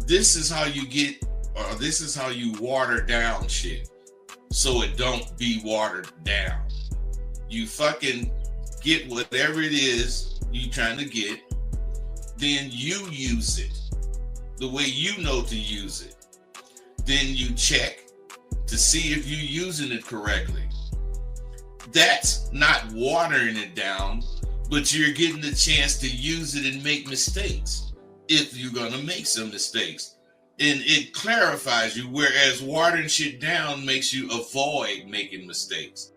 this is how you get, or this is how you water down shit so it don't be watered down. You fucking get whatever it is you trying to get, then you use it the way you know to use it. Then you check to see if you're using it correctly. That's not watering it down, but you're getting the chance to use it and make mistakes if you're going to make some mistakes. And it clarifies you, whereas watering shit down makes you avoid making mistakes.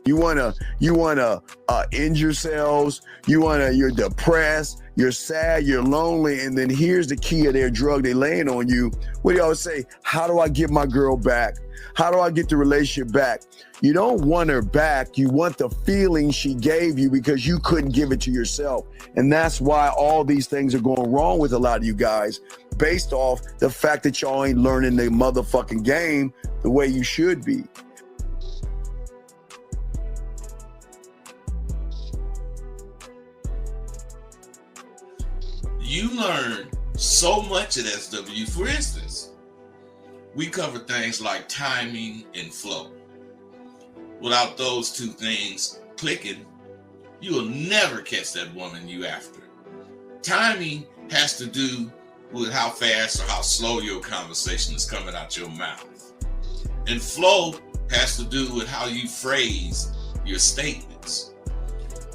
You wanna end yourselves. You're depressed, you're sad, you're lonely, and then here's the key of their drug they laying on you. What do you always say? How do I get my girl back? How do I get the relationship back? You don't want her back. You want the feeling she gave you because you couldn't give it to yourself. And that's why all these things are going wrong with a lot of you guys, based off the fact that y'all ain't learning the motherfucking game the way you should be. You learn so much at SW. For instance, we cover things like timing and flow. Without those two things clicking, you will never catch that woman you after. Timing has to do with how fast or how slow your conversation is coming out your mouth. And flow has to do with how you phrase your statements,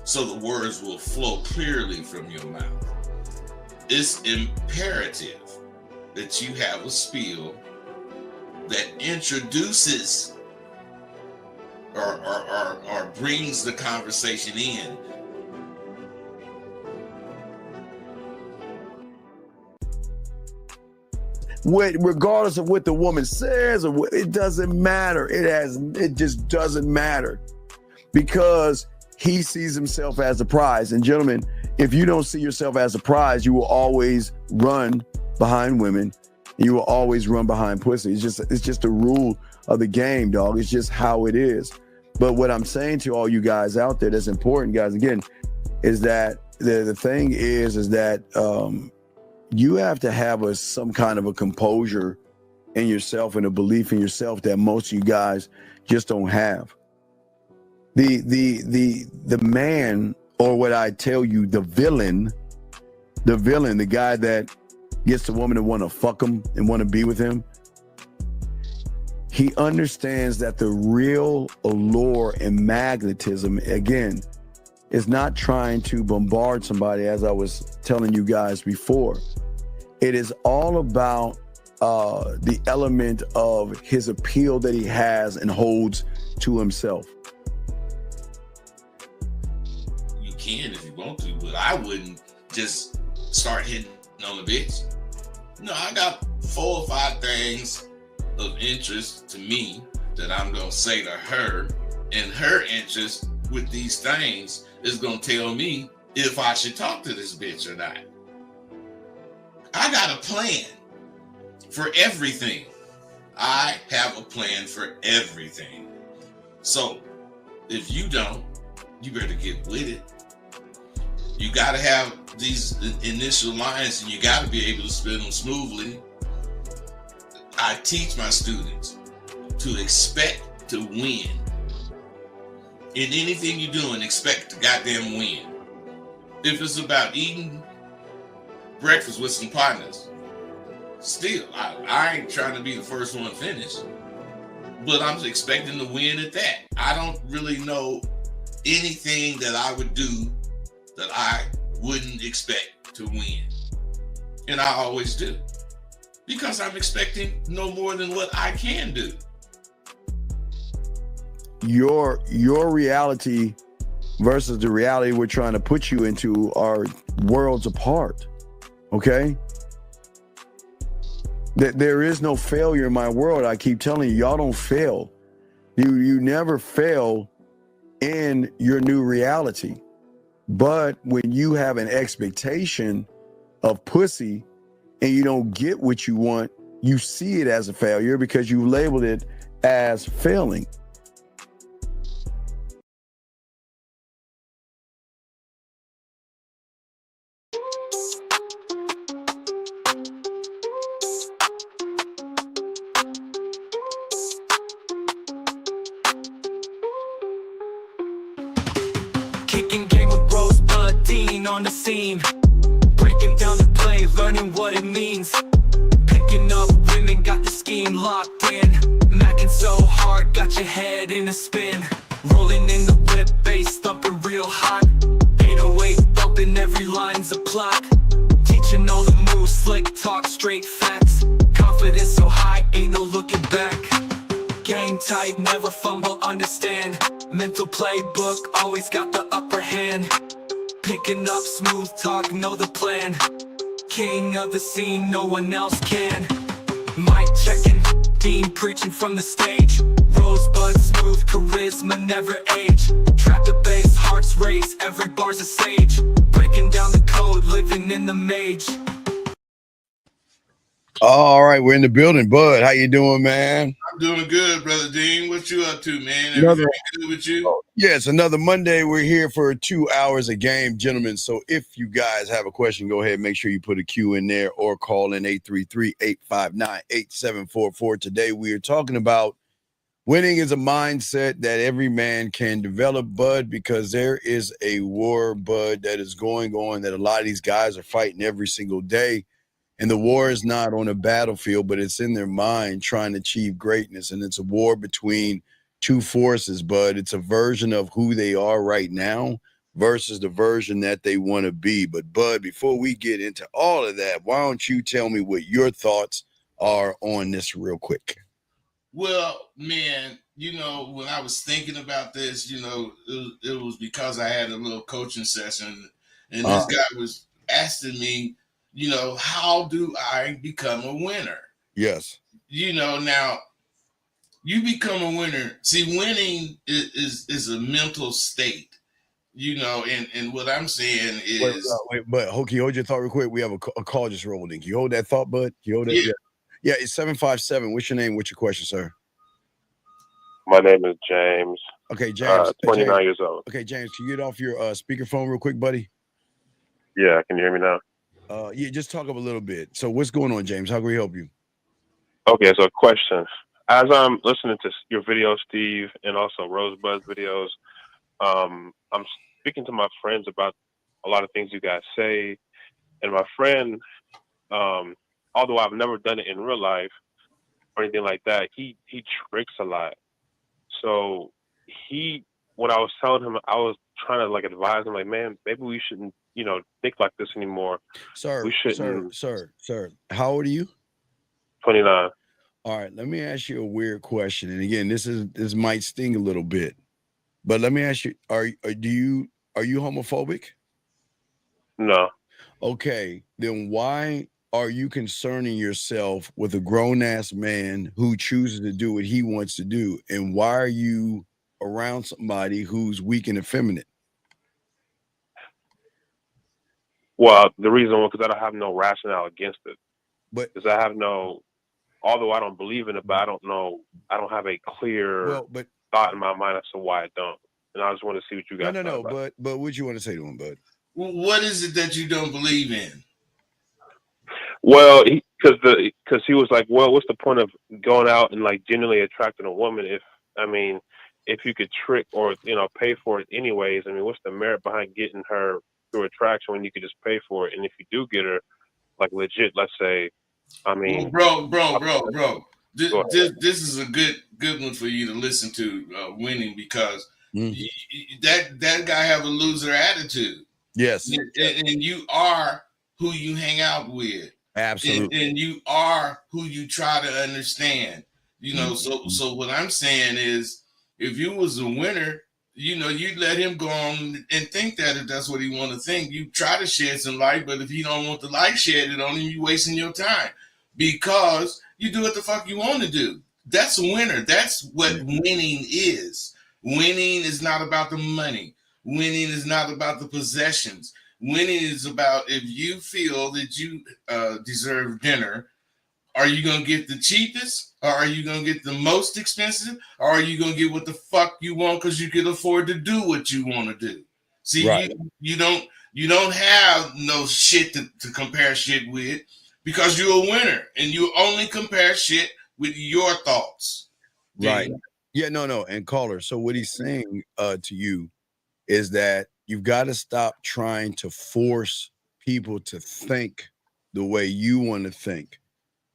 so the words will flow clearly from your mouth. It's imperative that you have a spiel that introduces or brings the conversation in. Regardless of what the woman says, or what, it doesn't matter. It just doesn't matter, because he sees himself as a prize. And gentlemen, if you don't see yourself as a prize, you will always run behind women. You will always run behind pussy. It's just a rule of the game, dog. It's just how it is. But what I'm saying to all you guys out there that's important, guys, again, is that the thing is that you have to have some kind of a composure in yourself and a belief in yourself that most of you guys just don't have. The man, or what I tell you, the villain, the guy that gets the woman to want to fuck him and want to be with him, he understands that the real allure and magnetism, again, is not trying to bombard somebody, as I was telling you guys before. It is all about the element of his appeal that he has and holds to himself. You can if you want to, but I wouldn't just start hitting on the bitch. No, I got 4 or 5 things of interest to me that I'm going to say to her, and her interest with these things is going to tell me if I should talk to this bitch or not. I got a plan for everything. I have a plan for everything. So if you don't, you better get with it. You got to have these initial lines, and you got to be able to spin them smoothly. I teach my students to expect to win. In anything you're doing, expect to goddamn win. If it's about eating breakfast with some partners, still, I ain't trying to be the first one finished, but I'm expecting to win at that. I don't really know anything that I would do that I wouldn't expect to win. And I always do, because I'm expecting no more than what I can do. Your reality versus the reality we're trying to put you into are worlds apart. Okay? There is no failure in my world. I keep telling you, y'all don't fail. You never fail in your new reality. But when you have an expectation of pussy and you don't get what you want, you see it as a failure because you labeled it as failing. Kicking game with Rosebud Dean on the scene, breaking down the play, learning what it means. Picking up women, got the scheme locked in. Macking so hard, got your head in a spin. Rolling in the whip, bass thumping real hot. 808 thumping, every line's a plot. Teaching all the moves, slick talk, straight facts. Confidence so high, ain't no looking back. Game tight, never fumble, understand. Mental playbook, always got the upper hand. Picking up smooth talk, know the plan. King of the scene, no one else can. Mic checking, Dean preaching from the stage. Rosebud, smooth charisma, never age. Trap the bass, hearts race, every bar's a sage. Breaking down the code, living in the mage. All right, we're in the building. Bud, how you doing, man? I'm doing good, Brother Dean. What you up to, man? Another- Everything good with you? Yes, another Monday. We're here for 2 hours of game, gentlemen. So if you guys have a question, go ahead, make sure you put a Q in there or call in 833-859-8744. Today we are talking about winning is a mindset that every man can develop, Bud, because there is a war, Bud, that is going on that a lot of these guys are fighting every single day. And the war is not on a battlefield, but it's in their mind trying to achieve greatness. And it's a war between two forces, Bud. It's a version of who they are right now versus the version that they want to be. But, Bud, before we get into all of that, why don't you tell me what your thoughts are on this real quick? Well, man, when I was thinking about this, it was because I had a little coaching session, and this guy was asking me, how do I become a winner? Yes. Now you become a winner. See, winning is a mental state, and what I'm saying is. But Hokey, hold your thought real quick. We have a call just rolled in. Can you hold that thought, Bud? Can you hold that? Yeah, it's 757. What's your name? What's your question, sir? My name is James. Okay, James. 29 years old. Okay, James, can you get off your speakerphone real quick, buddy? Yeah, can you hear me now? Yeah, just talk up a little bit. So what's going on, James? How can we help you? Okay, so question. As I'm listening to your video, Steve, and also Rosebud's videos, I'm speaking to my friends about a lot of things you guys say. And my friend, although I've never done it in real life or anything like that, he tricks a lot. So when I was telling him, I was trying to advise him, man, maybe we shouldn't, think like this anymore. Sir, we shouldn't. Sir. How old are you? 29. All right, let me ask you a weird question. And again, this might sting a little bit, but let me ask you: Are you homophobic? No. Okay, then why are you concerning yourself with a grown-ass man who chooses to do what he wants to do? And why are you around somebody who's weak and effeminate? Well, the reason was because I don't have no rationale against it. But because I have although I don't believe in it, but I don't have a clear thought in my mind as to why I don't. And I just want to see what you guys No, but what you want to say to him, Bud? What is it that you don't believe in? Well, because he was like, well, what's the point of going out and genuinely attracting a woman if you could trick or pay for it anyways? I mean, what's the merit behind getting her through attraction when you could just pay for it? And if you do get her, legit, let's say, bro. This is a good one for you to listen to, winning, because that guy have a loser attitude. Yes, and you are who you hang out with. Absolutely, and you are who you try to understand. So what I'm saying is, if you was a winner, you'd let him go on and think that if that's what he want to think. You try to shed some light, but if he don't want the light shed on him, you wasting your time, because you do what the fuck you want to do. That's a winner. That's what winning is. Winning is not about the money. Winning is not about the possessions. Winning is about, if you feel that you deserve dinner, are you going to get the cheapest, or are you going to get the most expensive, or are you going to get what the fuck you want because you can afford to do what you want to do? See, right. you don't have no shit to compare shit with, because you're a winner and you only compare shit with your thoughts. Right. Yeah, no. And caller, so what he's saying to you is that You've got to stop trying to force people to think the way you want to think.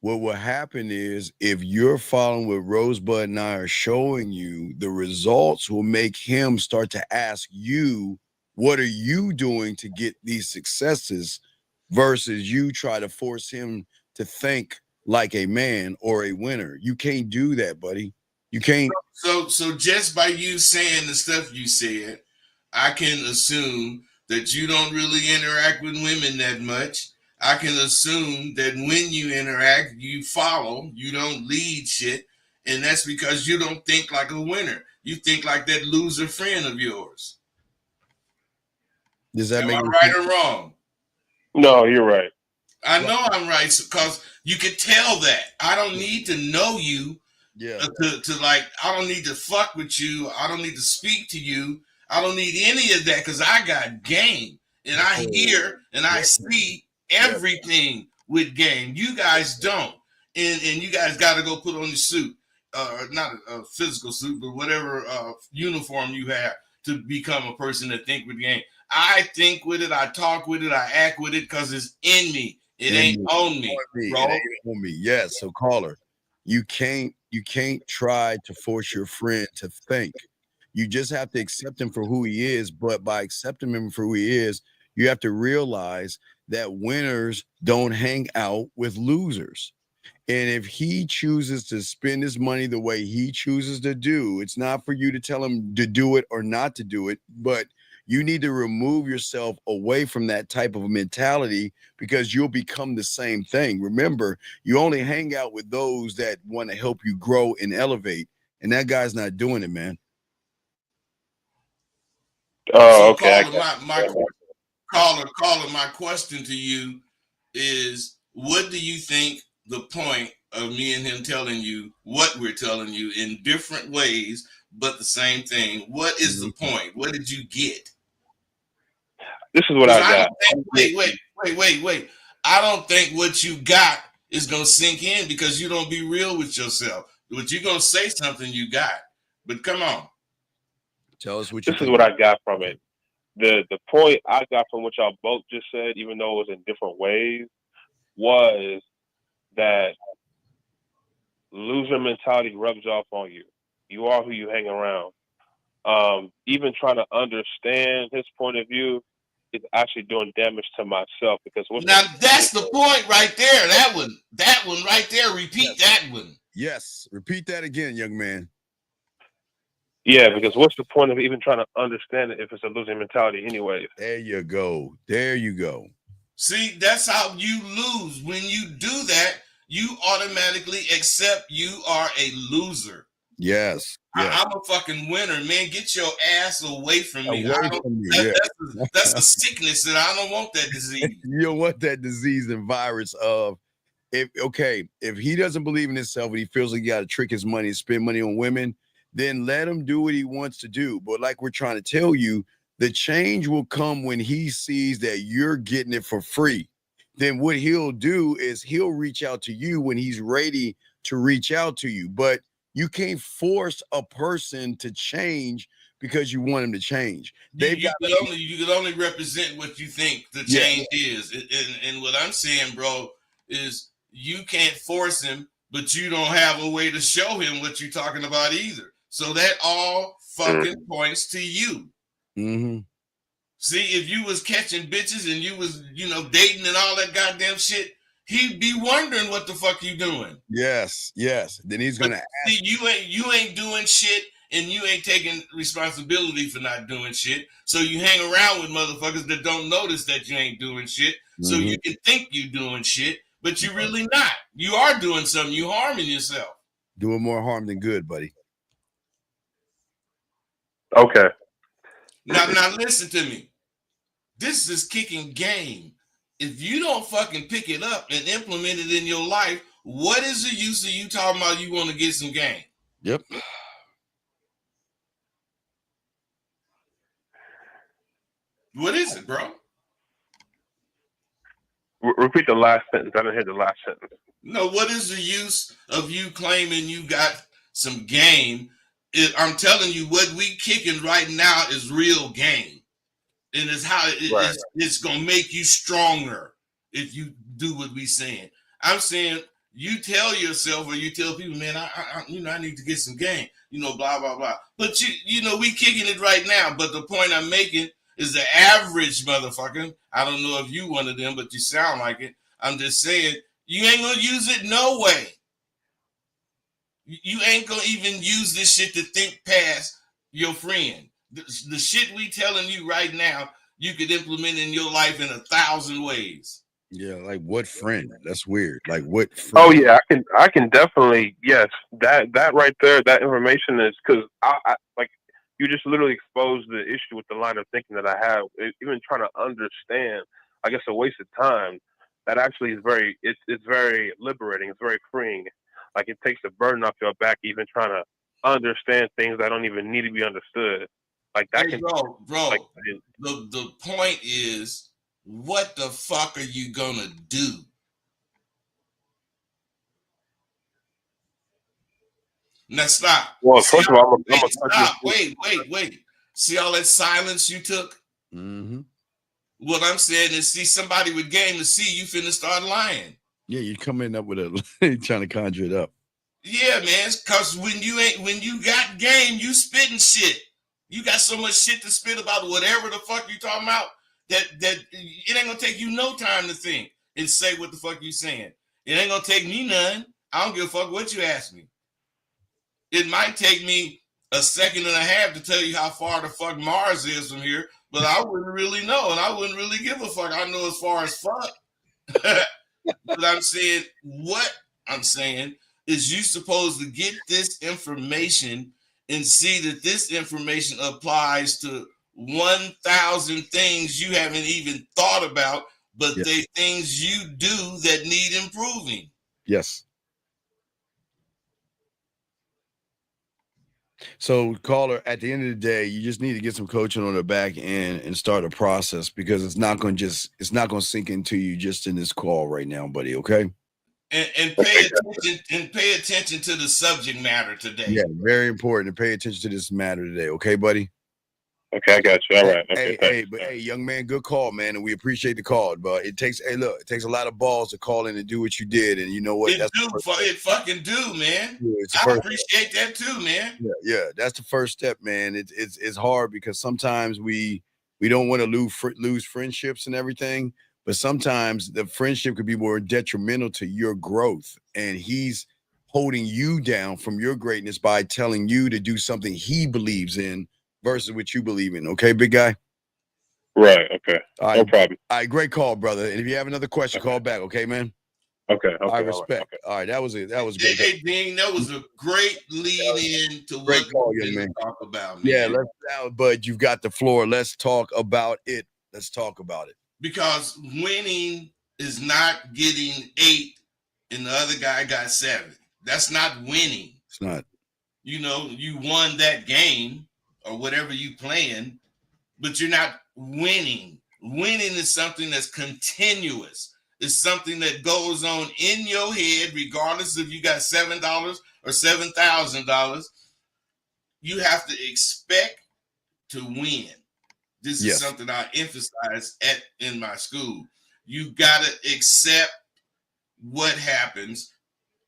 What will happen is if you're following what Rosebud and I are showing you, the results will make him start to ask you, what are you doing to get these successes versus you try to force him to think like a man or a winner. You can't do that, buddy. You can't. So just by you saying the stuff you said, I can assume that you don't really interact with women that much. I can assume that when you interact, you follow, you don't lead shit, and that's because you don't think like a winner. You think like that loser friend of yours. Does that Am make I any right sense? or wrong? No, you're right. I know I'm right because you could tell that. I don't need to know you Yeah. to like, I don't need to fuck with you. I don't need to speak to you. I don't need any of that because I got game and I hear and I see everything with game. You guys don't. And you guys got to go put on your suit, not a physical suit, but whatever uniform you have to become a person that think with game. I think with it. I talk with it. I act with it because it's in me. It ain't on me, bro. It ain't on me. Yes. So caller, you can't try to force your friend to think. You just have to accept him for who he is. But by accepting him for who he is, you have to realize that winners don't hang out with losers. And if he chooses to spend his money the way he chooses to do, it's not for you to tell him to do it or not to do it, but you need to remove yourself away from that type of mentality because you'll become the same thing. Remember, you only hang out with those that want to help you grow and elevate. And that guy's not doing it, man. Oh, So okay. caller, my question to you is, what do you think the point of me and him telling you what we're telling you in different ways, but the same thing? What is the point? What did you get? This is what I got. Wait. I don't think what you got is gonna sink in because you don't be real with yourself. But you're gonna say something you got. But come on. Tell us what you This think. is what I got from it. The point I got from what y'all both just said, even though it was in different ways, was that loser mentality rubs off on you. You are who you hang around. Even trying to understand his point of view is actually doing damage to myself because Now that's the point right there. That one right there. Repeat that one. Yes. Repeat that again, young man. Yeah, because what's the point of even trying to understand it if it's a losing mentality anyways? There you go. There you go. See, that's how you lose. When you do that, you automatically accept you are a loser. Yes. I'm a fucking winner, man. Get your ass away from me. That's a sickness, and I don't want that disease. You don't want that disease and virus of if he doesn't believe in himself and he feels like he got to trick his money and spend money on women, then let him do what he wants to do. But like we're trying to tell you, the change will come when he sees that you're getting it for free. Then what he'll do is he'll reach out to you when he's ready to reach out to you. But you can't force a person to change because you want him to change. You could only represent what you think the change is. And what I'm saying, bro, is you can't force him, but you don't have a way to show him what you're talking about either. So that all fucking points to you. Mm-hmm. See, if you was catching bitches and you was, dating and all that goddamn shit, he'd be wondering what the fuck you doing. Yes. Then he's gonna see, you ain't doing shit and you ain't taking responsibility for not doing shit. So you hang around with motherfuckers that don't notice that you ain't doing shit. So you can think you doing shit, but you're really not. You are doing something. You harming yourself. Doing more harm than good, buddy. Okay. Now listen to me. This is kicking game. If you don't fucking pick it up and implement it in your life, what is the use of you talking about you want to get some game? Yep. What is it, bro? Repeat the last sentence. I didn't hear the last sentence. No, what is the use of you claiming you got some game? I'm telling you, what we kicking right now is real game. And it's how it's gonna make you stronger if you do what we saying. I'm saying you tell yourself or you tell people, man, I need to get some game, blah blah blah. But we kicking it right now. But the point I'm making is the average motherfucker. I don't know if you one of them, but you sound like it. I'm just saying you ain't gonna use it no way. You ain't gonna even use this shit to think past your friend. The shit we telling you right now, you could implement in your life in 1,000 ways. Yeah, like what friend? That's weird. Like what friend? Oh yeah, I can definitely, yes. That right there, that information is because I like you just literally exposed the issue with the line of thinking that I have. Even trying to understand, I guess, a waste of time. That actually is it's very liberating. It's very freeing. Like it takes the burden off your back, even trying to understand things that don't even need to be understood. Like that hey, bro. Like, the point is, what the fuck are you gonna do? Now stop. Well, first of all, stop. Wait. See all that silence you took? Mm-hmm. What I'm saying is, see somebody with game to see you finna start lying. Yeah, you're coming up with trying to conjure it up. Yeah, man. Cause when you got game, you spitting shit. You got so much shit to spit about whatever the fuck you talking about that it ain't gonna take you no time to think and say what the fuck you saying. It ain't gonna take me none. I don't give a fuck what you ask me. It might take me a second and a half to tell you how far the fuck Mars is from here, but I wouldn't really know, and I wouldn't really give a fuck. I know as far as fuck. But what I'm saying is you supposed to get this information and see that this information applies to 1,000 things you haven't even thought about, but they things you do that need improving. Yes. So, caller, at the end of the day, you just need to get some coaching on the back end and start a process because it's not going to sink into you just in this call right now, buddy. Okay. And pay attention to the subject matter today. Yeah, very important to pay attention to this matter today. Okay, buddy. Okay, I got you. All right. Okay, hey, young man, good call, man, and we appreciate the call. But it takes a lot of balls to call in and do what you did, and you know what? It fucking do, man. Yeah, I appreciate that too, man. Yeah, that's the first step, man. It's hard because sometimes we don't want to lose friendships and everything, but sometimes the friendship could be more detrimental to your growth, and he's holding you down from your greatness by telling you to do something he believes in versus what you believe in. Okay, big guy? Right, okay. No problem. All right, great call, brother. And if you have another question, call back, okay, man? Okay. I respect. All right, that was it. That was good. Hey, Dean, that was a great lead in to what we're going to talk about, man. Yeah, but you've got the floor. Let's talk about it. Because winning is not getting 8 and the other guy got 7. That's not winning. It's not. You won that game or whatever you playing, but you're not winning. Winning is something that's continuous. It's something that goes on in your head, regardless if you got $7 or $7,000. You have to expect to win. This is something I emphasize in my school. You got to accept what happens,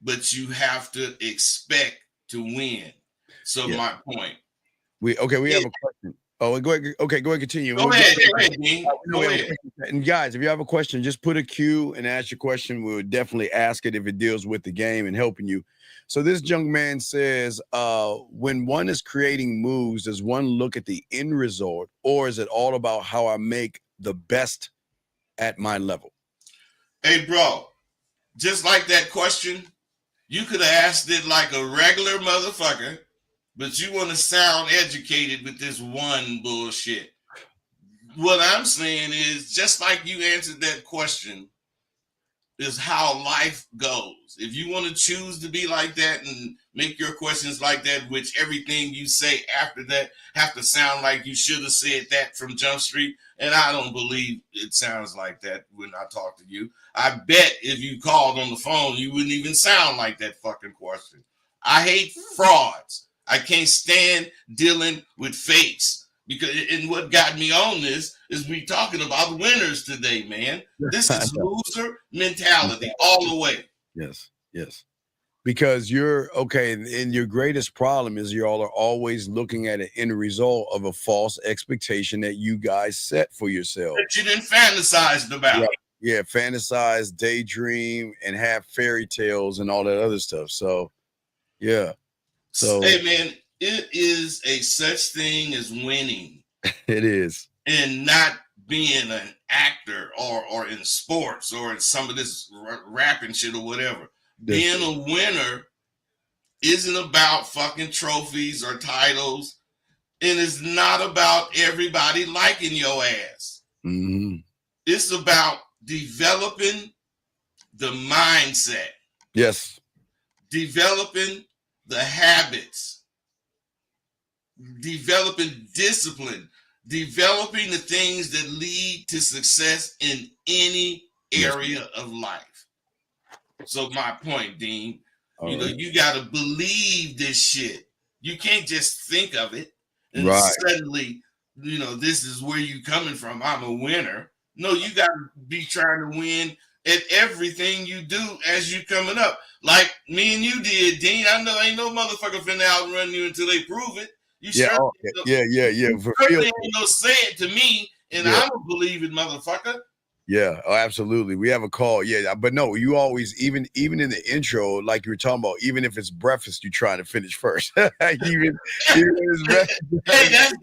but you have to expect to win. So my point. We have a question. Oh, go ahead. Okay, go ahead. Continue. Go ahead. And guys, if you have a question, just put a Q and ask your question. We would definitely ask it if it deals with the game and helping you. So this young man says, when one is creating moves, does one look at the end result, or is it all about how I make the best at my level? Hey, bro, just like that question, you could have asked it like a regular motherfucker, but you want to sound educated with this one bullshit. What I'm saying is, just like you answered that question, is how life goes. If you want to choose to be like that and make your questions like that, which everything you say after that have to sound like you should have said that from Jump Street, and I don't believe it sounds like that when I talk to you. I bet if you called on the phone, you wouldn't even sound like that fucking question. I hate frauds. I can't stand dealing with fakes. Because and what got me on this is we talking about winners today, man. This is loser mentality all the way. Yes, yes. Because you're okay, and your greatest problem is y'all are always looking at an end result of a false expectation that you guys set for yourselves. That you didn't fantasize about. Yeah, fantasize, daydream, and have fairy tales and all that other stuff. So, yeah. So, hey, man, it is a such thing as winning. It is. And not being an actor or in sports or in some of this rapping shit or whatever. Being a winner isn't about fucking trophies or titles, and it's not about everybody liking your ass. Mm-hmm. It's about developing the mindset. Yes. Developing the habits. Developing discipline. Developing the things that lead to success in any area of life. So my point, Dean, you got to believe this shit. You can't just think of it and suddenly, this is where you coming from. I'm a winner. No, you got to be trying to win at everything you do as you coming up. Like me and you did, Dean. I know ain't no motherfucker finna outrun you until they prove it. You certainly ain't no say it to me, and I'm a believing motherfucker. Yeah, absolutely. We have a call. Yeah, but no, you always, even in the intro, like you were talking about, even if it's breakfast, you're trying to finish first. even hey,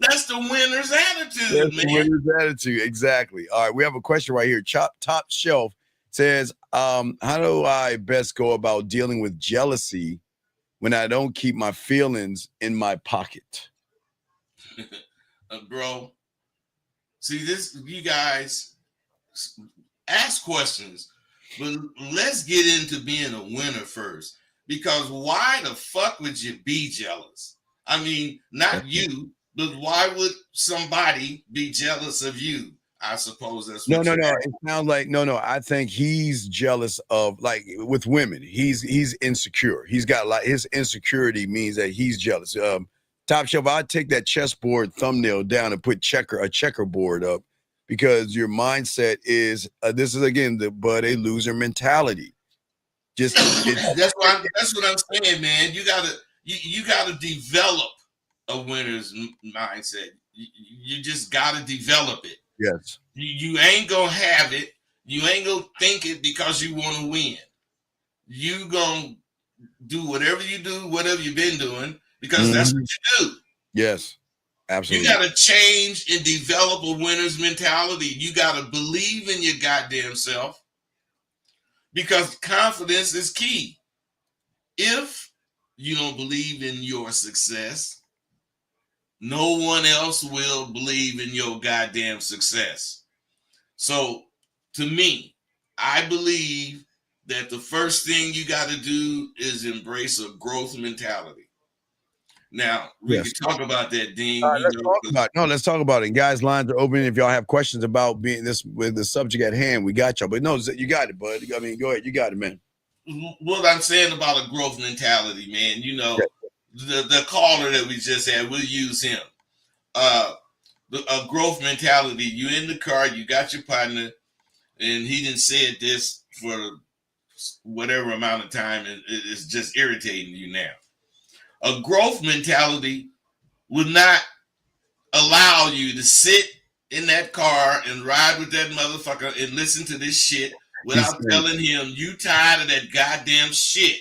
that's the winner's attitude, man. The winner's attitude, exactly. All right, we have a question right here. Top Shelf says, how do I best go about dealing with jealousy when I don't keep my feelings in my pocket? Bro, see this, you guys ask questions, but let's get into being a winner first. Because why the fuck would you be jealous? I mean, not you, but why would somebody be jealous of you? I suppose that's what no. It sounds like I think he's jealous of, like, with women. He's insecure. He's got like his insecurity means that he's jealous. Top Shelf, I'd take that chessboard thumbnail down and put a checkerboard up, because your mindset is this is again a loser mentality. Just that's what I'm saying, man. You gotta develop a winner's mindset. You just gotta develop it. Yes. You ain't gonna have it. You ain't gonna think it because you want to win. You gonna do whatever you do, whatever you've been doing, because that's what you do. Yes, absolutely. You gotta change and develop a winner's mentality. You gotta believe in your goddamn self, because confidence is key. If you don't believe in your success, no one else will believe in your goddamn success. So, to me, I believe that the first thing you got to do is embrace a growth mentality. Now, we can talk about that, Dean. Let's talk about it. Guys, lines are open. If y'all have questions about being this with the subject at hand, we got y'all. But no, you got it, bud. I mean, go ahead. You got it, man. What I'm saying about a growth mentality, man, the caller that we just had, we'll use him. A growth mentality. You in the car, you got your partner, and he didn't say this for whatever amount of time, and it's just irritating you now. A growth mentality would not allow you to sit in that car and ride with that motherfucker and listen to this shit without telling him you tired of that goddamn shit.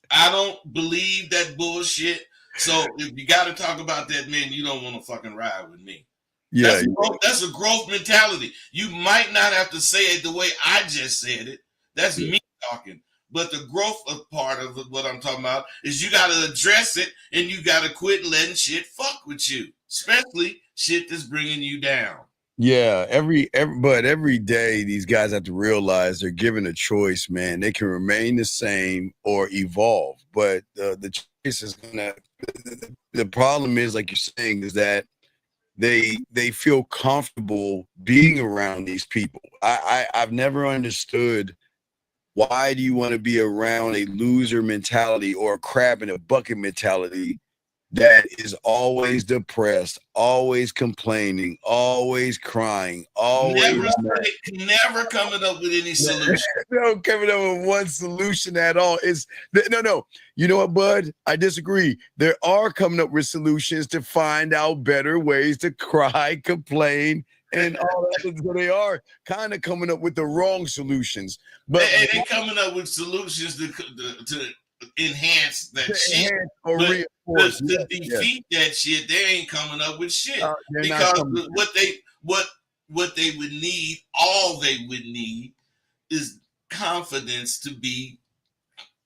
I don't believe that bullshit. So if you got to talk about that, man, you don't want to fucking ride with me. Yeah, that's a growth mentality. You might not have to say it the way I just said it. That's me talking. But the growth part of what I'm talking about is you got to address it, and you got to quit letting shit fuck with you, especially shit that's bringing you down. Yeah, but every day these guys have to realize they're given a choice, man. They can remain the same or evolve, but the choice is gonna. The problem is, like you're saying, is that they feel comfortable being around these people. I've never understood, why do you want to be around a loser mentality or a crab in a bucket mentality that is always depressed, always complaining, always crying, always never coming up with any solution. no coming up with one solution at all. It's no. You know what, Bud? I disagree. There are coming up with solutions to find out better ways to cry, complain, and all that. So they are kind of coming up with the wrong solutions. But they coming up with solutions to enhance that shit. Or reinforce. To defeat that shit, they ain't coming up with shit. Because what they would need, all they would need is confidence to be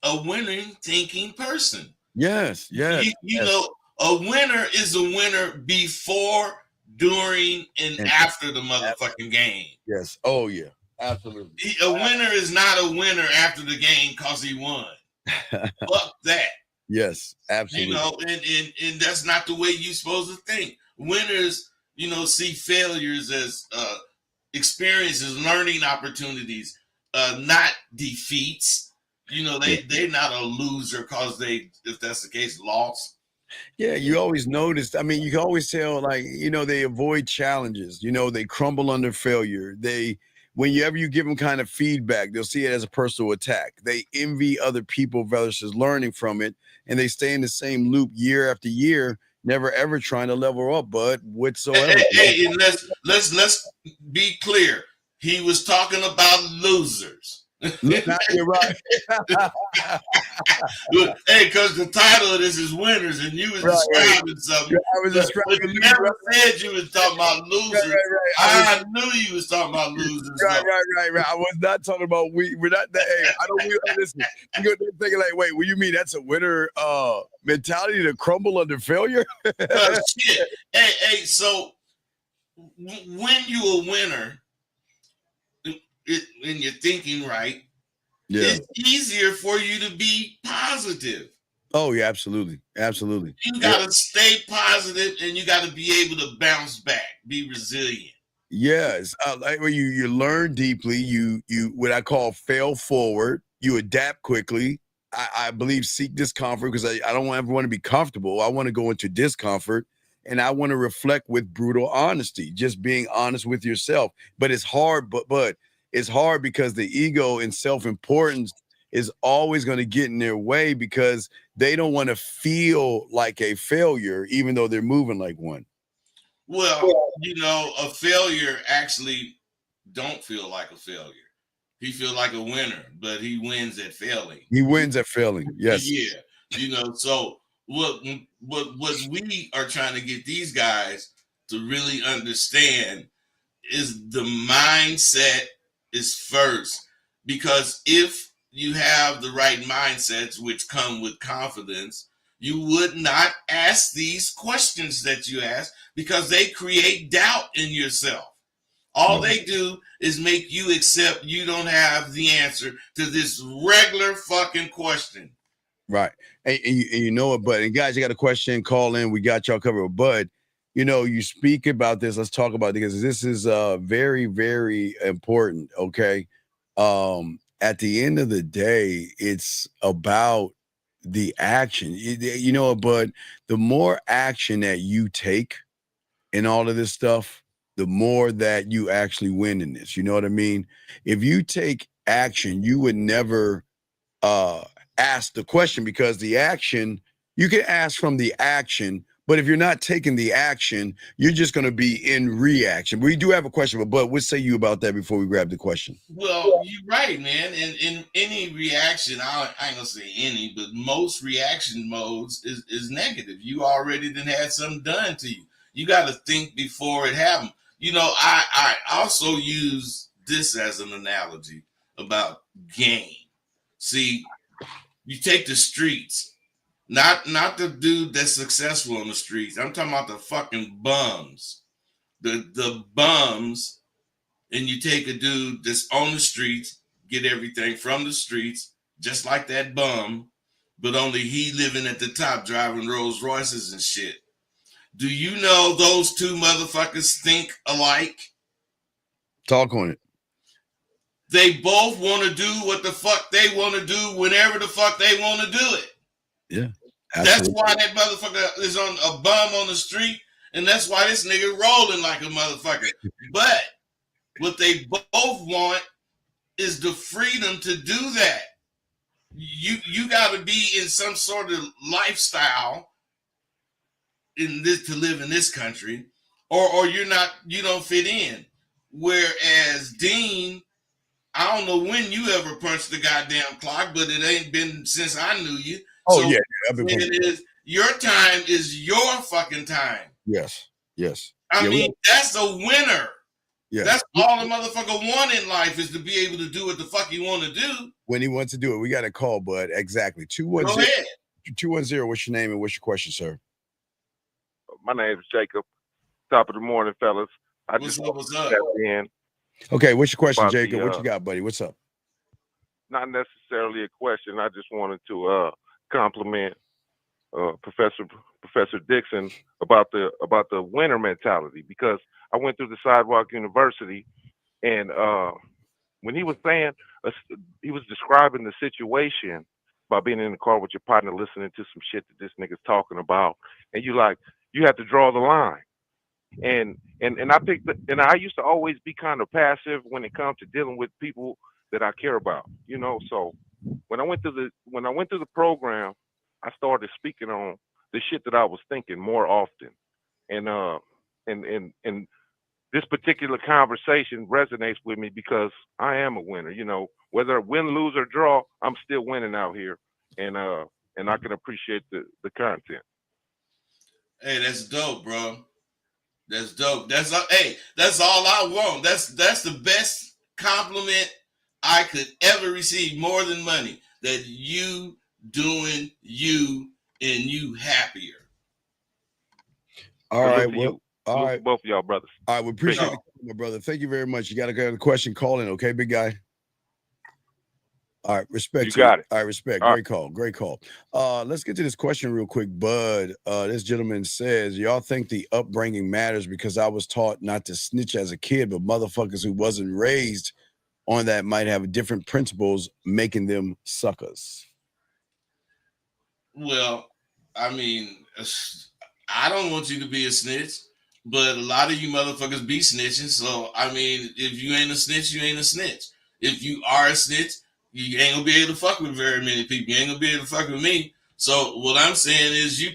a winning thinking person. Yes. You know, a winner is a winner before, during, and after the motherfucking game. Yes. Oh yeah. Absolutely. A winner is not a winner after the game because he won. Fuck that. Yes, absolutely. You know, and that's not the way you're supposed to think. Winners, you know, see failures as experiences, learning opportunities, not defeats. You know, they're not a loser because they, if that's the case, lost. Yeah, you always noticed. I mean, you can always tell, like, you know, they avoid challenges. You know, they crumble under failure. Whenever you give them kind of feedback, they'll see it as a personal attack. They envy other people versus learning from it, and they stay in the same loop year after year, never ever trying to level up, bud, whatsoever. Hey, and let's be clear. He was talking about losers. You're right. Hey, because the title of this is Winners, and you was describing something. I was describing. But you never said you was talking about losers. Right. I knew you was talking about losers. Right. I was not talking about we're not that. Hey, I don't listen. You're thinking like, wait, what do you mean? That's a winner mentality to crumble under failure? Shit. Hey, so when you a winner, and you're thinking right, it's easier for you to be positive. Oh yeah, absolutely. You gotta stay positive, and you gotta be able to bounce back, be resilient. Yes, like when you learn deeply, you what I call fail forward. You adapt quickly. I believe seek discomfort because I don't ever want to be comfortable. I want to go into discomfort, and I want to reflect with brutal honesty, just being honest with yourself. But it's hard, but it's hard because the ego and self-importance is always going to get in their way because they don't want to feel like a failure, even though they're moving like one. Well, you know, a failure actually don't feel like a failure. He feels like a winner, but he wins at failing. He wins at failing. Yes. Yeah. You know, so what we are trying to get these guys to really understand is the mindset is first, because if you have the right mindsets, which come with confidence, you would not ask these questions that you ask because they create doubt in yourself. All they do is make you accept you don't have the answer to this regular fucking question. Right. And you know what, Bud? And guys, you got a question, call in. We got y'all covered. Bud, you know, you speak about this. Let's talk about it because this is very, very important. Okay. At the end of the day, it's about the action. You know, but the more action that you take in all of this stuff, the more that you actually win in this. You know what I mean? If you take action, you would never ask the question because the action, you can ask from the action, but if you're not taking the action, you're just going to be in reaction. We do have a question, but what say you about that before we grab the question? Well, you're right, man. In any reaction, I ain't gonna say any, but most reaction modes is negative. You already done had something done to you. You got to think before it happened. You know, I also use this as an analogy about game. See, you take the streets, not the dude that's successful on the streets. I'm talking about the fucking bums, the bums, and you take a dude that's on the streets, get everything from the streets, just like that bum, but only he living at the top, driving Rolls Royces and shit. Do you know those two motherfuckers think alike? Talk on it. They both want to do what the fuck they want to do whenever the fuck they want to do it. Yeah. That's why that motherfucker is on a bum on the street, and that's why this nigga rolling like a motherfucker. But what they both want is the freedom to do that. You got to be in some sort of lifestyle in this to live in this country, or you don't fit in. Whereas Dean, I don't know when you ever punched the goddamn clock, but it ain't been since I knew you. Oh, so yeah. I've been it is your time is your fucking time. Yes. I mean, that's a winner. Yeah. That's all the motherfucker want in life is to be able to do what the fuck he want to do. When he wants to do it. We got a call, bud. Exactly. 210. Go ahead. 210. What's your name and what's your question, sir? My name is Jacob. Top of the morning, fellas. What's up? Okay, what's your question, Jacob? What you got, buddy? What's up? Not necessarily a question. I just wanted to compliment Professor Dixon about the winner mentality, because I went through the Sidewalk University, and when he was saying, he was describing the situation by being in the car with your partner listening to some shit that this nigga's talking about, and you have to draw the line. And I used to always be kind of passive when it comes to dealing with people that I care about, So when I went through the program, I started speaking on the shit that I was thinking more often, and this particular conversation resonates with me because I am a winner. Whether win, lose, or draw, I'm still winning out here, and I can appreciate the content. Hey, that's dope, bro. That's dope. That's all I want. That's the best compliment I could ever receive, more than money. That you doing you and you happier. All right. Well, all right. Both of y'all brothers. All right. We appreciate it, my brother. Thank you very much. You got to go to the question. Call in, okay, big guy? All right, respect. You got it. All right, respect. Great call. Let's get to this question real quick, bud. This gentleman says, y'all think the upbringing matters because I was taught not to snitch as a kid, but motherfuckers who wasn't raised on that might have different principles, making them suckers. Well, I mean, I don't want you to be a snitch, but a lot of you motherfuckers be snitching. So, I mean, if you ain't a snitch, you ain't a snitch. If you are a snitch, you ain't gonna be able to fuck with very many people. You ain't gonna be able to fuck with me. So what I'm saying is you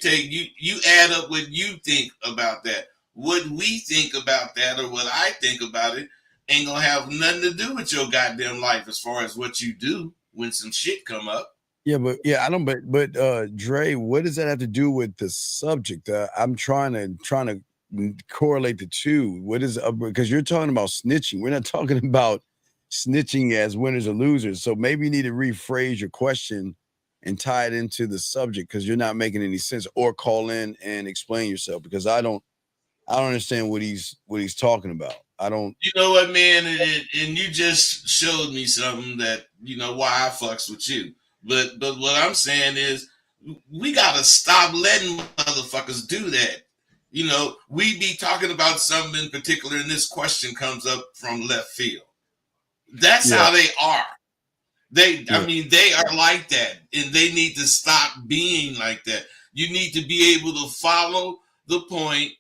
add up what you think about that. What we think about that, or what I think about it, ain't gonna have nothing to do with your goddamn life as far as what you do when some shit come up. Yeah, I don't. But Dre, what does that have to do with the subject? I'm trying to correlate the two. What is because you're talking about snitching. We're not talking about snitching as winners or losers. So maybe you need to rephrase your question and tie it into the subject, because you're not making any sense. Or call in and explain yourself, because I don't understand what he's talking about. I don't. You know what, man? And you just showed me something that why I fucks with you. But what I'm saying is we gotta stop letting motherfuckers do that. We be talking about something in particular, and this question comes up from left field. That's how they are. I mean, they are like that, and they need to stop being like that. You need to be able to follow the point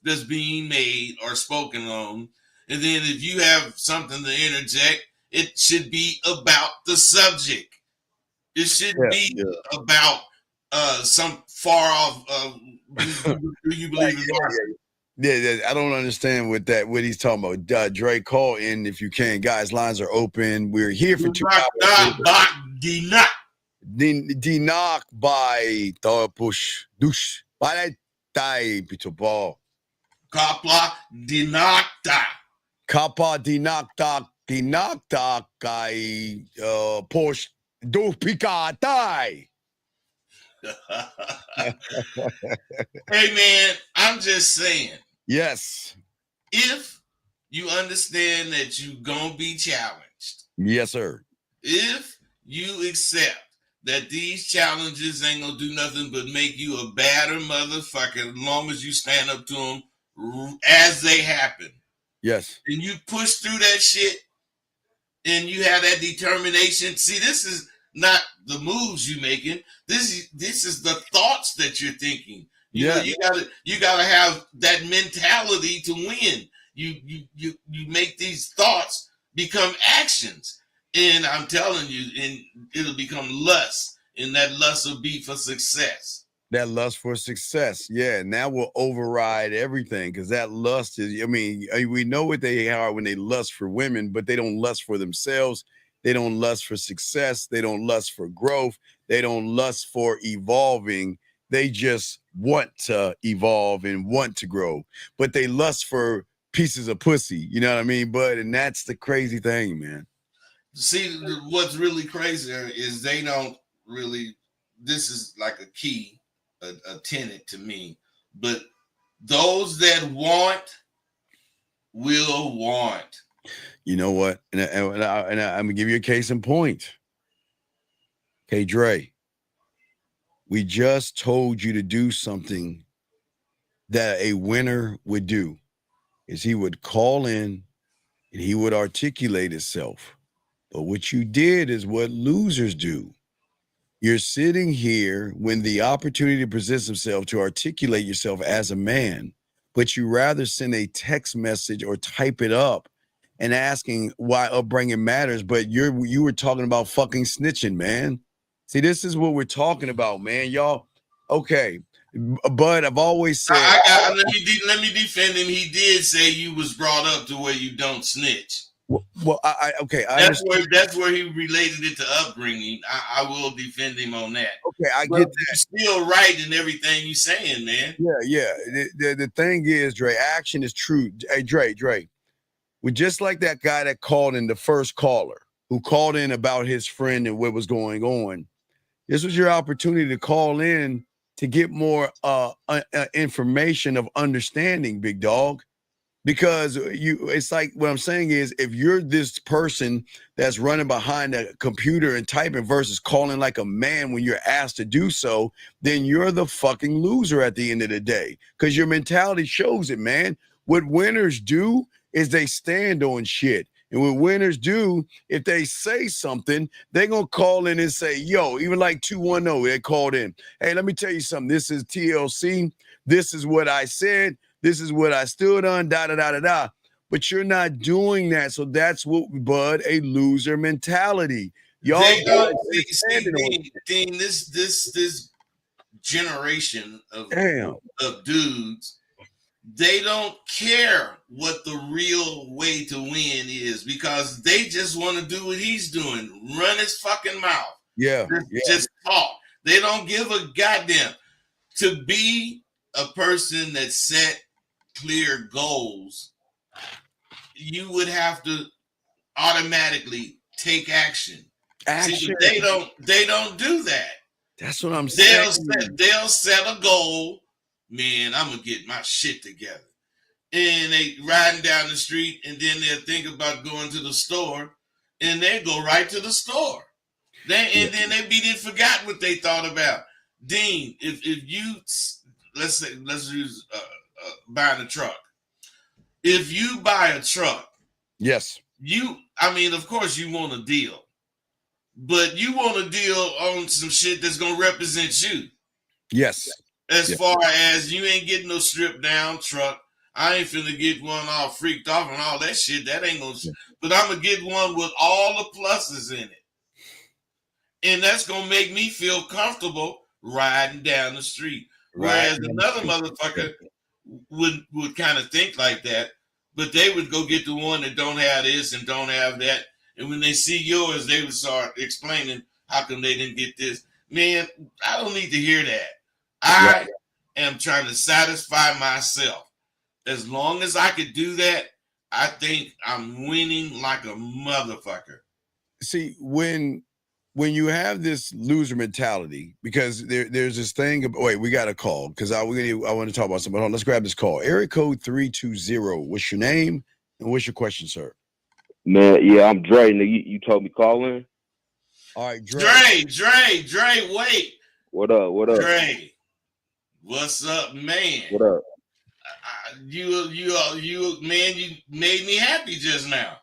that's being made or spoken on, and then if you have something to interject, it should be about the subject. It shouldn't be about some far off. Do you believe in God? Yeah, I don't understand what he's talking about. Dre, call in if you can. Guys, lines are open. We're here for 2 hours. Dinak by push dush. Balatai pitobal. Kapla dinakta. Kapa dinakta kai push do pikatai. Hey man, I'm just saying. Yes. If you understand that you're going to be challenged. Yes, sir. If you accept that these challenges ain't going to do nothing but make you a badder motherfucker as long as you stand up to them as they happen. Yes. And you push through that shit and you have that determination. See, this is not the moves you making. This is the thoughts that you're thinking. You know, Yeah. you gotta have that mentality to win. You make these thoughts become actions, and I'm telling you, and it'll become lust, and that lust will be for success. That lust for success. Yeah. And that will override everything because that lust is, I mean, we know what they are when they lust for women, but they don't lust for themselves. They don't lust for success. They don't lust for growth. They don't lust for evolving. They just want to evolve and want to grow, but they lust for pieces of pussy. You know what I mean? But, and that's the crazy thing, man. See, what's really crazy is they don't really. This is like a key, a tenet to me. But those that want will want. You know what? And I'm gonna give you a case in point. Okay, Dre, we just told you to do something that a winner would do is he would call in and he would articulate himself. But what you did is what losers do. You're sitting here when the opportunity presents himself to articulate yourself as a man, but you rather send a text message or type it up and asking why upbringing matters. But you were talking about fucking snitching, man. See, this is what we're talking about, man. Y'all, okay. But I've always said, Let me defend him. He did say you was brought up to where you don't snitch. well, okay, I understand. That's where he related it to upbringing. I will defend him on that. Okay, I But get that. you're still right in everything you're saying, man. Yeah. The thing is, Dre, action is true. Hey, Dre, we're just like that guy that called in, the first caller who called in about his friend and what was going on. This was your opportunity to call in to get more information of understanding, big dog. Because it's like what I'm saying is, if you're this person that's running behind a computer and typing versus calling like a man when you're asked to do so, then you're the fucking loser at the end of the day. Because your mentality shows it, man. What winners do is they stand on shit. And what winners do, if they say something, they're going to call in and say, yo, even like 210, they called in. Hey, let me tell you something. This is TLC. This is what I said. This is what I stood on, da. But you're not doing that. So that's what, bud, a loser mentality. Y'all They don't Dean, this generation of damn. dudes, they don't care what the real way to win is because they just want to do what he's doing. Run his fucking mouth. Yeah. Just talk. They don't give a goddamn. To be a person that set clear goals, you would have to automatically take action. See, they don't do that. That's what I'm saying. They'll set a goal. Man, I'm gonna get my shit together. And they riding down the street, and then they'll think about going to the store, and they go right to the store. Then they forgot what they thought about. Dean, if you let's use buying a truck. If you buy a truck, yes, of course you want a deal, but you want a deal on some shit that's gonna represent you. Yes. As far as you ain't getting no stripped down truck, I ain't finna get one all freaked off and all that shit. That ain't gonna. But I'm gonna get one with all the pluses in it, and that's gonna make me feel comfortable riding down the street. Whereas another motherfucker would kind of think like that, but they would go get the one that don't have this and don't have that. And when they see yours, they would start explaining how come they didn't get this. Man, I don't need to hear that. I am trying to satisfy myself. As long as I could do that, I think I'm winning like a motherfucker. See, when you have this loser mentality, because there's this thing. Wait, we got a call because I want to talk about something. Hold on, let's grab this call. Area code 320. What's your name and what's your question, sir? Man, yeah, I'm Dre. You told me call in. All right, Dre. Dre, wait. What up? Dre, what's up, man? What up? You man, you made me happy just now.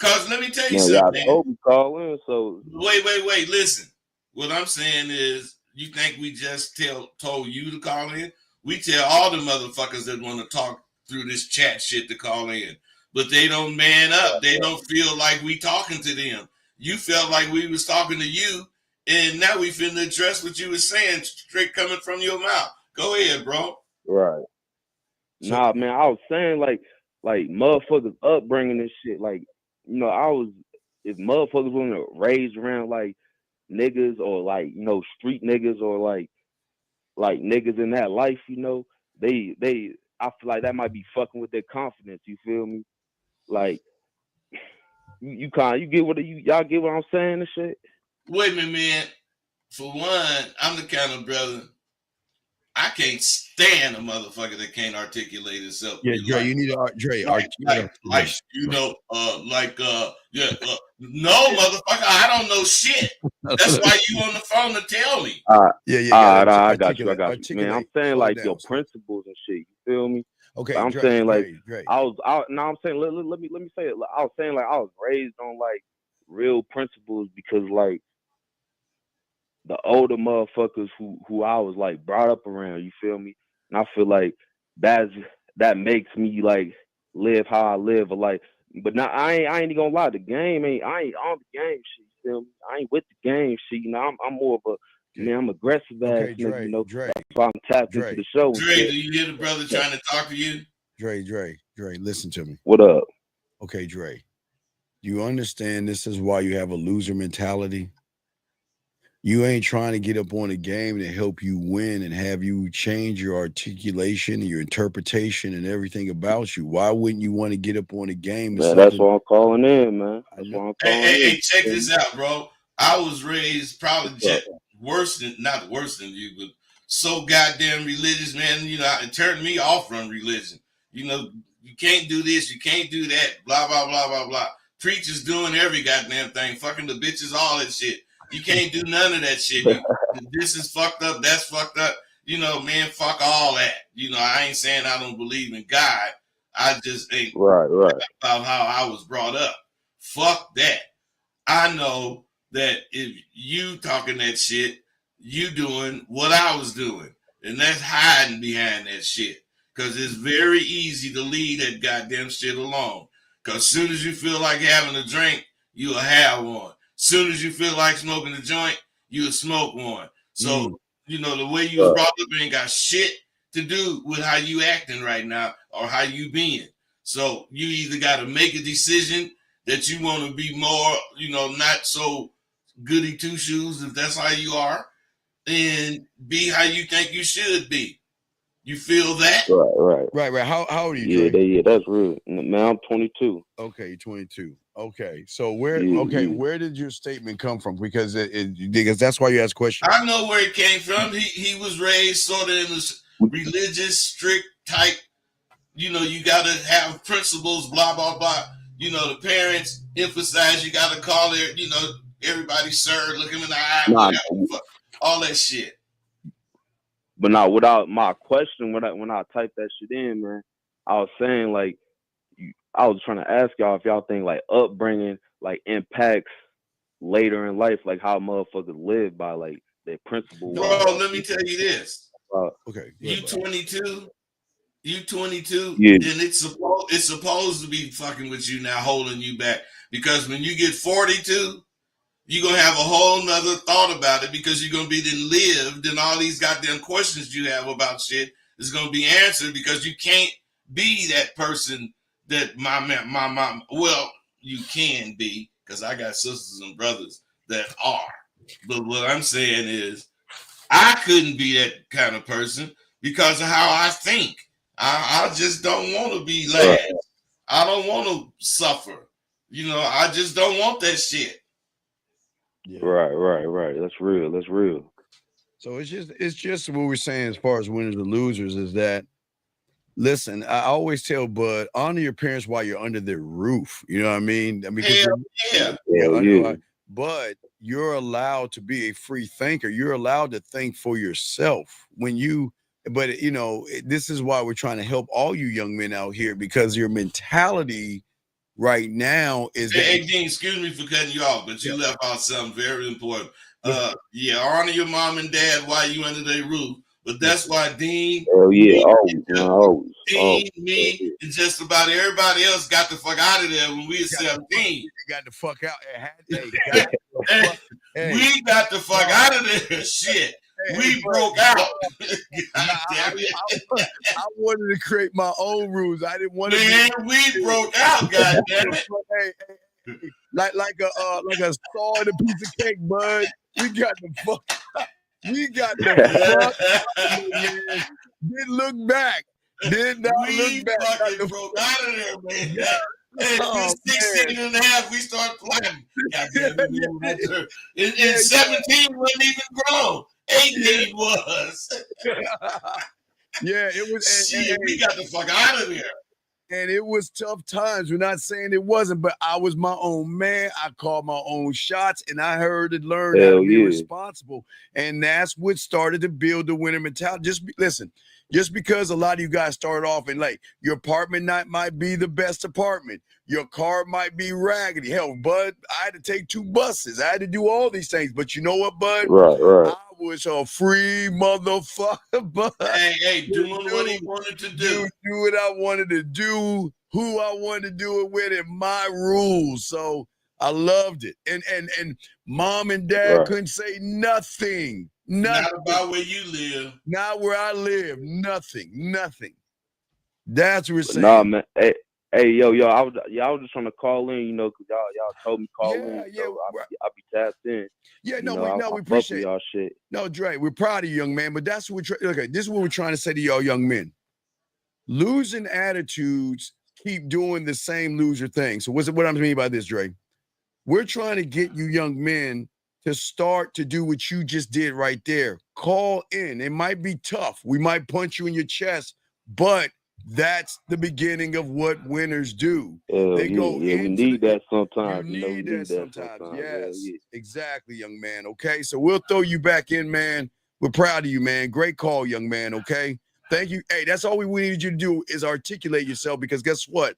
Cause let me tell you Man, something, y'all man. told me call in, so Wait. Listen. What I'm saying is, you think we just told you to call in? We tell all the motherfuckers that want to talk through this chat shit to call in, but they don't man up. They don't feel like we talking to them. You felt like we was talking to you, and now we finna address what you was saying straight coming from your mouth. Go ahead, bro. right. So Nah, man, I was saying like motherfuckers upbringing and shit. Like, you know, if motherfuckers wasn't raised around like niggas or like, you know, street niggas or like niggas in that life, you know, they I feel like that might be fucking with their confidence. You feel me? Like you get what y'all get what I'm saying and shit. Wait a minute, man. For one, I'm the kind of brother, I can't stand a motherfucker that can't articulate himself. yeah, Dre, you need to Dre, no, motherfucker, I don't know shit. That's why you on the phone to tell me. I got you. Man, I'm saying like your principles and shit. You feel me? Okay, I'm Dre, saying like Dre. I'm saying let me say it. I was saying like I was raised on like real principles because like the older motherfuckers who I was like brought up around, you feel me? And I feel like that makes me like live how I live or like but now I ain't gonna lie, the game I ain't on the game shit, you feel me? I ain't with the game shit, you know, I'm more of a man, I'm aggressive ass nigga, you know. That's why I'm tapped into the show. Dre, do you hear the brother trying to talk to you? Dre, listen to me. What up? Okay, Dre. You understand this is why you have a loser mentality? You ain't trying to get up on a game to help you win and have you change your articulation and your interpretation and everything about you. Why wouldn't you want to get up on a game? Man, that's why I'm calling in, man. That's why I'm calling in. Hey, check this out, bro. I was raised probably not worse than you, but so goddamn religious, man. You know, it turned me off from religion. You know, you can't do this, you can't do that, blah, blah, blah, blah, blah. Preachers doing every goddamn thing, fucking the bitches, all that shit. You can't do none of that shit. This is fucked up, that's fucked up. You know, man, fuck all that. You know, I ain't saying I don't believe in God. I just ain't right about how I was brought up. Fuck that. I know that if you talking that shit, you doing what I was doing. And that's hiding behind that shit. Because it's very easy to leave that goddamn shit alone. Because as soon as you feel like having a drink, you'll have one. Soon as you feel like smoking a joint, you'll smoke one. So, you know, the way you was brought up ain't got shit to do with how you acting right now or how you being. So you either got to make a decision that you want to be more, you know, not so goody two shoes if that's how you are, and be how you think you should be. You feel that? Right. How old are you, Dre? Yeah, that's real. Man, I'm 22. Okay, you're 22. Okay, so where did your statement come from? Because because that's why you asked questions. I know where it came from. He was raised sort of in this religious, strict type. You know, you got to have principles, blah blah blah. You know, the parents emphasize you got to call it. You know, everybody sir, look him in the eye, whatever, all that shit. But now, without my question, when I typed that shit in, man, I was saying like, I was trying to ask y'all if y'all think like upbringing like impacts later in life, like how motherfuckers live by like their principles. Bro, let me tell you this. Okay, you 22. You 22, yeah. and it's supposed to be fucking with you now, holding you back. Because when you get 42, you're gonna have a whole nother thought about it because you're gonna be then lived, and all these goddamn questions you have about shit is gonna be answered because you can't be that person that my mom. Well, you can be because I got sisters and brothers that are. But what I'm saying is, I couldn't be that kind of person because of how I think. I just don't want to be last. I don't want to suffer. You know, I just don't want that shit. Yeah. Right. That's real. So it's just what we're saying as far as winners and losers is that, listen, I always tell Bud, honor your parents while you're under their roof. You know what I mean? Yeah. But you're allowed to be a free thinker. You're allowed to think for yourself but you know, this is why we're trying to help all you young men out here, because your mentality right now is that Hey, Dean, excuse me for cutting you off, but you left out something very important. Yeah, honor your mom and dad while you under their roof. But that's why Dean, Hell yeah, me, always, man, always, Dean, always. me, and just about everybody else got the fuck out of there when we were 17. got the fuck out. Hey, got the Hey, fuck. Hey, we got the fuck out of there. Shit. We broke out. God damn it. I wanted to create my own rules. I didn't want to. Man, we broke out. God damn it. Hey, like a saw and a piece of cake, bud. We got the fuck. We got the fuck. Man. Didn't look back. Did not We look back. fucking broke out of there, man. Hey, Oh, 16 and a half, we started playing. God damn it. And 17 wasn't even grown. 18 was. Yeah, it was. Shit, we got the fuck out of there. And it was tough times. We're not saying it wasn't, but I was my own man. I called my own shots, and I heard and learned how to be responsible. And that's what started to build the winner mentality. Listen, just because a lot of you guys started off and like your apartment might be the best apartment, your car might be raggedy. Hell, bud, I had to take 2 buses. I had to do all these things. But you know what, bud? Right. I was a free motherfucker, bud. Hey, doing what he wanted to do. Do what I wanted to do, who I wanted to do it with, and my rules. So I loved it. And mom and dad couldn't say nothing. Not about where you live. Not where I live. Nothing. That's what we're saying. Nah, man. Hey, yo, I was just trying to call in, you know, because y'all told me call in. Yeah, so I'll be tapped in. Yeah, we appreciate y'all shit. No, Dre, we're proud of you, young man. But that's what okay. This is what we're trying to say to y'all, young men. Losing attitudes keep doing the same loser thing. So what I mean by this, Dre? We're trying to get you young men to start to do what you just did right there. Call in. It might be tough. We might punch you in your chest, but that's the beginning of what winners do. They go we need that sometimes. You need that sometimes. Yes, exactly, young man. Okay, so we'll throw you back in, man. We're proud of you, man. Great call, young man. Okay, thank you. Hey, that's all we needed you to do is articulate yourself, because guess what?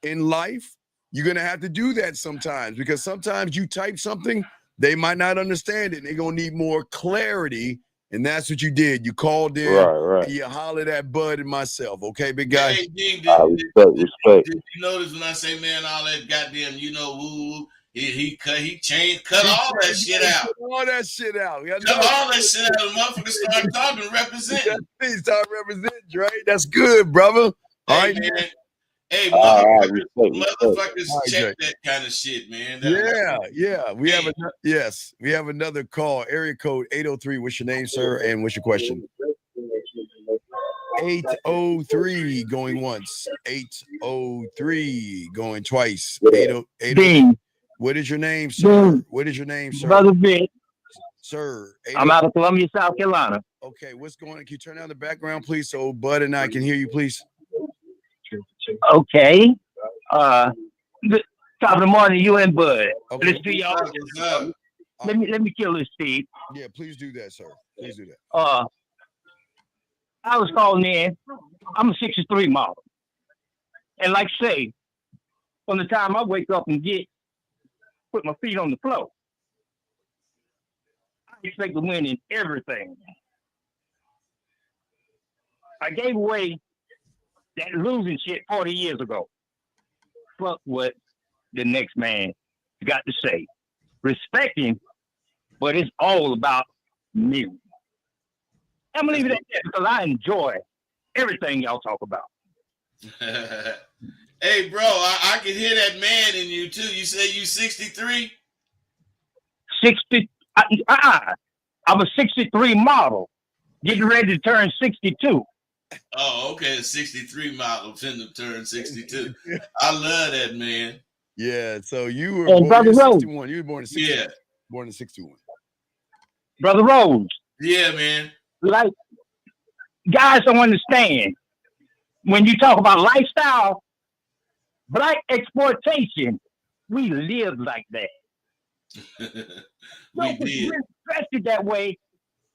In life, you're gonna have to do that sometimes, because sometimes you type something, they might not understand it. They're gonna need more clarity. And that's what you did. You called in, right. And you hollered at Bud and myself. Okay, big guy. Hey, Ding, respect. Did you notice when I say, man, all that goddamn, you know, he cut all that shit out. Cut all that shit out. Cut all that shit out. The motherfucker start talking, representing. Start representing, right? That's good, brother. All right, man. Hey, motherfuckers check that kind of shit, man. Yeah. We have another call. Area code 803. What's your name, sir? And what's your question? 803 going once. 803 going twice. 803. What is your name, sir? What is your name, sir? Brother Vic. Sir. I'm out of Columbia, South Carolina. Okay, what's going on? Can you turn down the background, please, so Bud and I can hear you, please? Okay. Top of the morning, you and Bud. Okay. Let's do y'all. Let me kill this, Steve. Yeah, please do that, sir. Please do that. I was calling in. I'm a 63 model. And like say, from the time I wake up and put my feet on the floor, I expect to win in everything. I gave away that losing shit 40 years ago. Fuck what the next man got to say. Respect him, but it's all about me. I'm gonna leave it at that because I enjoy everything y'all talk about. Hey, bro, I can hear that man in you too. You say you 63? 60. I'm a 63 model, getting ready to turn 62. Oh, okay, a 63 model, finna turn 62. I love that, man. Yeah, so you were born in 61. You were born in 61. Yeah. Born in 61. Brother Rose. Yeah, man. Like, guys don't understand. When you talk about lifestyle, black exploitation, we lived like that. We did. Dressed it that way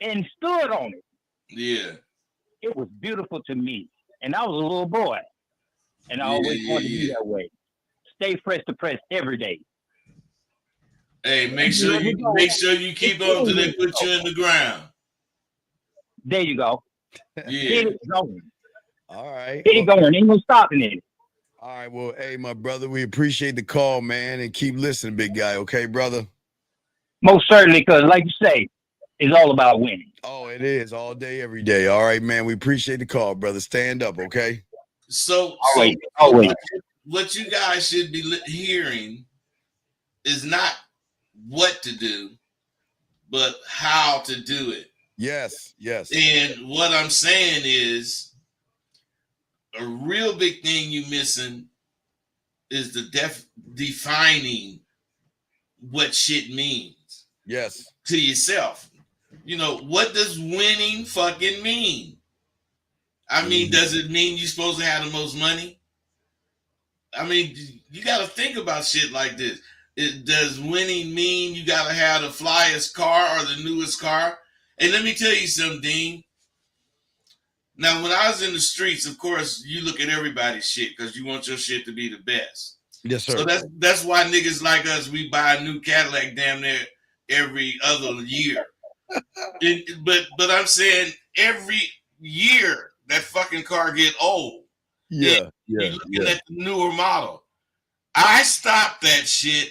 and stood on it. Yeah. It was beautiful to me. And I was a little boy. And I always wanted to be that way. stay fresh to press every day. Hey, make sure you keep on till they put you in the ground. There you go. Yeah. Get it going. All right. Get it going. Ain't no stopping it. All right. Well, hey, my brother, we appreciate the call, man, and keep listening, big guy. Okay, brother? Most certainly, because like you say, it's all about winning. Oh, it is all day, every day. All right, man. We appreciate the call, brother. Stand up, okay? So Always. What you guys should be hearing is not what to do, but how to do it. Yes. And what I'm saying is a real big thing you missing is the defining what shit means. Yes. To yourself. You know, what does winning fucking mean? I mean, does it mean you're supposed to have the most money? I mean, you got to think about shit like this. Does winning mean you got to have the flyest car or the newest car? And let me tell you something, Dean. Now, when I was in the streets, of course, you look at everybody's shit because you want your shit to be the best. Yes, sir. So that's why niggas like us, we buy a new Cadillac damn near every other year. But I'm saying every year that fucking car get old. Yeah. You're looking at the newer model. I stopped that shit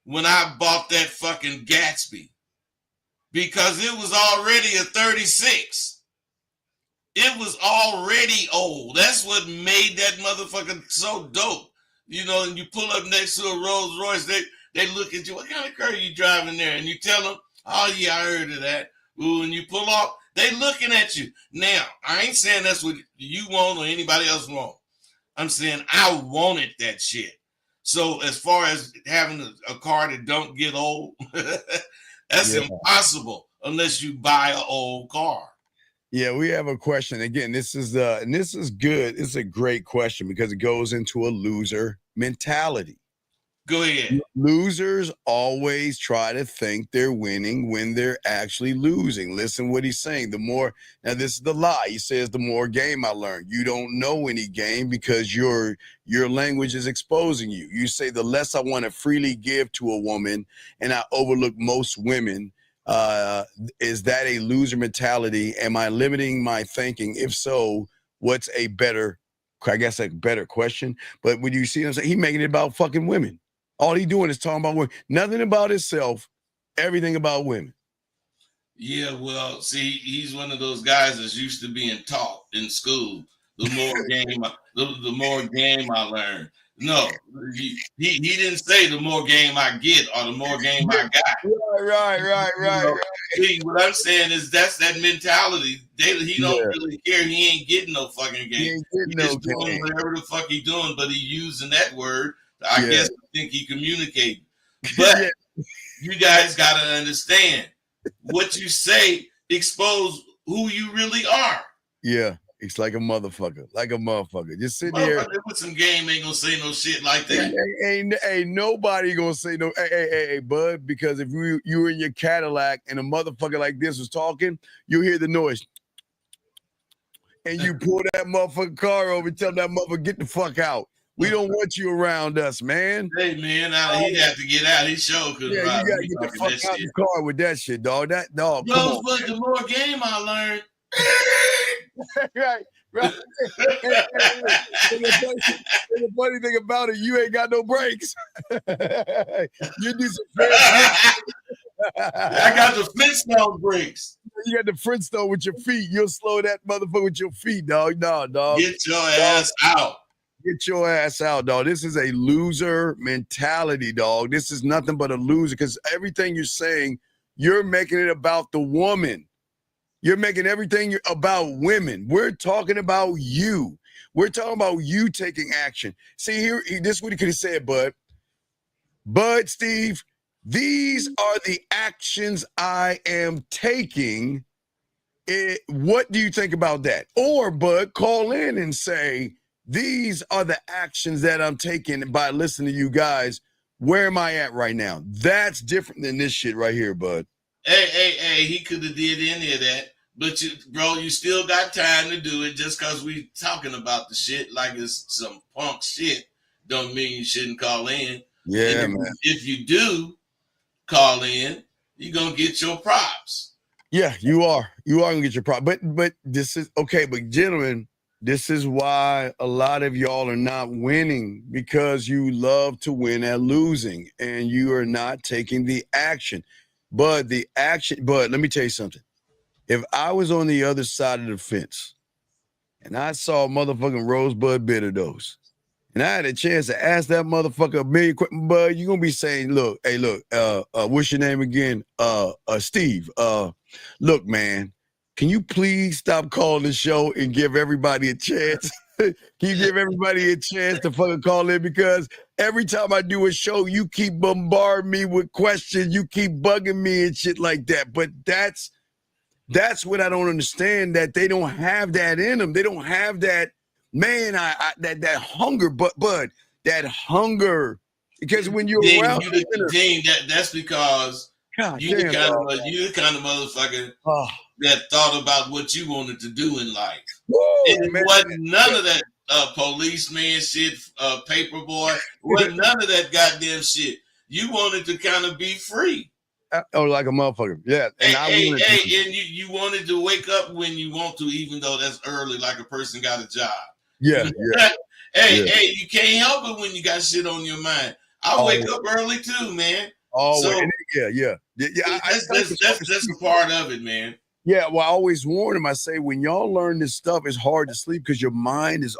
when I bought that fucking Gatsby because it was already a 36. It was already old. That's what made that motherfucker so dope. You know, and you pull up next to a Rolls Royce, they look at you, what kind of car are you driving there? And you tell them, oh yeah, I heard of that. Ooh, and you pull off, they looking at you. Now, I ain't saying that's what you want or anybody else want. I'm saying I wanted that shit. So as far as having a car that don't get old, that's impossible unless you buy an old car. Yeah, we have a question. Again, this is good. It's a great question because it goes into a loser mentality. Go ahead. Losers always try to think they're winning when they're actually losing. Listen what he's saying. Now this is the lie. He says the more game I learn. You don't know any game because your language is exposing you. You say the less I want to freely give to a woman and I overlook most women. Is that a loser mentality? Am I limiting my thinking? If so, what's a better question? But when you see him say, he making it about fucking women. All he doing is talking about women. Nothing about himself, everything about women. Yeah, well, see, he's one of those guys that's used to being taught in school. The more game I learn. No, he didn't say the more game I get or the more game I got. Right. See, what I'm saying is that's that mentality. He don't really care. He ain't getting no fucking game. He just doing whatever the fuck he doing, but he using that word. I guess I think he communicating. But you guys got to understand what you say expose who you really are. Yeah. It's like a motherfucker. Just sitting here with some game ain't gonna say no shit like that. Ain't nobody gonna say no. Hey, bud. Because if you were in your Cadillac and a motherfucker like this was talking, you hear the noise, and you pull that motherfucking car over and tell that motherfucker get the fuck out. We don't want you around us, man. Hey, man, he'd have to get out. He sure could. Yeah, you gotta get the fuck out the car with that shit, dog. That dog. But the more game I learned. right. And the funny thing about it, you ain't got no brakes. You do some I got the Flintstone brakes. You got the Flintstone with your feet. You'll slow that motherfucker with your feet, dog. No, dog. Get your ass out. Get your ass out, dog. This is a loser mentality, dog. This is nothing but a loser because everything you're saying, you're making it about the woman. You're making everything about women. We're talking about you. We're talking about you taking action. See, this is what he could have said, Bud. Bud, Steve, these are the actions I am taking. What do you think about that? Or, Bud, call in and say, these are the actions that I'm taking by listening to you guys. Where am I at right now? That's different than this shit right here, Bud. Hey, he could have did any of that. But you still got time to do it just because we talking about the shit like it's some punk shit. don't mean you shouldn't call in. Yeah, And man. if you do call in, you're gonna get your props. Yeah, you are. You are gonna get your prop. But this is okay, but gentlemen, this is why a lot of y'all are not winning, because you love to win at losing and you are not taking the action. But let me tell you something. If I was on the other side of the fence and I saw motherfucking Rosebud Bitter Dose, and I had a chance to ask that motherfucker a million questions, but you're gonna be saying, look, hey, look, what's your name again? Steve. Look, man, can you please stop calling the show and give everybody a chance? Can you give everybody a chance to fucking call in? Because every time I do a show, you keep bombarding me with questions, you keep bugging me and shit like that. But that's what I don't understand, that they don't have that in them. They don't have that, man, that hunger, but that hunger. Because when you're around that's because God you the damn, kind of motherfucker oh, that thought about what you wanted to do in life. whoa, It man. wasn't none of that policeman shit, paper boy. Wasn't none of that goddamn shit. You wanted to kind of be free. Oh, like a motherfucker. Yeah. And and you wanted to wake up when you want to, even though that's early, like a person got a job. Yeah, yeah. Hey, you can't help it when you got shit on your mind. I wake up early too, man. Oh, so, yeah. That's a part of it, man. Yeah, well, I always warn them. I say, when y'all learn this stuff, it's hard to sleep because your mind is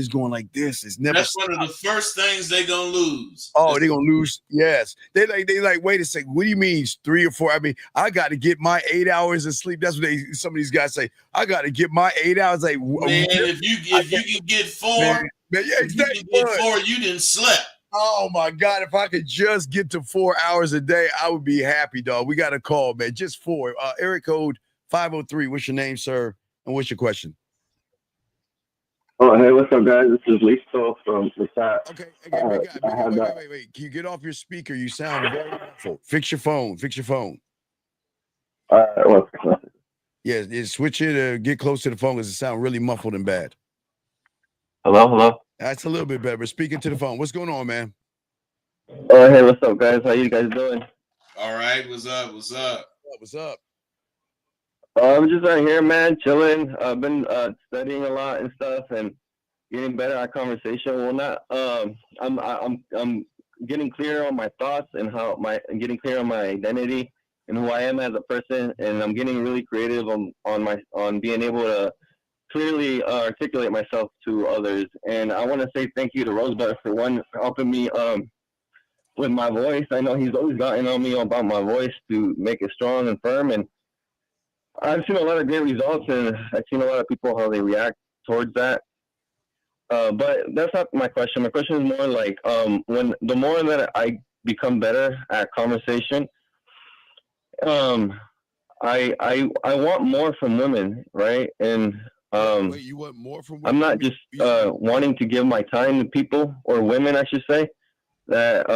going like this. It's never. That's one of the first things they gonna lose. Oh, they're gonna lose. Yes, they like. Wait a second. What do you mean 3 or 4? I mean, I got to get my 8 hours of sleep. That's what some of these guys say. I got to get my 8 hours. Like, man, if you can get 4, man, yeah, exactly. You can get 4, you didn't slept. Oh my God, if I could just get to 4 hours a day, I would be happy, dog. We got a call, man. Just 4. Area code 503. What's your name, sir? And what's your question? Oh, hey, what's up, guys? This is Lisa from the chat. Okay, wait. Can you get off your speaker? You sound very awful. Fix your phone. All right, one second. Yeah, switch it to get close to the phone because it sounds really muffled and bad. Hello? That's a little bit better. Speaking to the phone. What's going on, man? Oh, hey, what's up, guys? How you guys doing? All right, what's up? What's up? I'm just right here, man, chilling. I've been studying a lot and stuff and getting better at conversation. Well, not I'm getting clear on my thoughts and getting clear on my identity and who I am as a person, and I'm getting really creative on being able to clearly articulate myself to others. And I want to say thank you to Rosebud for helping me with my voice. I know he's always gotten on me about my voice to make it strong and firm, and I've seen a lot of great results, and I've seen a lot of people how they react towards that. But that's not my question. My question is more like when the more that I become better at conversation, I want more from women, right? And wait, you want more from women? I'm not just wanting to give my time to people, or women, I should say, that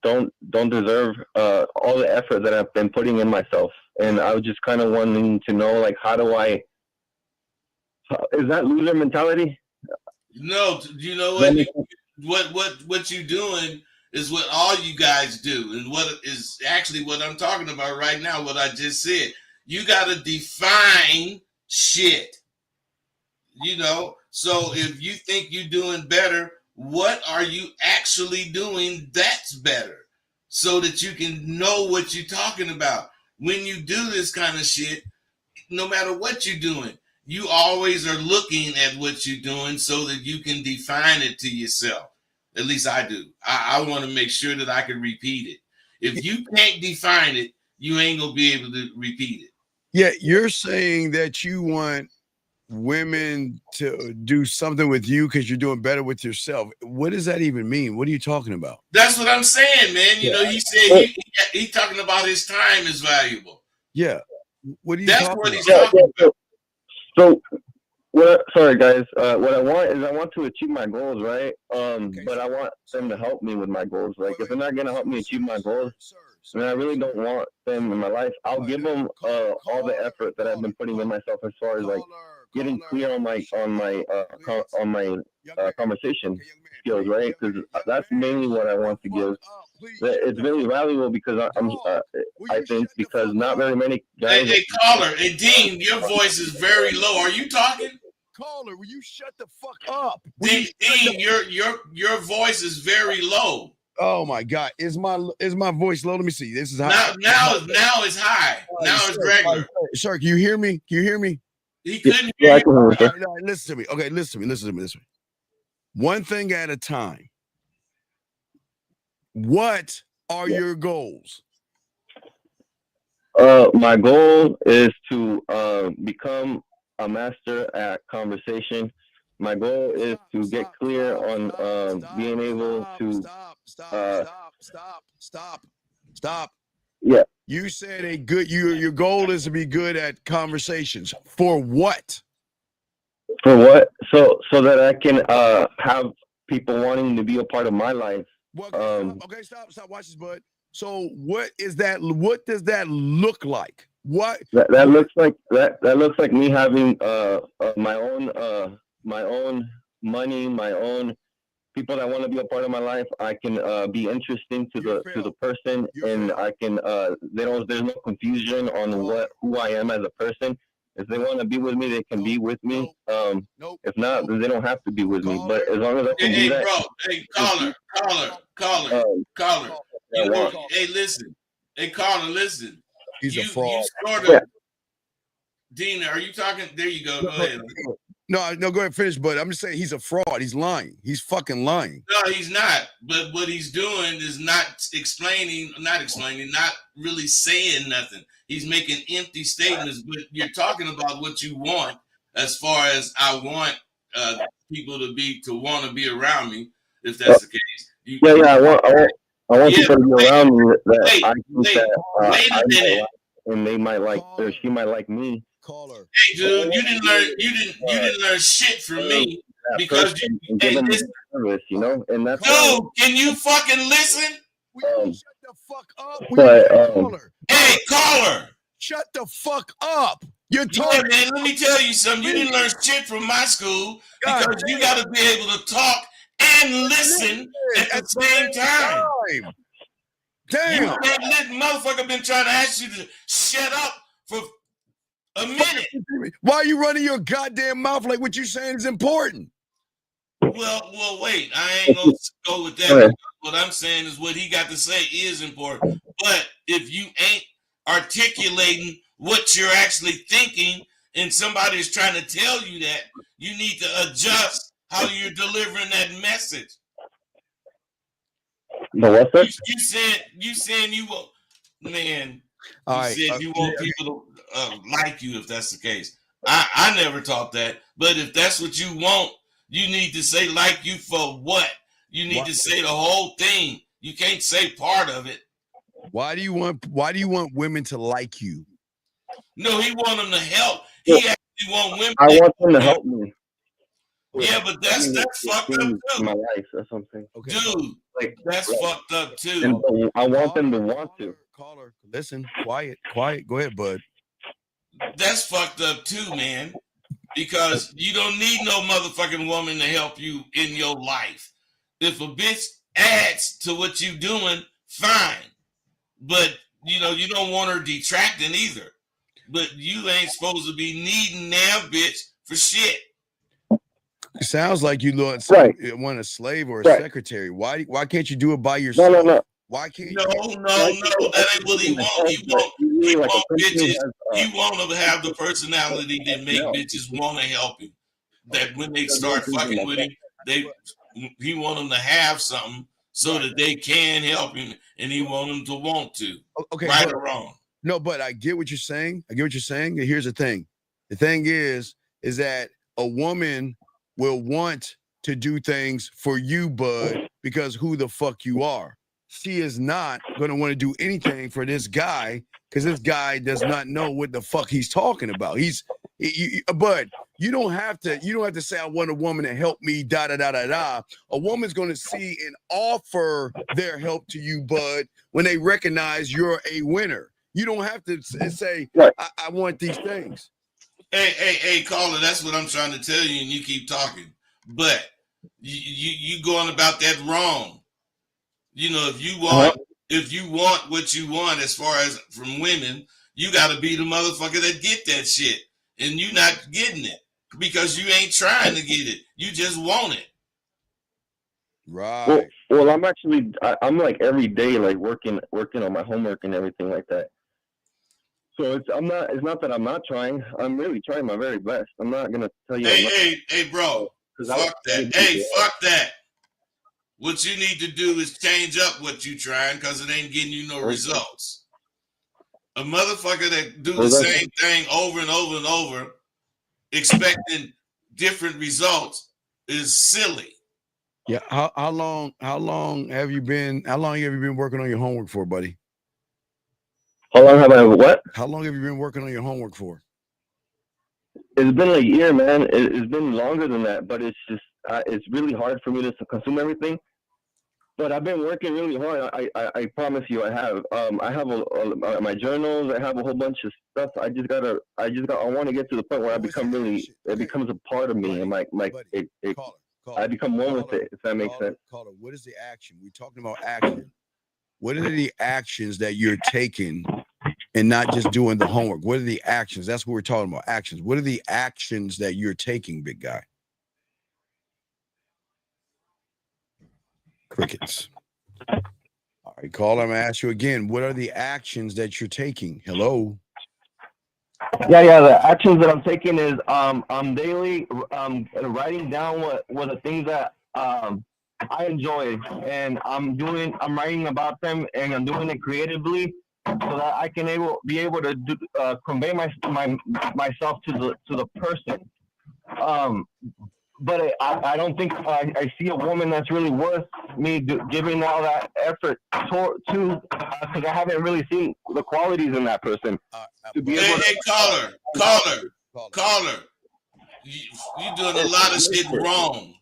don't deserve all the effort that I've been putting in myself. And I was just kind of wanting to know, like, is that loser mentality? No, you know what you're doing is what all you guys do, and what is actually what I'm talking about right now. What I just said, you got to define shit. So if you think you're doing better, what are you actually doing that's better, so that you can know what you're talking about. When you do this kind of shit, no matter what you're doing, you always are looking at what you're doing so that you can define it to yourself. At least I do. I want to make sure that I can repeat it. If you can't define it, you ain't going to be able to repeat it. Yeah, you're saying that you want women to do something with you because you're doing better with yourself. What does that even mean? What are you talking about? That's what I'm saying, man. You know, he said he talking about his time is valuable. Yeah. What are you That's talking what about? he's talking about. So sorry guys, what I want to achieve my goals, right? But I want them to help me with my goals. Like, if they're not gonna help me achieve my goals, then I really don't want them in my life. I'll give them all the effort that I've been putting in myself, as far as like getting clear on my conversation skills, right? Because that's mainly what I want to give. It's very valuable because I think because not very many guys. Hey, caller, hey Dean, your voice is very low. Are you talking? Caller, will you shut the fuck up? Dean, your voice is very low. Oh my God, is my voice low? Let me see. This is now it's high. Now it's regular. Sir, can you hear me? Can you hear me? He couldn't hear you. All right, listen to me. Okay, listen to me this way. One thing at a time. What are your goals? My goal is to become a master at conversation. My goal is to get clear on being able to stop. Yeah. You said your goal is to be good at conversations. For what? For what? So that I can have people wanting to be a part of my life. Okay, stop. Watch this, bud. So what is that? What does that look like? What that looks like? That looks like me having my own money, my own people that want to be a part of my life. I can be interesting to the person, and I can there's no confusion on who I am as a person. If they want to be with me, they can be with me. If not, then they don't have to be with me. But as long as I can do that. Bro, hey, caller. Hey, listen. Hey, caller, listen. He's a fraud. Dean, are you talking? There you go. Go ahead. No, go ahead, finish. But I'm just saying he's a fraud. He's lying. He's fucking lying. No, he's not. But what he's doing is not really saying nothing. He's making empty statements. But you're talking about what you want, as far as I want people to want to be around me. If that's the case, I want people to be around me that and they might like, or she might like me. Caller. Hey, dude, you didn't learn shit from me because service, you know, and that's dude. Can you fucking listen? Will you shut the fuck up? Hey, caller. Shut the fuck up. You're talking. Yeah, man, let me tell you something. You didn't learn shit from my school because you got to be able to talk and listen at the same time. Damn. You can't let motherfucker been trying to ask you to shut up for a minute. Why are you running your goddamn mouth like what you saying is important? Well, wait. I ain't gonna go with that. What I'm saying is what he got to say is important. But if you ain't articulating what you're actually thinking and somebody's trying to tell you that, you need to adjust how you're delivering that message. No, what's that? You saying you will, man. All right. Said you want people to like you if that's the case. I never taught that. But if that's what you want, you need to say like you for what? You need to say the whole thing. You can't say part of it. Why do you want women to like you? No, he want them to help. He actually want women. I want them to help me. Yeah, but that's fucked up too. In my life or something. Okay. Dude, that's fucked up too. And I want them to want to. Caller, listen, quiet. Go ahead, bud. That's fucked up too, man. Because you don't need no motherfucking woman to help you in your life. If a bitch adds to what you doing, fine. But you don't want her detracting either. But you ain't supposed to be needing that bitch for shit. It sounds like you want a slave or a secretary. Why can't you do it by yourself? No. Why can't you? No. That ain't what he want. He want bitches. He want to have the personality that make bitches want to help him. That when they start fucking with him, he want them to have something so that they can help him, and he want them to want to. Okay, right or wrong. No, but I get what you're saying. Here's the thing. The thing is that a woman will want to do things for you, bud, because who the fuck you are. She is not going to want to do anything for this guy because this guy does not know what the fuck he's talking about. Bud, you don't have to say I want a woman to help me, da da da da da. A woman's going to see and offer their help to you, bud, when they recognize you're a winner. You don't have to say, I want these things. Hey, caller, that's what I'm trying to tell you, and you keep talking. But you going about that wrong. You know, if you want what you want as far as from women, you got to be the motherfucker that get that shit, and you not getting it because you ain't trying to get it. You just want it. Right. Well, I'm like every day like working on my homework and everything like that. So it's not that I'm not trying. I'm really trying my very best. I'm not gonna tell you. Hey, bro, fuck that. Hey, fuck that. What you need to do is change up what you trying because it ain't getting you no results. A motherfucker that do the same thing over and over and over, expecting different results, is silly. Yeah. How long have you been working on your homework for, buddy? How long have I what? How long have you been working on your homework for? It's been a year, man. It's been longer than that, but it's just it's really hard for me to consume everything. But I've been working really hard. I promise you, I have. I have my journals. I have a whole bunch of stuff. I want to get to the point where it becomes a part of me, buddy, and caller, I become one with it. If that makes sense. Caller, what is the action? We're talking about action. What are the actions that you're taking and not just doing the homework? What are the actions? That's what we're talking about. Actions. What are the actions that you're taking, big guy? Crickets. All right, caller, I'm gonna ask you again. What are the actions that you're taking? Hello. Yeah. The actions that I'm taking is I'm daily writing down what the things that I enjoy, and I'm writing about them, and I'm doing it creatively so that I can be able to convey myself to the person. But I don't think I see a woman that's really worth me giving all that effort to because I haven't really seen the qualities in that person. Hey, caller, you doing a lot of shit wrong.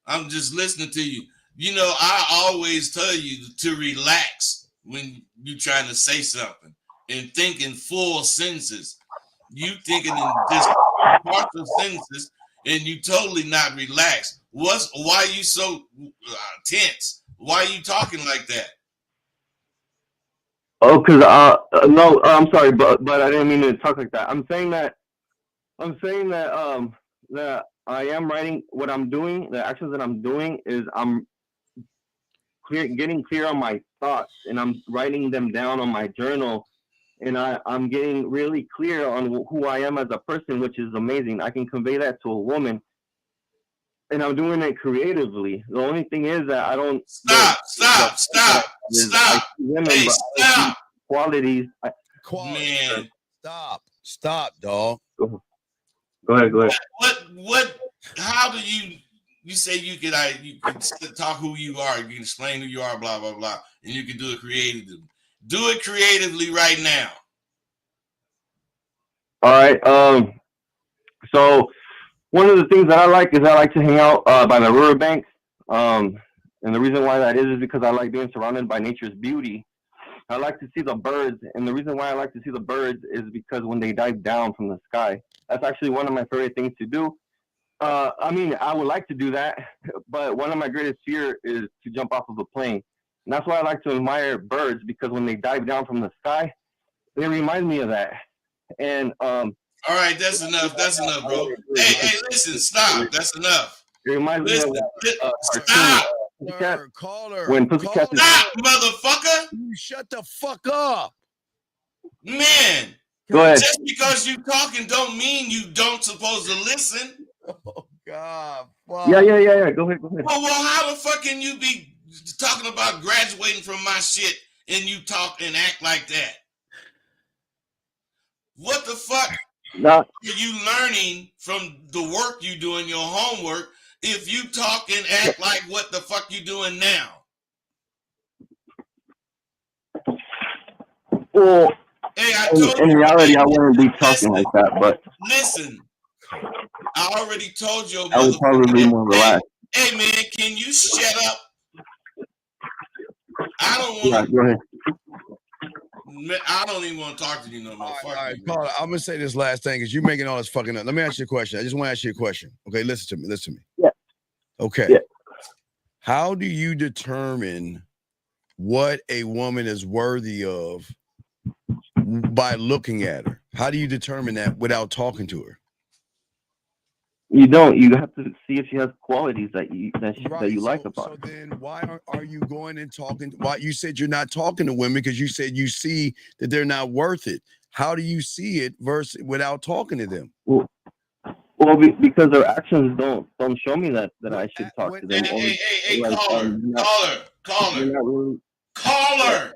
I'm just listening to you. You know, I always tell you to relax when you trying to say something and think in full sentences. You thinking in just partial sentences, and you totally not relaxed. Why are you so tense? Why are you talking like that? Oh, because no, I'm sorry, but I didn't mean to talk like that. I'm saying that that I am writing what I'm doing. The actions that I'm doing is I'm getting clear on my thoughts, and I'm writing them down on my journal, and I'm getting really clear on who I am as a person, which is amazing. I can convey that to a woman, and I'm doing it creatively. The only thing is that I don't stop. Women, hey, stop. Qualities. Man, stop, dog. Go ahead. What? How do you say you can talk who you are, you can explain who you are, blah blah blah, and you can do it creatively. Do it creatively right now. All right. So one of the things that I like is I like to hang out by the riverbanks. And the reason why that is because I like being surrounded by nature's beauty. I like to see the birds, and the reason why I like to see the birds is because when they dive down from the sky, that's actually one of my favorite things to do. I mean, I would like to do that, but one of my greatest fear is to jump off of a plane. And that's why I like to admire birds, because when they dive down from the sky, they remind me of that. And all right, that's enough, bro. Hey, listen, stop. That's enough. It reminds me of stop. Caller. When Pussycat stop, motherfucker. You shut the fuck up. Man. Go ahead. Just because you talking don't mean you don't supposed to listen. Oh God. Wow. Yeah. Go ahead. Well, how the fuck can you be talking about graduating from my shit and you talk and act like that? What the fuck are you learning from the work you do in your homework if you talk and act like what the fuck you doing now? Well, hey, in reality, I wouldn't be talking like that, but listen, I already told you. I would probably be more relaxed. Hey, man, can you shut up? I don't want to. Go ahead. I don't even want to talk to you no more. All Fuck right, you, Carla, I'm gonna say this last thing because you're making all this fucking up. Let me ask you a question. I just want to ask you a question. Okay, listen to me. Listen to me. Yeah. Okay. Yeah. How do you determine what a woman is worthy of by looking at her? How do you determine that without talking to her? You don't. You have to see if she has qualities that you like about so her. then why are you going and talking? Why you said you're not talking to women because you said you see that they're not worth it. How do you see it versus without talking to them? Well, because their actions don't show me that I should talk to them. Hey, Like, caller. you're not really. Caller.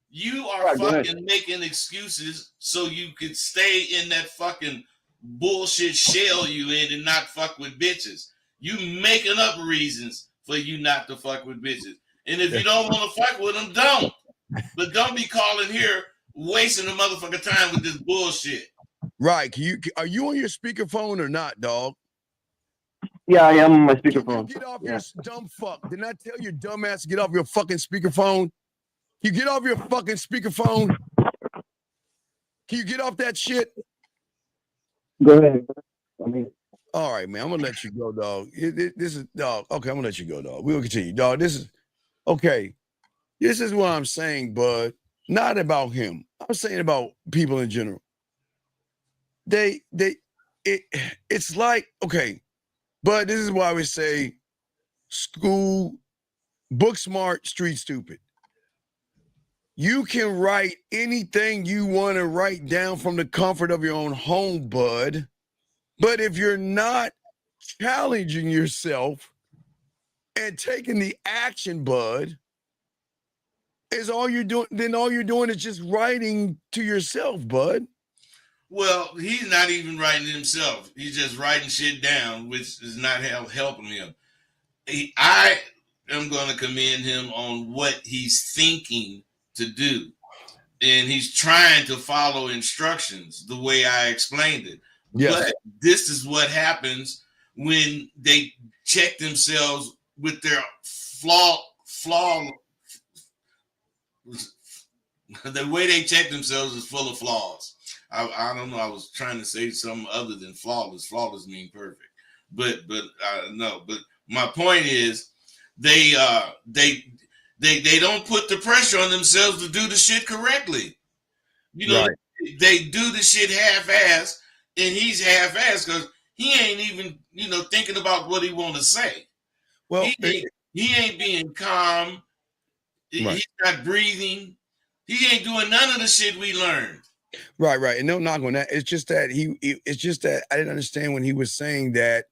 You are Go ahead. fucking making excuses so you could stay in that fucking bullshit shell you in and not fuck with bitches. You making up reasons for you not to fuck with bitches. And if you don't want to fuck with them, don't. But don't be calling here wasting the motherfucking time with this bullshit. Right. Are you on your speakerphone or not, dog? Yeah, I am on my speakerphone. Can you get off your dumb fuck? Didn't I tell your dumb ass to get off your fucking speakerphone? Can you get off your fucking speakerphone? Can you get off that shit? Go ahead. All right, man. I'm gonna let you go, dog. This is dog. Okay, I'm gonna let you go, dog. We'll continue, dog. This is okay. This is what I'm saying, bud. Not about him. I'm saying about people in general. It's like, okay, but this is why we say school, book smart, street stupid. You can write anything you want to write down from the comfort of your own home, bud. But if you're not challenging yourself and taking the action, bud, is all you're doing, then all you're doing is just writing to yourself, bud. Well, he's not even writing himself. He's just writing shit down, which is not helping him. I am going to commend him on what he's thinking to do. And he's trying to follow instructions the way I explained it. Yes. But this is what happens when they check themselves with their flaw. The way they check themselves is full of flaws. I don't know. I was trying to say something other than flawless. Flawless mean perfect. But no. But my point is, they don't put the pressure on themselves to do the shit correctly. You know, right. They do the shit half-ass, and he's half-ass because he ain't even, thinking about what he want to say. Well, he ain't being calm. Right. He's not breathing. He ain't doing none of the shit we learned. Right. And no knock on that. It's just that it's just that I didn't understand when he was saying that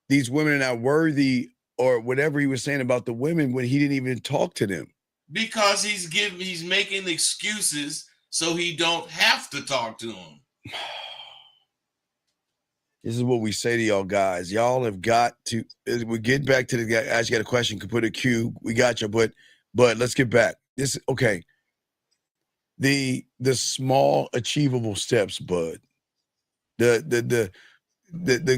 these women are not worthy or whatever he was saying about the women when he didn't even talk to them. Because he's making excuses so he don't have to talk to them. This is what we say to y'all guys. Y'all have got to. We get back to the guy. I just got a question. Could put a Q. We got you, but let's get back. This okay. The small achievable steps, bud. The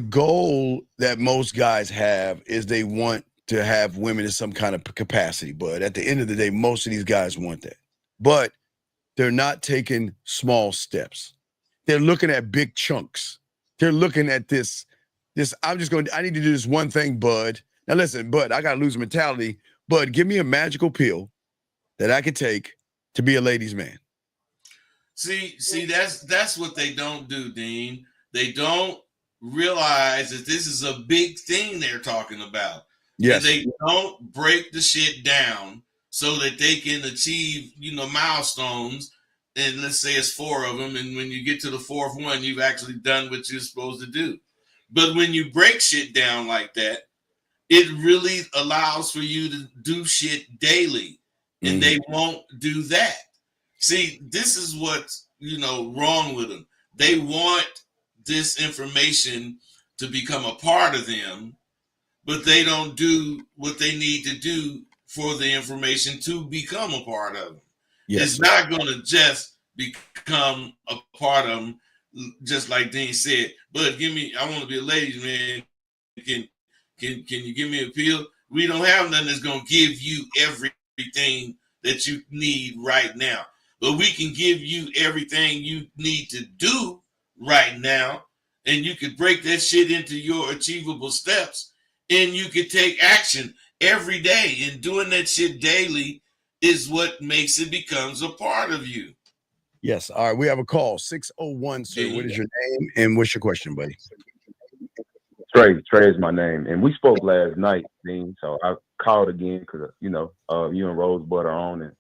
goal that most guys have is they want to have women in some kind of capacity, but at the end of the day, most of these guys want that. But they're not taking small steps. They're looking at big chunks. They're looking at this. I need to do this one thing, bud. Now listen, bud, I gotta lose mentality. Bud, give me a magical pill that I could take to be a ladies' man. See, that's what they don't do, Dean. They don't realize that this is a big thing they're talking about. Yes. And they don't break the shit down so that they can achieve, milestones. And let's say it's 4 of them. And when you get to the 4th one, you've actually done what you're supposed to do. But when you break shit down like that, it really allows for you to do shit daily. And they won't do that. See, this is what's, wrong with them. They want this information to become a part of them, but they don't do what they need to do for the information to become a part of them. Yes. It's not going to just become a part of them, just like Dean said. But I want to be a ladies' man. Can you give me a pill? We don't have nothing that's going to give you everything that you need right now. but we can give you everything you need to do right now, and you could break that shit into your achievable steps, and you could take action every day. And doing that shit daily is what makes it becomes a part of you. Yes. All right. We have a call. 601, sir. What is your name and what's your question, buddy? Trey is my name, and we spoke last night, Dean. So I called again because you and Rosebud are on, and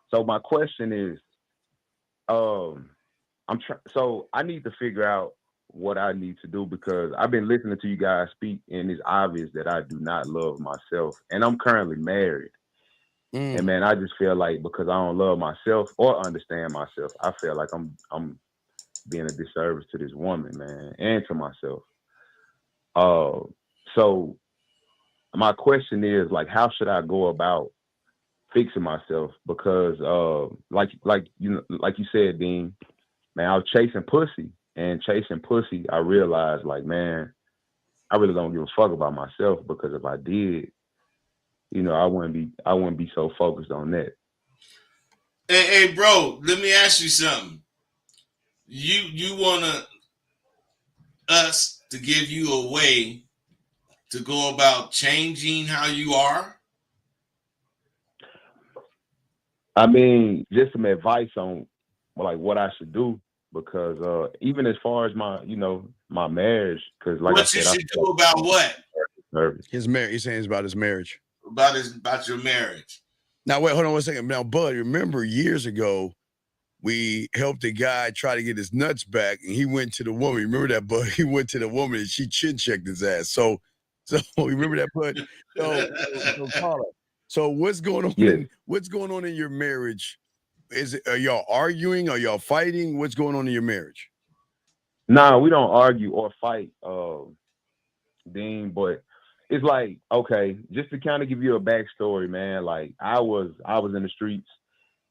so my question is, so I need to figure out what I need to do because I've been listening to you guys speak, and it's obvious that I do not love myself, and I'm currently married. And man, I just feel like because I don't love myself or understand myself, I feel like I'm being a disservice to this woman, man, and to myself. So my question is like, how should I go about fixing myself? Because like you said, Dean, man, I was chasing pussy, and chasing pussy, I realized like, man, I really don't give a fuck about myself because if I did, I wouldn't be so focused on that. Hey, bro, let me ask you something. You want us to give you a way to go about changing how you are? I mean, just some advice on like what I should do because even as far as my marriage, because like what I you said, should do about what? His marriage. He's saying it's about his marriage. About your marriage. Now, wait, hold on 1 second. Now, Bud, remember years ago, we helped a guy try to get his nuts back, and he went to the woman. Remember that, Bud? He went to the woman, and she chin checked his ass. So remember that, Bud? So Carla, so what's going on? Yes. What's going on in your marriage? Are y'all arguing? Are y'all fighting? What's going on in your marriage? No, we don't argue or fight, Dean. But it's like, okay, just to kind of give you a backstory, man. Like I was in the streets,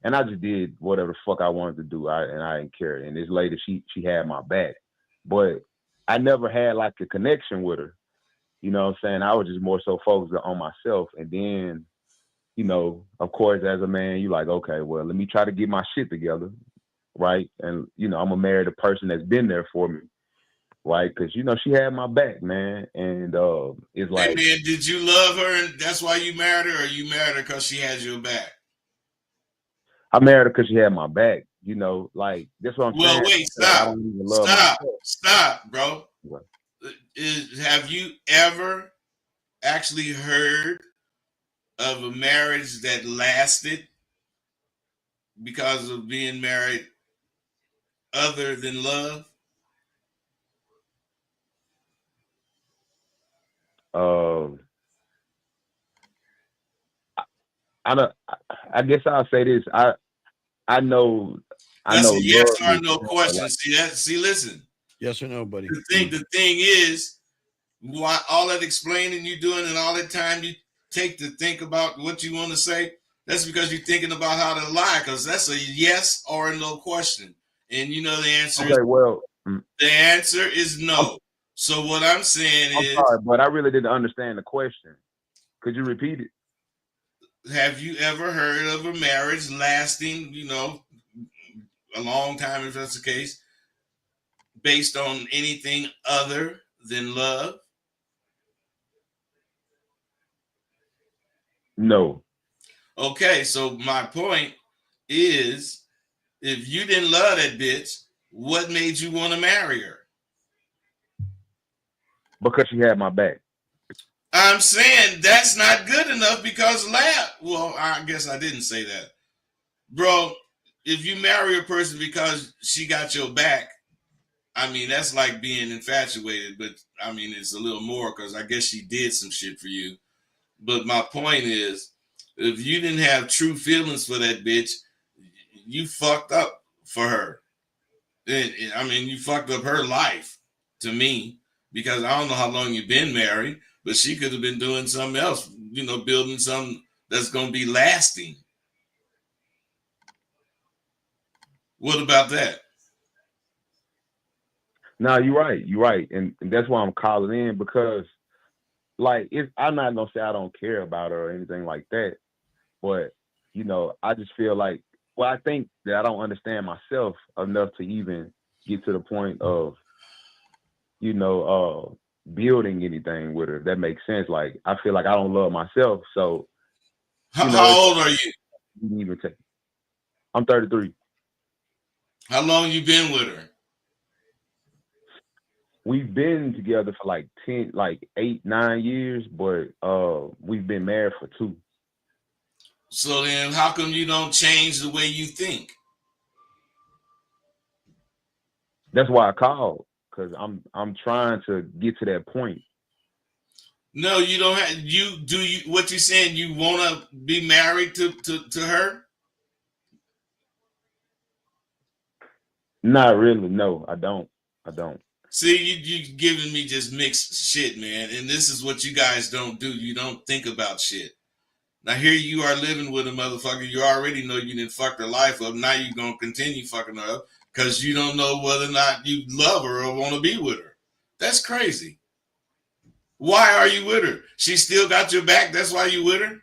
and I just did whatever the fuck I wanted to do. I didn't care. And this lady, she had my back, but I never had like a connection with her. You know what I'm saying? I was just more so focused on myself. And then, of course, as a man, you like, okay, well, let me try to get my shit together, right? And I'm gonna marry the person that's been there for me, right? Because she had my back, man. And it's like, hey man, did you love her and that's why you married her, or you married her because she had your back? I married her because she had my back. Like that's what I'm saying. Well, wait, Like, I stop. don't even love myself. Stop, bro. Right. Have you ever actually heard of a marriage that lasted because of being married other than love? I guess I'll say this. I know That's a yes love or no question. See, listen. Yes or no, buddy? The thing is, why all that explaining you doing and all that time you take to think about what you want to say, that's because you're thinking about how to lie, because that's a yes or no question. And the answer the answer is no. So what I'm saying is, sorry, but I really didn't understand the question. Could you repeat it? have you ever heard of a marriage lasting, a long time, if that's the case, based on anything other than love? No. Okay, so my point is, if you didn't love that bitch, what made you want to marry her? Because she had my back. I'm saying that's not good enough because well, I guess I didn't say that. Bro, if you marry a person because she got your back, I mean, that's like being infatuated, but I mean, it's a little more because I guess she did some shit for you. But my point is, if you didn't have true feelings for that bitch, you fucked up for her. I mean, you fucked up her life to me, because I don't know how long you've been married, but she could have been doing something else, building something that's going to be lasting. What about that? No, you're right. You're right. And that's why I'm calling in because, like, I'm not going to say I don't care about her or anything like that. But, I just feel like well, I think that I don't understand myself enough to even get to the point of, building anything with her. If that makes sense. Like, I feel like I don't love myself. So, it's How old are you? even take. I'm 33. How long you been with her? We've been together for like 10, like 8, 9 years, but we've been married for 2. So then how come you don't change the way you think? That's why I called, because I'm trying to get to that point. No, you don't have what you saying, you wanna be married to her? Not really. No, I don't. I don't. See, you giving me just mixed shit, man. And this is what you guys don't do. You don't think about shit. Now here you are living with a motherfucker. You already know you didn't fuck her life up. Now you're gonna continue fucking her up because you don't know whether or not you love her or want to be with her. That's crazy. Why are you with her? She still got your back. That's why you with her.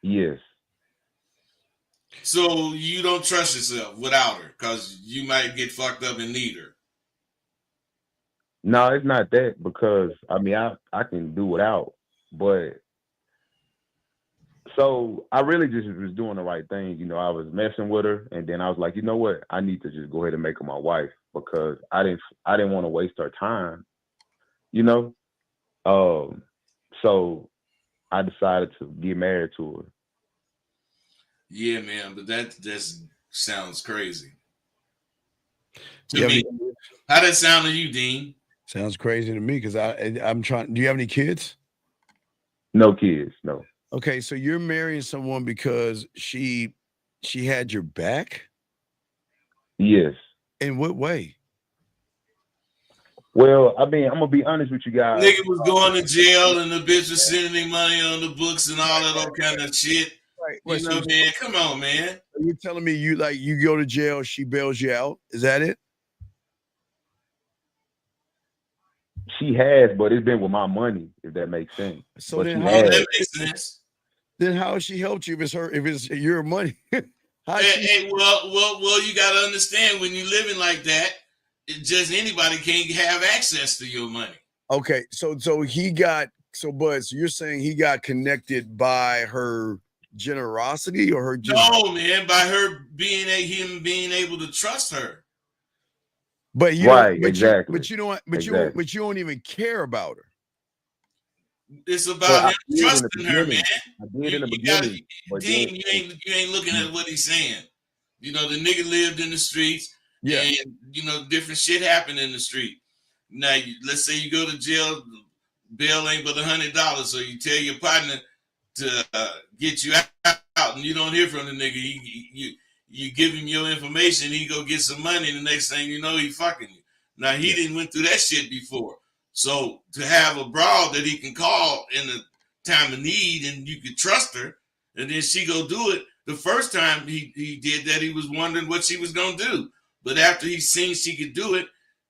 Yes. So you don't trust yourself without her because you might get fucked up and need her. No, it's not that, because I mean I can do without, but so I really just was doing the right thing. I was messing with her, and then I was like, you know what? I need to just go ahead and make her my wife, because I didn't want to waste her time. You know. So I decided to get married to her. Yeah, man, but that just sounds crazy to You have me. any, How that sound to you, Dean? sounds crazy to me because I'm trying. Do you have any kids? No kids. No. Okay, so you're marrying someone because she had your back? Yes. In what way? Well, I mean, I'm gonna be honest with you guys. Nigga was going to jail and the bitch was sending him money on the books and all that old kind of shit. Right. You know, man, come on, man. You're telling me you go to jail, she bails you out. Is that it? She has, but it's been with my money, if that makes sense. So but then she how That has. makes sense. Then how has she helped you if it's your money? How she Hey, well, you got to understand when you're living like that, just anybody can't have access to your money. Okay, so he got Bud, so you're saying he got connected by her generosity or her just No, man, by her him being able to trust her. but you Right, don't but exactly. you don't Exactly. but you don't even care about her. It's But about I him did in the trusting her, man. beginning. I did in the You got to, beginning, but then Dean. You ain't looking at what he's saying. You know, the nigga lived in the streets, Yeah. and different shit happened in the street. Now, let's say you go to jail, bail ain't but $100, so you tell your partner to get you out, and you don't hear from the nigga. You give him your information, he go get some money, and the next thing you know, he fucking you. Now he didn't went through that shit before, so to have a broad that he can call in the time of need, and you could trust her, and then she go do it. The first time he did that, he was wondering what she was gonna do, but after he seen she could do it,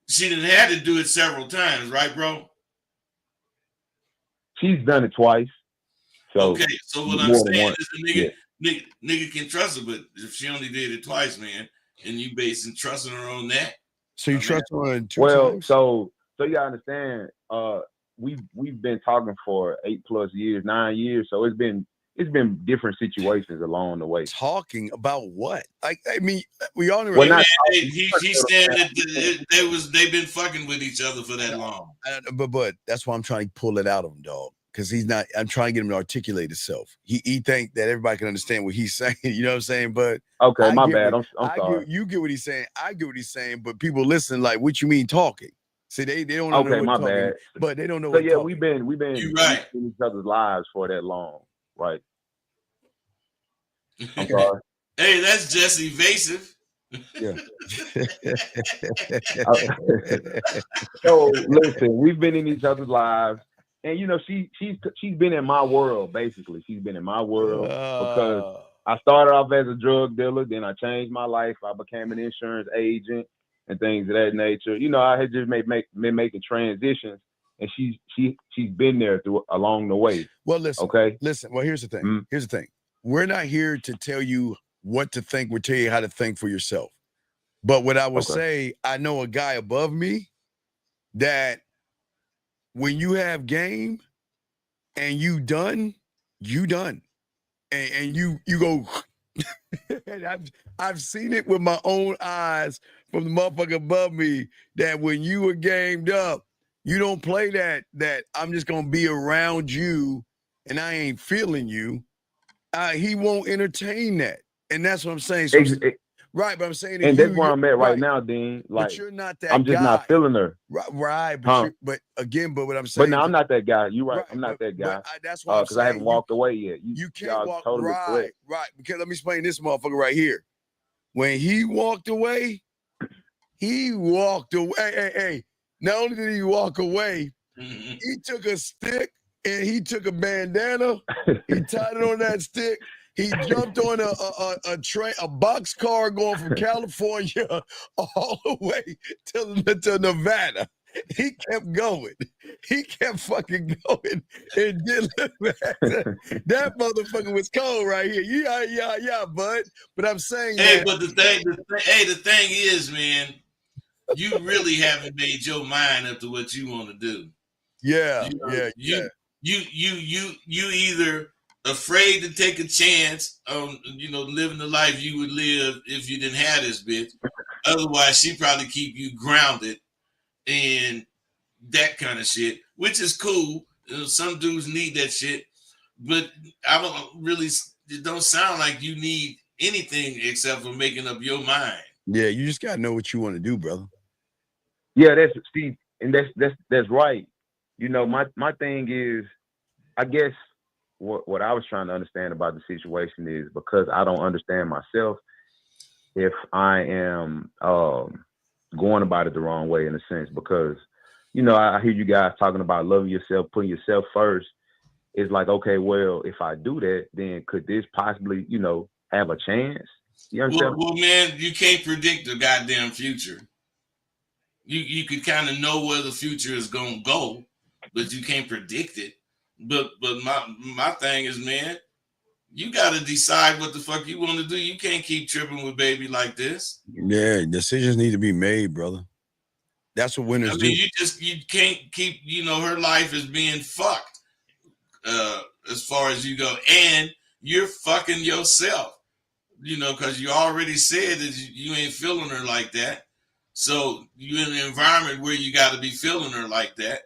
she didn't have to do it several times, right, bro? she's done it twice. So Okay, so what I'm more than saying once. is Yeah. nigga can trust her, but if she only did it twice, man, and you basing trusting her on that, So you I mean, trust her 2 Well, times? so you gotta understand, we've been talking for 8+ years, 9 years. So it's been different situations along the way. Talking about what? Like, I mean, we all know. Well, yeah, man, not he's saying that they've been fucking with each other for that long. But that's why I'm trying to pull it out of him, dog. Because he's not. I'm trying to get him to articulate himself. He think that everybody can understand what he's saying. You know what I'm saying? But okay, my get bad. what- I'm sorry. you get what he's saying. I get what he's saying. But people listen, like, what you mean talking? See, they don't know Okay, what my talking, bad. but they don't know So what yeah, talking. we've been You right. in each other's lives for that long, right? I'm Okay. sorry. Hey, that's just evasive. Yeah. So listen, we've been in each other's lives, and she's been in my world basically. She's been in my world because I started off as a drug dealer, then I changed my life. I became an insurance agent and things of that nature. I had just been making transitions, and she's been there through along the way. Well, listen. Okay. Listen. Well, here's the thing. Mm. Here's the thing. We're not here to tell you what to think. We'll tell you how to think for yourself. But what I would say, I know a guy above me that when you have game and you done, and you go. And I've seen it with my own eyes from the motherfucker above me that when you were gamed up, you don't play that I'm just gonna be around you and I ain't feeling you. He won't entertain that, and that's what I'm saying. So, right, but I'm saying, and that's where I'm at right now, Dean. Like, but you're not that I'm just guy. not feeling her. Right, but but what I'm saying. But no, I'm not that guy. You're right. I'm not that guy. That's why because I haven't walked away yet. You can't walk. Totally right. Because let me explain this motherfucker right here. When he walked away, he walked away. Hey. Not only did he walk away, he took a stick and he took a bandana. He tied it on that stick. He jumped on a train, a boxcar going from California all the way to Nevada. He kept going. He kept fucking going. And then that motherfucker was cold right here. Yeah, bud. But I'm saying, hey, but the thing is, man, you really haven't made your mind up to what you want to do. Yeah. You either afraid to take a chance on, living the life you would live if you didn't have this bitch. Otherwise, she probably keep you grounded and that kind of shit, which is cool. Some dudes need that shit, but it don't sound like you need anything except for making up your mind. Yeah, you just gotta know what you want to do, brother. Yeah, that's Steve, and that's right. My thing is, I guess what I was trying to understand about the situation is because I don't understand myself, if I am going about it the wrong way in a sense, because I hear you guys talking about loving yourself, putting yourself first. It's like, okay, well, if I do that, then could this possibly, have a chance? You understand? Well, man, you can't predict the goddamn future. You could kind of know where the future is gonna go, but you can't predict it. But my thing is, man, you gotta decide what the fuck you want to do. You can't keep tripping with baby like this. Yeah, decisions need to be made, brother. That's what winners do. You can't keep, her life is being fucked as far as you go, and you're fucking yourself, because you already said that you ain't feeling her like that. So you're in an environment where you got to be feeling her like that,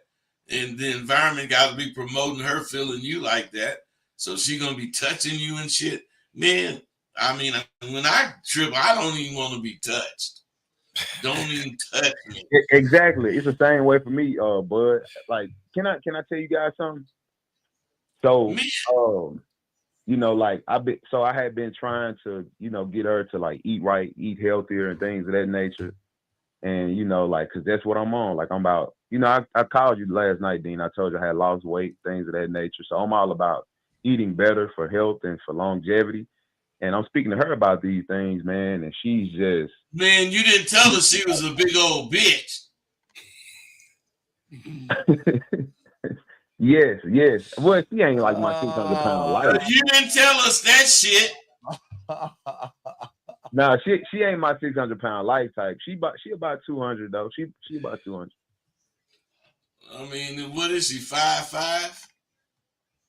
and the environment got to be promoting her feeling you like that. So she gonna be touching you and shit, man. I mean, when I trip, I don't even want to be touched. Don't even touch me. Exactly. It's the same way for me, bud. Like, can I tell you guys something? So, like I had been trying to, get her to like eat right, eat healthier and things of that nature. And, cause that's what I'm on. Like I'm about, I called you last night, Dean. I told you I had lost weight, things of that nature. So I'm all about eating better for health and for longevity. And I'm speaking to her about these things, man. And she's just, man, you didn't tell her she was a big old bitch. Yes. Well, she ain't like my 600-pound life. You didn't tell us that shit. Nah, she ain't my 600-pound life type. She about 200 though. She about 200. I mean, what is she, 5'5"?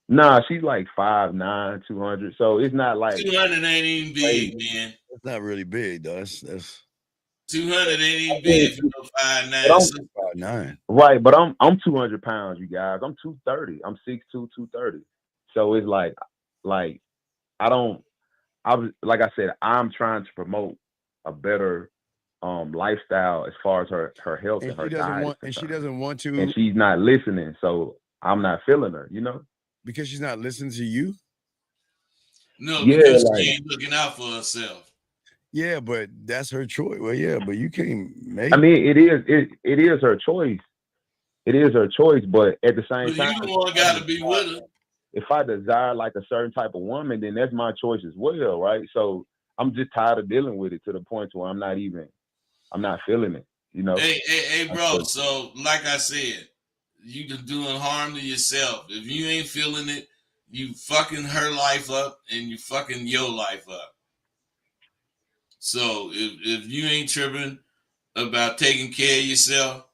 Nah, she's like 5'9", 200. So it's not like 200 ain't even big, man. It's not really big, though. That's 200 ain't even big for 5'9". 5'9". Right, but I'm 200 pounds, you guys. I'm 230. I'm 6'2", 230. So it's like like I said, I'm trying to promote a better lifestyle as far as her health and her diet. And she doesn't want to. And she's not listening, so I'm not feeling her, Because she's not listening to you? No, because she ain't looking out for herself. Yeah, but that's her choice. Well, yeah, but you can't make. I mean, it is her choice. It is her choice, but at the same time, you the one got to be with her. If I desire like a certain type of woman, then that's my choice as well, right? So I'm just tired of dealing with it to the point where I'm not feeling it, Hey, bro. So like I said, you just doing harm to yourself. If you ain't feeling it, you fucking her life up and you fucking your life up. So if you ain't tripping about taking care of yourself,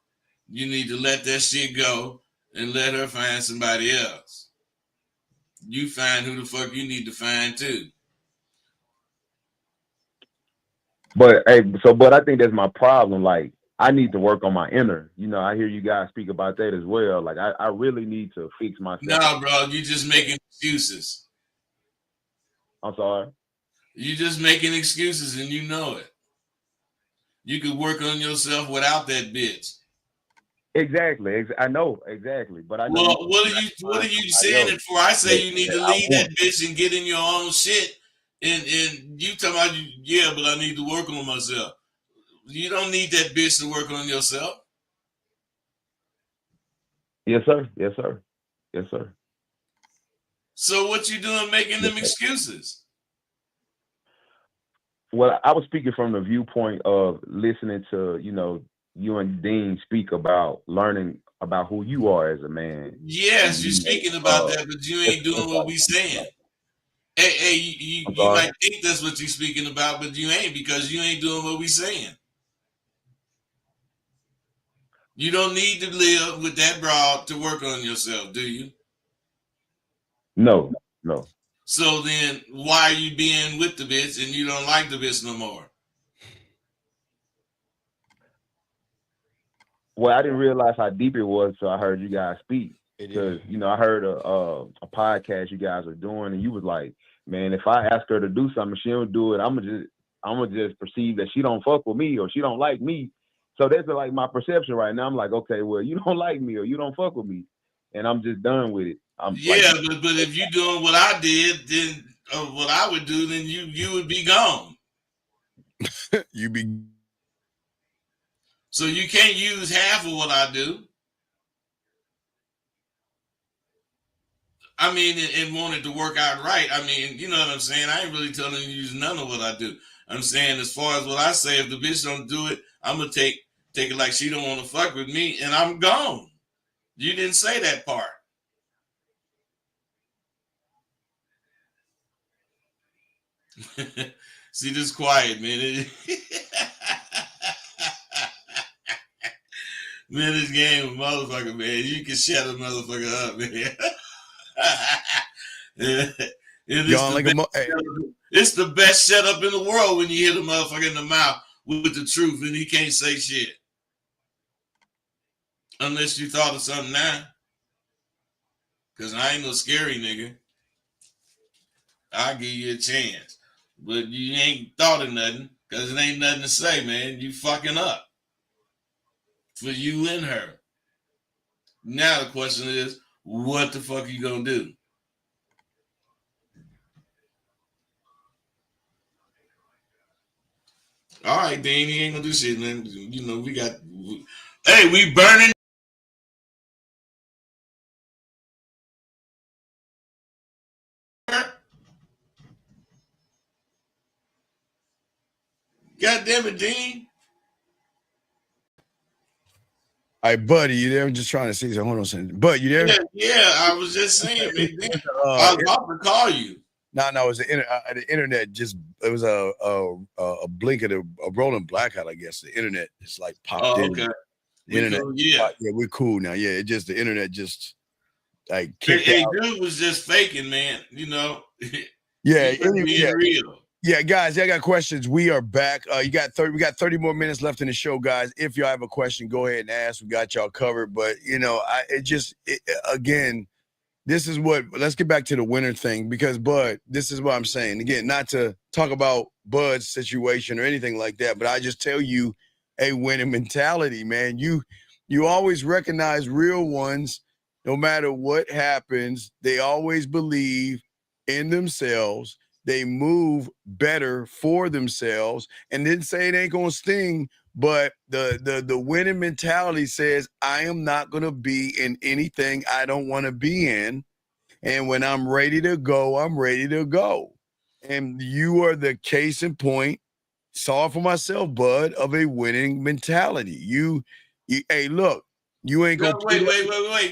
you need to let that shit go and let her find somebody else. You find who the fuck you need to find too. But hey, but I think that's my problem. Like, I need to work on my inner. You know, I hear you guys speak about that as well. Like, I really need to fix myself. No, bro, you just making excuses. I'm sorry. You just making excuses and you know it. You could work on yourself without that bitch. Exactly. I know exactly. But I know. Well, what are you saying it for? I say you need to leave that bitch and get in your own shit. And you talking about yeah, but I need to work on myself. You don't need that bitch to work on yourself. Yes, sir. Yes, sir. Yes, sir. So what you doing making them excuses? Well, I was speaking from the viewpoint of listening to, you and Dean speak about learning about who you are as a man. Yes, you're speaking about that, but you ain't doing what we saying. Hey, you might think that's what you're speaking about, but you ain't, because you ain't doing what we saying. You don't need to live with that broad to work on yourself, do you? No. So then why are you being with the bitch and you don't like the bitch no more? Well, I didn't realize how deep it was, so I heard you guys speak. Because, I heard a podcast you guys are doing, and you was like, man, if I ask her to do something, she don't do it, I'm gonna just perceive that she don't fuck with me or she don't like me. So that's like my perception right now. I'm like, okay, well, you don't like me or you don't fuck with me, and I'm just done with it. I'm yeah, like, but if you doing what I did, then what I would do, then you would be gone. You be. So you can't use half of what I do. I mean, and want it to work out right. I mean, you know what I'm saying? I ain't really telling you to use none of what I do. I'm saying, as far as what I say, if the bitch don't do it, I'm gonna take it like she don't want to fuck with me, and I'm gone. You didn't say that part. See, this quiet, man. Man, this game, motherfucker, man. You can shut a motherfucker up, man. It's the best setup in the world when you hit a motherfucker in the mouth with the truth and he can't say shit. Unless you thought of something now. Because I ain't no scary nigga. I'll give you a chance. But you ain't thought of nothing, because it ain't nothing to say, man. You fucking up. For you and her. Now the question is, what the fuck are you gonna do? All right, Dean, he ain't gonna do shit, man. You know, hey, we burning. God damn it, Dean. All right, buddy, you there? I'm just trying to see. So hold on a second. Bud, you there? Yeah, I was just saying, man. I was about to call you. No, it was the internet. Just it was a blink of a rolling blackout. I guess the internet just like popped in. Okay. The internet, cool, yeah, we're cool now. Yeah, it just the internet just like kicked hey, out. dude was just faking, man. You know. Yeah, being real. Yeah, guys, I got questions. We are back. We got 30 more minutes left in the show, guys. If y'all have a question, go ahead and ask. We got y'all covered. But again, this is let's get back to the winner thing, because Bud, this is what I'm saying. Again, not to talk about Bud's situation or anything like that, but I just tell you a winning mentality, man. You always recognize real ones, no matter what happens. They always believe in themselves. They move better for themselves, and didn't say it ain't gonna sting, but the winning mentality says, I am not gonna be in anything I don't want to be in. And when I'm ready to go, I'm ready to go. And you are the case in point, saw it for myself, Bud, of a winning mentality. Hey, look, You ain't No, gonna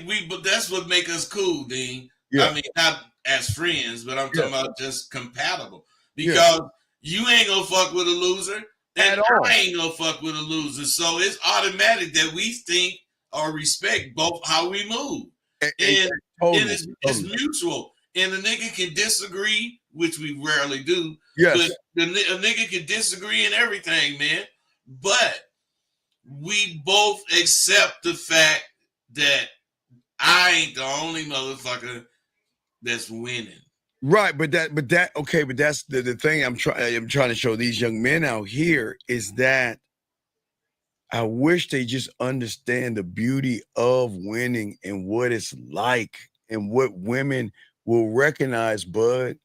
wait. But that's what make us cool, Dean. Yeah. I mean, not as friends, but I'm talking about just compatible. Yeah. Because you ain't gonna fuck with a loser, At and all. I ain't gonna fuck with a loser. So it's automatic that we think or respect both how we move. And Totally. it's mutual. And a nigga can disagree, which we rarely do. Yes. But a nigga can disagree in everything, man. But we both accept the fact that I ain't the only motherfucker that's winning. Right, but that's the thing I'm trying to show these young men out here is that I wish they just understand the beauty of winning and what it's like and what women will recognize, Bud.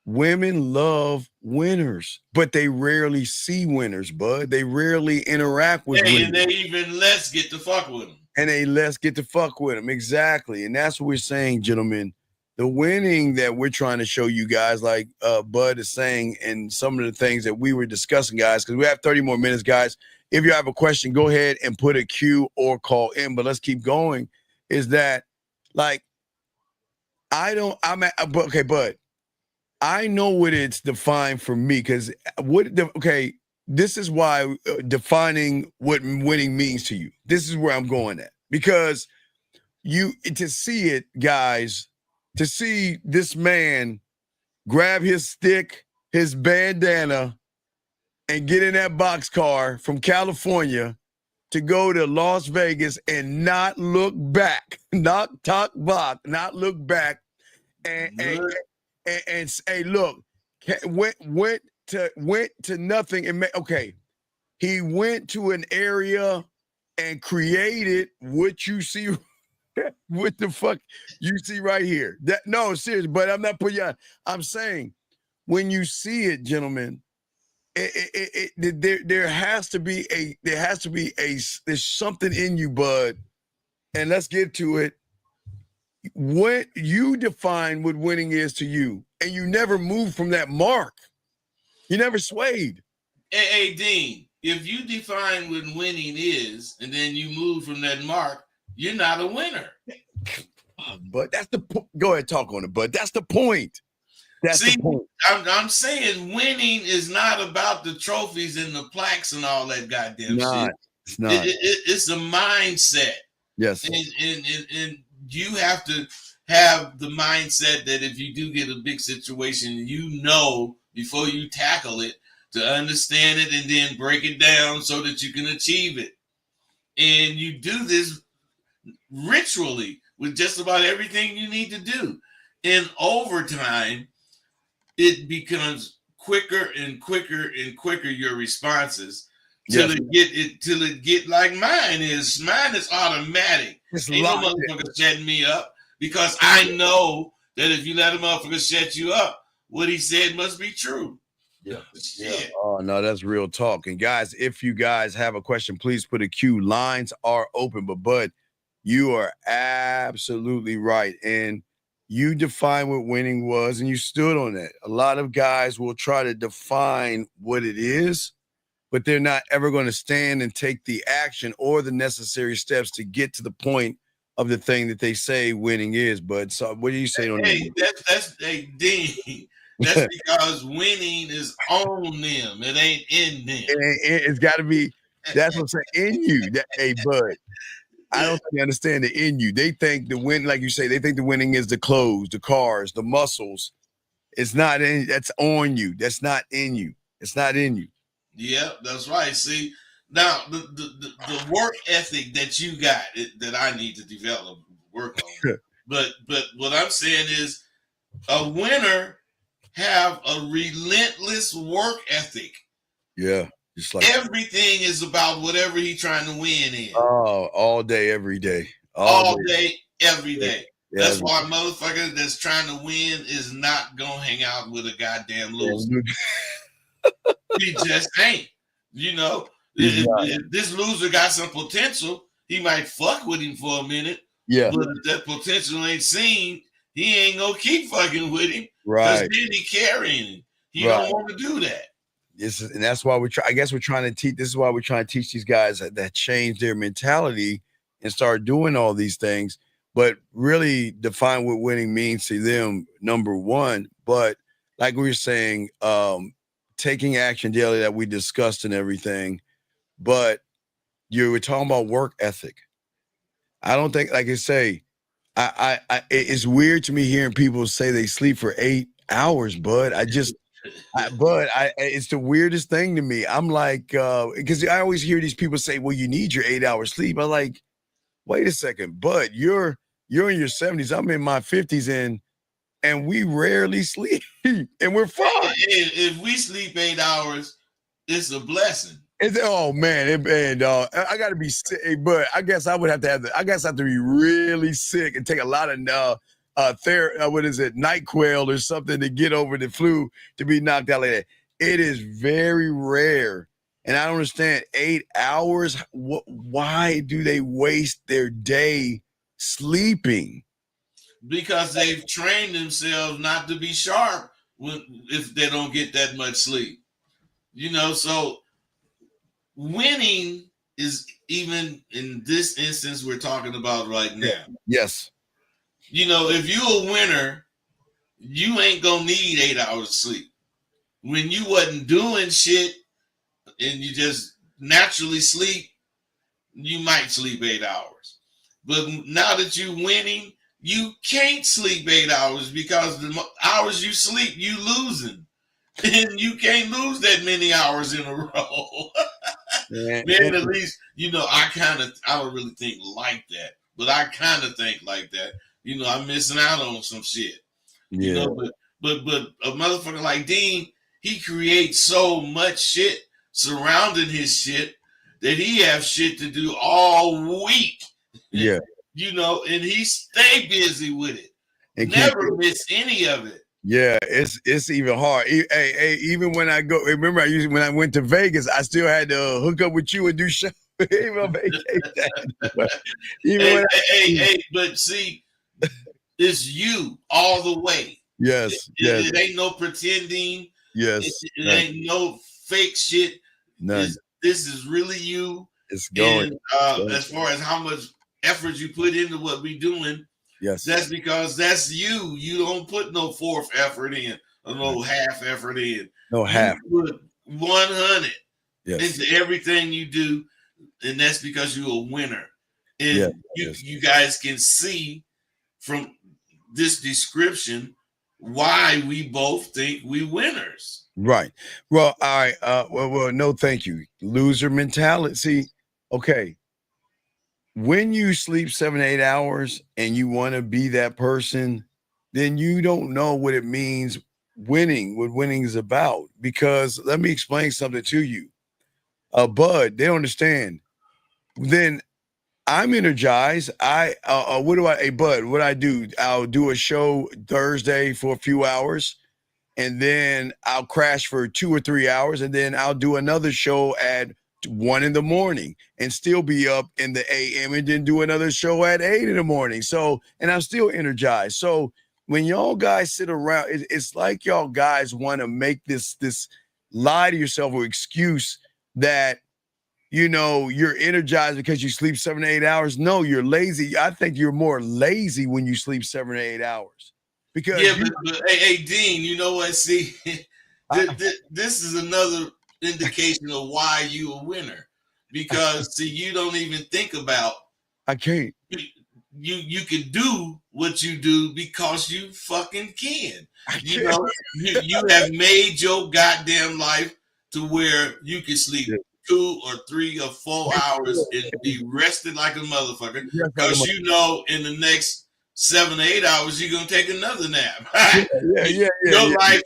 Women love winners, but they rarely see winners, Bud. They rarely interact with winners. And they even less get to fuck with them. And they less get to fuck with them. Exactly. And that's what we're saying, gentlemen. The winning that we're trying to show you guys, like Bud is saying, and some of the things that we were discussing, guys, because we have 30 more minutes, guys. If you have a question, go ahead and put a Q or call in, but let's keep going. Is that like, okay, Bud, I know what it's defined for me because this is why defining what winning means to you. This is where I'm going at because to see it, guys, to see this man grab his stick, his bandana, and get in that boxcar from California to go to Las Vegas and not look back, not look back, and say, look, went to nothing and he went to an area and created what you see. What the fuck you see right here? No, serious, but I'm not putting you on. I'm saying when you see it, gentlemen, there has to be there's something in you, Bud, and let's get to it. What you define what winning is to you, and you never moved from that mark. You never swayed. Hey, Dean, if you define what winning is, and then you move from that mark, you're not a winner. But that's the point. Go ahead, talk on it, Bud. That's the point. That's the point. I'm saying winning is not about the trophies and the plaques and all that goddamn shit. It's not. It's a mindset. Yes. And you have to have the mindset that if you do get a big situation, you know before you tackle it to understand it and then break it down so that you can achieve it. And you do this ritually with just about everything you need to do. And over time, it becomes quicker and quicker and quicker your responses till it get like mine is. Mine is automatic. Ain't no motherfucker setting me up because I know that if you let a motherfucker set you up, what he said must be true. Yeah. Shit. Oh no, that's real talk. And guys, if you guys have a question, please put a Q. Lines are open, but Bud, you are absolutely right. And you defined what winning was, and you stood on that. A lot of guys will try to define what it is, but they're not ever going to stand and take the action or the necessary steps to get to the point of the thing that they say winning is. But so, what do you say on that? That's Dean. That's because winning is on them. It ain't in them. It's got to be. That's what I'm saying in you. Bud. I don't think they understand the in you. They think the win, like you say, they think the winning is the clothes, the cars, the muscles. It's not in. That's on you. That's not in you. It's not in you. Yeah, that's right. See, now the work ethic that you got that I need to develop, work on. but what I'm saying is, a winner have a relentless work ethic. Yeah. Just like everything is about whatever he's trying to win in. Oh, all day, every day. All day, every day. Yeah, that's why a motherfucker that's trying to win is not gonna hang out with a goddamn loser. He just ain't. You know, if this loser got some potential, he might fuck with him for a minute. Yeah. But if that potential ain't seen, he ain't gonna keep fucking with him. Right. Because then he carrying him. He don't want to do that. And that's why I guess we're trying to teach. This is why we're trying to teach these guys that change their mentality and start doing all these things, but really define what winning means to them, number one. But like we were saying, taking action daily that we discussed and everything. But you were talking about work ethic. I don't think, like I say, it's weird to me hearing people say they sleep for 8 hours, bud. It's the weirdest thing to me. I'm like, because I always hear these people say, well, you need your 8 hours sleep. I'm like, wait a second, bud, you're in your 70s. I'm in my 50s, and we rarely sleep and we're fine. If we sleep 8 hours, it's a blessing. Oh man, I gotta be sick, but I guess I would have to have to be really sick and take a lot of NyQuil or something to get over the flu to be knocked out like that. It is very rare, and I don't understand 8 hours. Why do they waste their day sleeping? Because they've trained themselves not to be sharp if they don't get that much sleep. So winning is, even in this instance we're talking about right now. Yes. If you're a winner, you ain't gonna need 8 hours of sleep. When you wasn't doing shit and you just naturally sleep, you might sleep 8 hours. But now that you're winning, you can't sleep 8 hours, because the hours you sleep, you losing. And you can't lose that many hours in a row. Man, at least, I don't really think like that, but I kind of think like that. I'm missing out on some shit. Yeah. But a motherfucker like Dean, he creates so much shit surrounding his shit that he have shit to do all week. Yeah. And he stay busy with it. And never miss any of it. Yeah, it's even hard. Hey, even when I go, remember when I went to Vegas, I still had to hook up with you and do show. Even on vacation. But see, it's you all the way. Yes, it ain't no pretending. Yes, it ain't no fake shit. None. This is really you. It's going. And as far as how much effort you put into what we doing. Yes, that's because that's you. You don't put no fourth effort in, or no half effort in. No half. You put 100 into everything you do, and that's because you're a winner. And you guys can see from this description why we both think we winners. Right. Well, all right. Well, no, thank you. Loser mentality. See, okay. When you sleep 7 to 8 hours and you want to be that person, then you don't know what it means winning, what winning is about. Because let me explain something to you. Bud, they don't understand. Then I'm energized. Bud, what I do? I'll do a show Thursday for a few hours, and then I'll crash for 2 or 3 hours, and then I'll do another show at 1 a.m. and still be up in the AM, and then do another show at 8 a.m. So, and I'm still energized. So when y'all guys sit around, it's like y'all guys want to make this lie to yourself or excuse that, you're energized because you sleep 7 to 8 hours. No, you're lazy. I think you're more lazy when you sleep 7 to 8 hours. Because but hey, Dean, you know what? See, this is another indication of why you a winner. Because see, you don't even think about. I can't. You can do what you do because you fucking can. You have made your goddamn life to where you can sleep 2 or 3 or 4 hours and be rested like a motherfucker. Because in the next 7 or 8 hours you're gonna take another nap.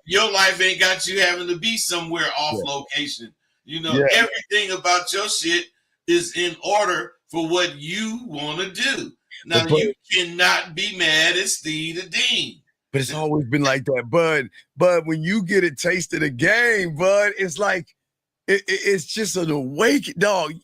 Your life ain't got you having to be somewhere off location. Everything about your shit is in order for what you want to do. Now you cannot be mad at Steve the Dean. But it's always been like that, Bud. But when you get a taste of the game, Bud, it's like it's just an awakening, dog.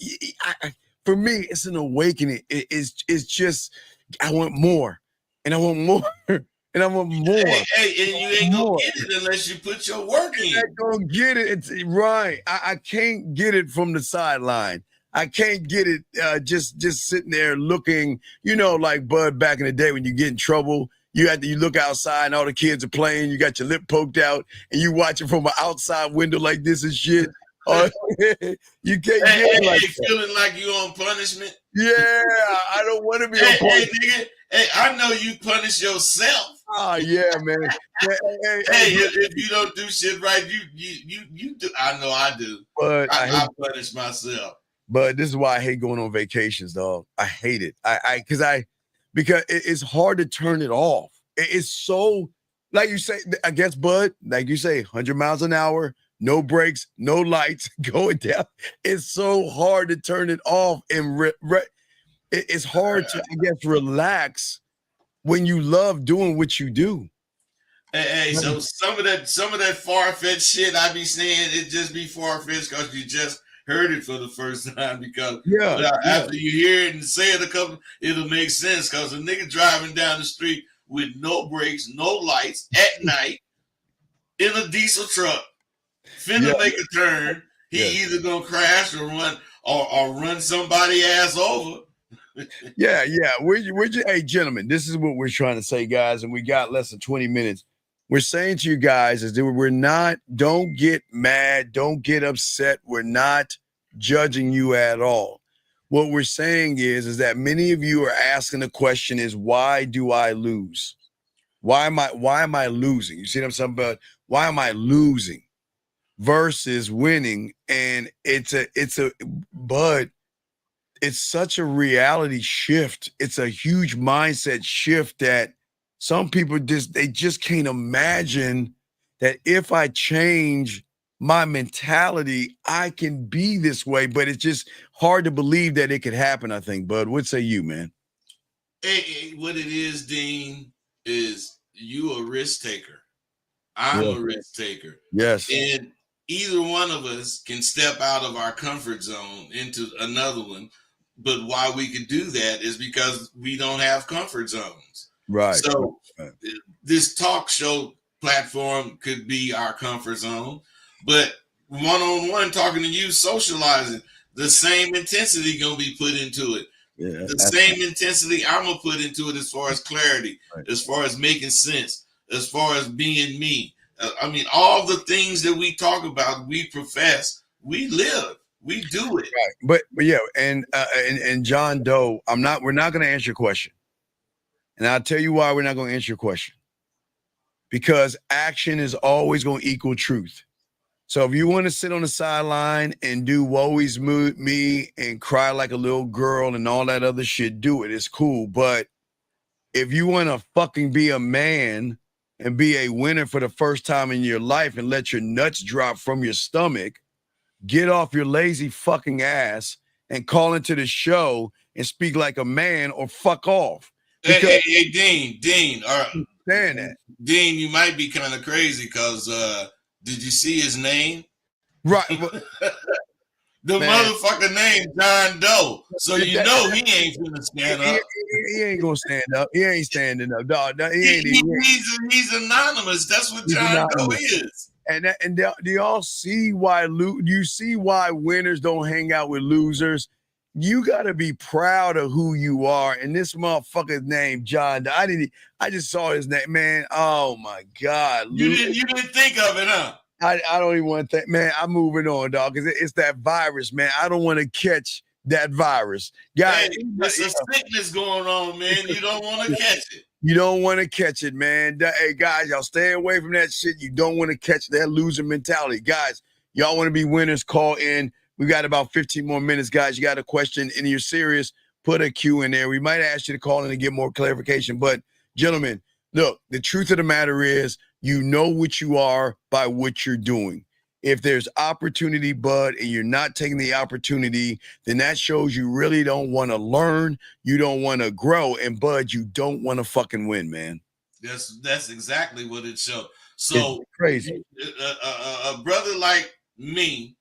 For me, it's an awakening. It's just I want more, and I want more, and I want more. Hey, and you ain't gonna get it unless you put your work in. I ain't gonna get it. It's right. I can't get it from the sideline. I can't get it just sitting there looking, like Bud back in the day when you get in trouble. You look outside and all the kids are playing. You got your lip poked out and you watch it from an outside window like this and shit. You can't get it like that. Feeling like you on punishment. Yeah, I don't want to be on punishment. Hey, nigga. Hey, I know you punish yourself. Oh yeah, man. If you don't do shit right, you do. I know I do. But I punish myself. But this is why I hate going on vacations, dog. I hate it. Because it's hard to turn it off. It's so, like you say, I guess, Bud, like you say, 100 miles an hour, no brakes, no lights, going down. It's so hard to turn it off, and it's hard to, I guess, relax when you love doing what you do. Hey, so some of that far-fetched shit I be saying, it just be far-fetched because you just heard it for the first time, because after you hear it and say it a couple, it'll make sense, because a nigga driving down the street with no brakes, no lights at night in a diesel truck, finna make a turn, he either gonna crash or run somebody ass over. Yeah. Hey, gentlemen, this is what we're trying to say, guys, and we got less than 20 minutes. We're saying to you guys is that don't get mad, don't get upset. We're not judging you at all. What we're saying is that many of you are asking the question is, why do I lose? Why am I losing? You see what I'm saying? But why am I losing versus winning? And it's such a reality shift. It's a huge mindset shift that some people just can't imagine that if I change my mentality, I can be this way. But it's just hard to believe that it could happen, I think. Bud, what say you, man? Hey, what it is, Dean, is you a risk taker. I'm a risk taker. Yes. And either one of us can step out of our comfort zone into another one. But why we could do that is because we don't have comfort zones. Right. So this talk show platform could be our comfort zone, but one-on-one talking to you, socializing, the same intensity gonna be put into it. Yeah, the same intensity I'm gonna put into it as far as clarity, as far as making sense, as far as being me. I mean, all the things that we talk about, we profess, we live. We do it. Right. But yeah, and John Doe, we're not going to answer your question. And I'll tell you why we're not going to answer your question. Because action is always going to equal truth. So if you want to sit on the sideline and do woe is me and cry like a little girl and all that other shit, do it. It's cool. But if you want to fucking be a man and be a winner for the first time in your life and let your nuts drop from your stomach, get off your lazy fucking ass and call into the show and speak like a man, or fuck off. Hey, Dean, saying that. Dean, you might be kind of crazy because did you see his name? Right. The motherfucker named John Doe. So you know he ain't gonna stand up. He ain't gonna stand up. He ain't standing up, dog. He's anonymous. That's what John Doe is. And do y'all see why winners don't hang out with losers? You gotta be proud of who you are. And this motherfucker's name, John Doe. I just saw his name, man. Oh my God. You didn't think of it, huh? I don't even want to think, man. I'm moving on, dog, because it's that virus, man. I don't want to catch that virus. Guys, there's a sickness going on, man. You don't want to catch it. You don't want to catch it, man. Hey, guys, y'all stay away from that shit. You don't want to catch that loser mentality. Guys, y'all want to be winners, call in. We got about 15 more minutes, guys. You got a question and you're serious, put a Q in there. We might ask you to call in and get more clarification. But, gentlemen, look, the truth of the matter is you know what you are by what you're doing. If there's opportunity, Bud, and you're not taking the opportunity, then that shows you really don't want to learn. You don't want to grow. And, Bud, you don't want to fucking win, man. That's exactly what it shows. So it's crazy. A brother like me,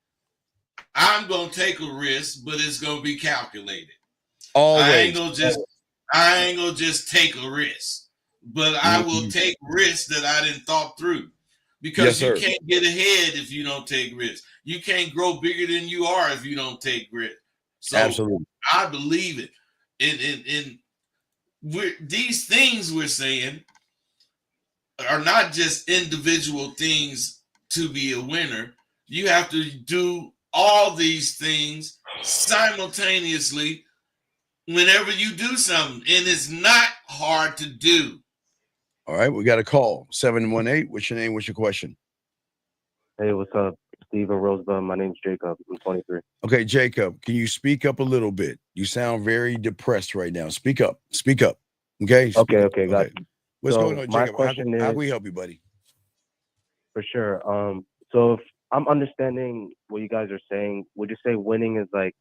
I'm going to take a risk, but it's going to be calculated. Always. I ain't going to just take a risk, but I will take risks that I didn't thought through. Because you can't get ahead if you don't take risks. You can't grow bigger than you are if you don't take risks. So Absolutely. I believe it. And these things we're saying are not just individual things to be a winner. You have to do all these things simultaneously whenever you do something, and it's not hard to do. All right, we got a call. 718. What's your name? What's your question? Hey, what's up, Steven Rosebud? My name's Jacob. I'm 23. Okay, Jacob, can you speak up a little bit? You sound very depressed right now. Speak up. Speak up. Okay. Speak up. Okay, got you. What's So going on, my Jacob? question How is, can we help you, buddy? for sure. So if I'm understanding what you guys are saying, would you say winning is like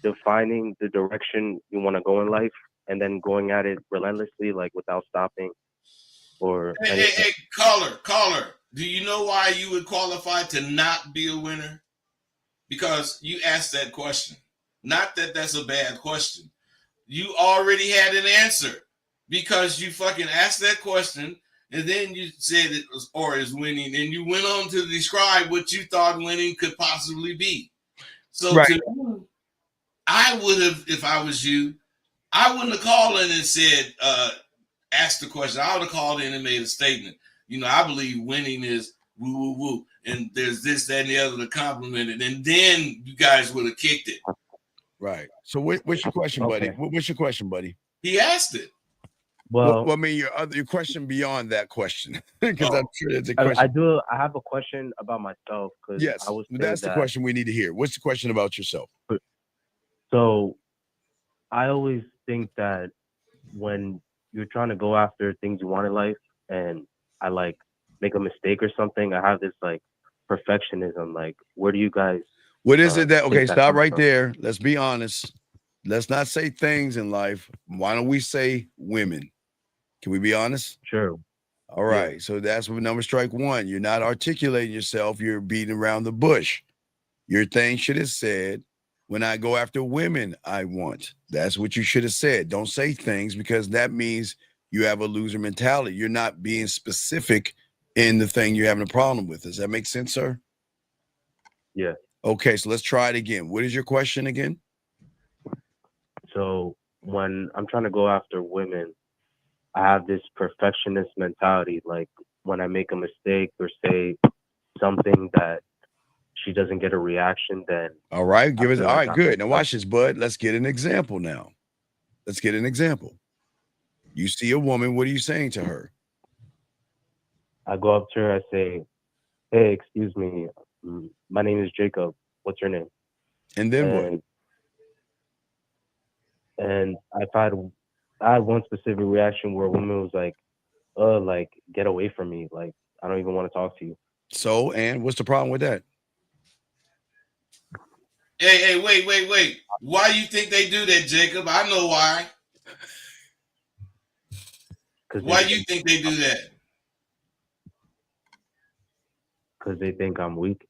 defining the direction you want to go in life and then going at it relentlessly, like without stopping? Or Hey, caller. Do you know why you would qualify to not be a winner? Because you asked that question. Not that that's a bad question. You already had an answer because you fucking asked that question and then you said it was or is winning and you went on to describe what you thought winning could possibly be. So Right. to me, I would have, if I was you, I wouldn't have called in and said, asked the question. I would have called in and made a statement. You know, I believe winning is woo, woo, woo. And there's this, that, and the other to compliment it. And then you guys would have kicked it. Right. So what's your question, buddy? Okay. What's your question, buddy? He asked it. well, I mean, your question beyond that question, because Oh. I'm sure it's a question. I have a question about myself because Yes, I was that's the question we need to hear. What's the question about yourself? So I always think that when you're trying to go after things you want in life and I like make a mistake or something, I have this like perfectionism. Like, where do you guys What is it that? think Okay, that stop comes right from? there. Let's be honest. Let's not say things in life. Why don't we say women? Can we be honest? Sure. All right. So that's what number strike one. You're not articulating yourself. You're beating around the bush. Your thing should have said, when I go after women, I want. That's what you should have said. Don't say things because that means you have a loser mentality. You're not being specific in the thing you're having a problem with. Does that make sense, sir? Yeah. Okay. So let's try it again. What is your question again? So when I'm trying to go after women, I have this perfectionist mentality. Like when I make a mistake or say something that she doesn't get a reaction, then All right. Give us. feel All like right. Good. Now watch this, bud. Let's get an example now. Let's get an example. You see a woman. What are you saying to her? I go up to her, I say, "Hey, excuse me, my name is Jacob. What's your name?" And then what? And I had one specific reaction where a woman was like, like, get away from me. Like, I don't even want to talk to you. So, and what's the problem with that? Hey, wait. Why you think they do that, Jacob? I know why. Why you think they do that? Because they think I'm weak.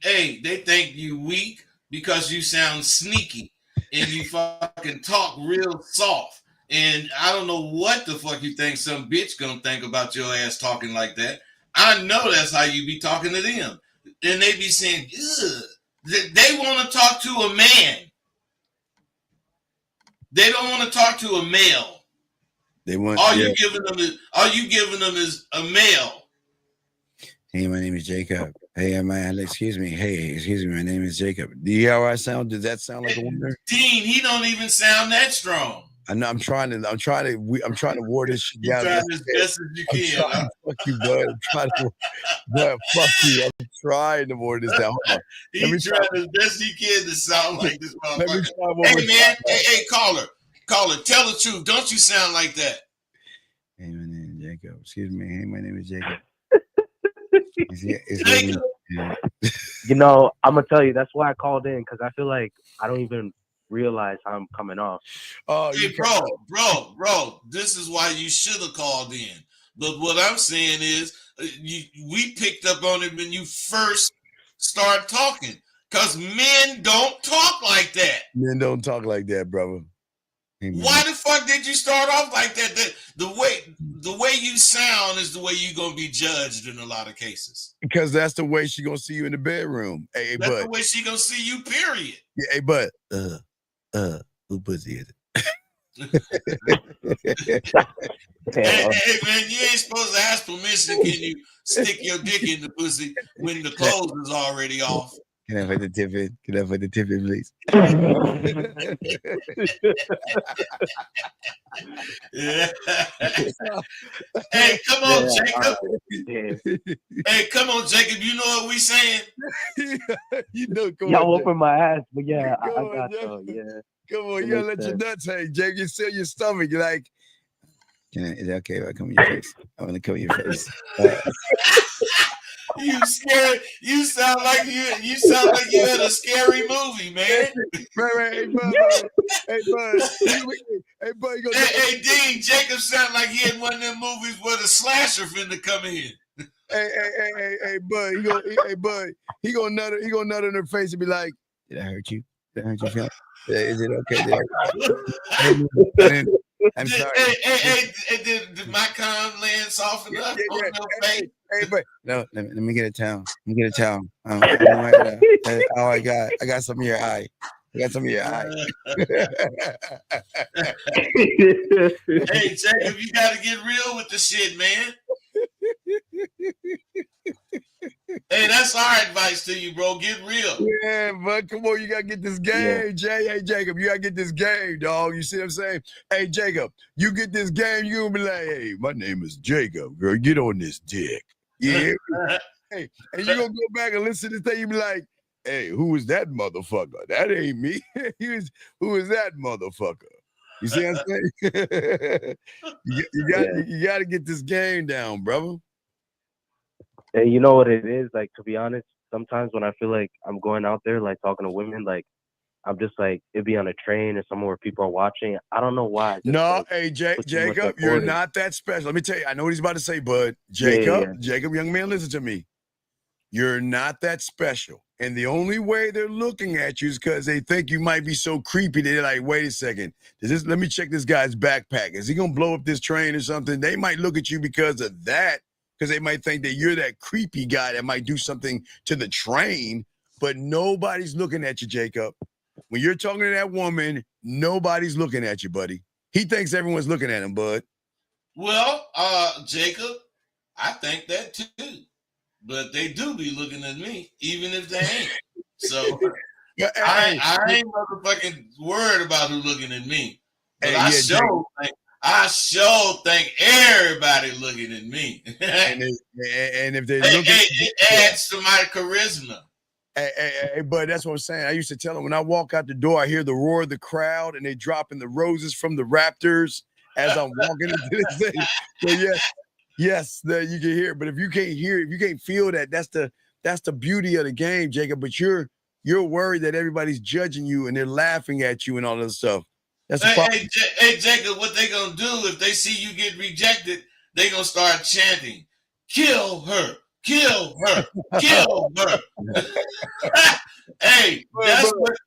Hey, they think you weak because you sound sneaky and you fucking talk real soft. And I don't know what the fuck you think some bitch gonna think about your ass talking like that. I know that's how you be talking to them. And they be saying, ugh. They want to talk to a man. They don't want to talk to a male. They want all you giving them is a male. Hey, my name is Jacob. Hey, excuse me. Hey, excuse me. My name is Jacob. Do you hear how I sound? Does that sound like a woman? Dean, he don't even sound that strong. I know. I'm trying to ward this shit You're down. trying as best as you can. Huh? Fuck you, bud. I'm trying to, bud, fuck you. I'm trying to ward this down. Hold on. He's trying as best he can to sound like this motherfucker. Hey, man. Hey, caller, tell the truth. Don't you sound like that? Hey, my name is Jacob. Excuse me. Hey, my name is Jacob. Jacob. You know, I'm gonna tell you that's why I called in, because I feel like I don't even realize how I'm coming off. Oh, hey, bro, this is why you should have called in. But what I'm saying is, we picked up on it when you first start talking, because men don't talk like that. Men don't talk like that, brother. Why the fuck did you start off like that? The way the way you sound is the way you're gonna be judged in a lot of cases. Because that's the way she gonna see you in the bedroom. Hey, That's bud. the way she gonna see you, period. Yeah, hey, bud. Who pussy is it? Hey, man, you ain't supposed to ask permission. Can you stick your dick in the pussy when the clothes is already off? Can I put the tip in? Can I put the tip in, please? Hey, come on, Jacob. Hey, come on, Jacob. You know what we saying? You know, y'all whooping my ass, but yeah, I on, got Jacob. though. Yeah. Come on, It you gotta makes let your sense. nuts hang, Jake. You seal your stomach. You're like, is that okay if I come in your face? I want to come in your face. You scared? You sound like you had a scary movie, man. Right. Hey, bud. Hey, bud. Hey, Dean, Jacob sound like he had one of them movies where the slasher finna come in. Hey, bud. He gonna nut in her face and be like, "Did I hurt you? Did I hurt you, Phil? Is it okay? I'm sorry." Hey, did my con land soften up on your face? Hey, but no, let me get a towel. Let me get a towel. Oh, I got some of your eye. I got some of your eye. Hey, Jacob, you gotta get real with the shit, man. Hey, that's our advice to you, bro. Get real. Yeah, but come on, you gotta get this game, Jay. Hey, Jacob, you gotta get this game, dog. You see what I'm saying? Hey, Jacob, you get this game, you gonna be like, hey, my name is Jacob, girl. Get on this dick. Yeah. Hey, and you gonna go back and listen to this thing, you be like, hey, who is that motherfucker? That ain't me. Who is that motherfucker? You see what I'm saying? you got to get this game down, brother. And you know what it is? Like, to be honest, sometimes when I feel like I'm going out there, like talking to women, like I'm just like, it'd be on a train or somewhere where people are watching. I don't know why. Just, no, like, hey, Jacob, you're not that special. Let me tell you, I know what he's about to say, bud. Jacob, young man, listen to me. You're not that special. And the only way they're looking at you is because they think you might be so creepy. They're like, wait a second. Let me check this guy's backpack. Is he going to blow up this train or something? They might look at you because of that, because they might think that you're that creepy guy that might do something to the train. But nobody's looking at you, Jacob. When you're talking to that woman, nobody's looking at you, buddy. He thinks everyone's looking at him, bud. Well, Jacob, I think that too. But they do be looking at me, even if they ain't. So I ain't motherfucking worried about who looking at me. But I sure think everybody looking at me. and if they look at it adds to my charisma. Hey, bud, that's what I'm saying. I used to tell them when I walk out the door, I hear the roar of the crowd and they dropping the roses from the Raptors as I'm walking into this thing. So yes, that you can hear it. But if you can't hear it, if you can't feel that, that's the beauty of the game, Jacob. But you're worried that everybody's judging you and they're laughing at you and all this stuff. That's the problem. Hey, Jacob, what they gonna do if they see you get rejected? They gonna start chanting, "Kill her, kill her, kill her." Hey, that's what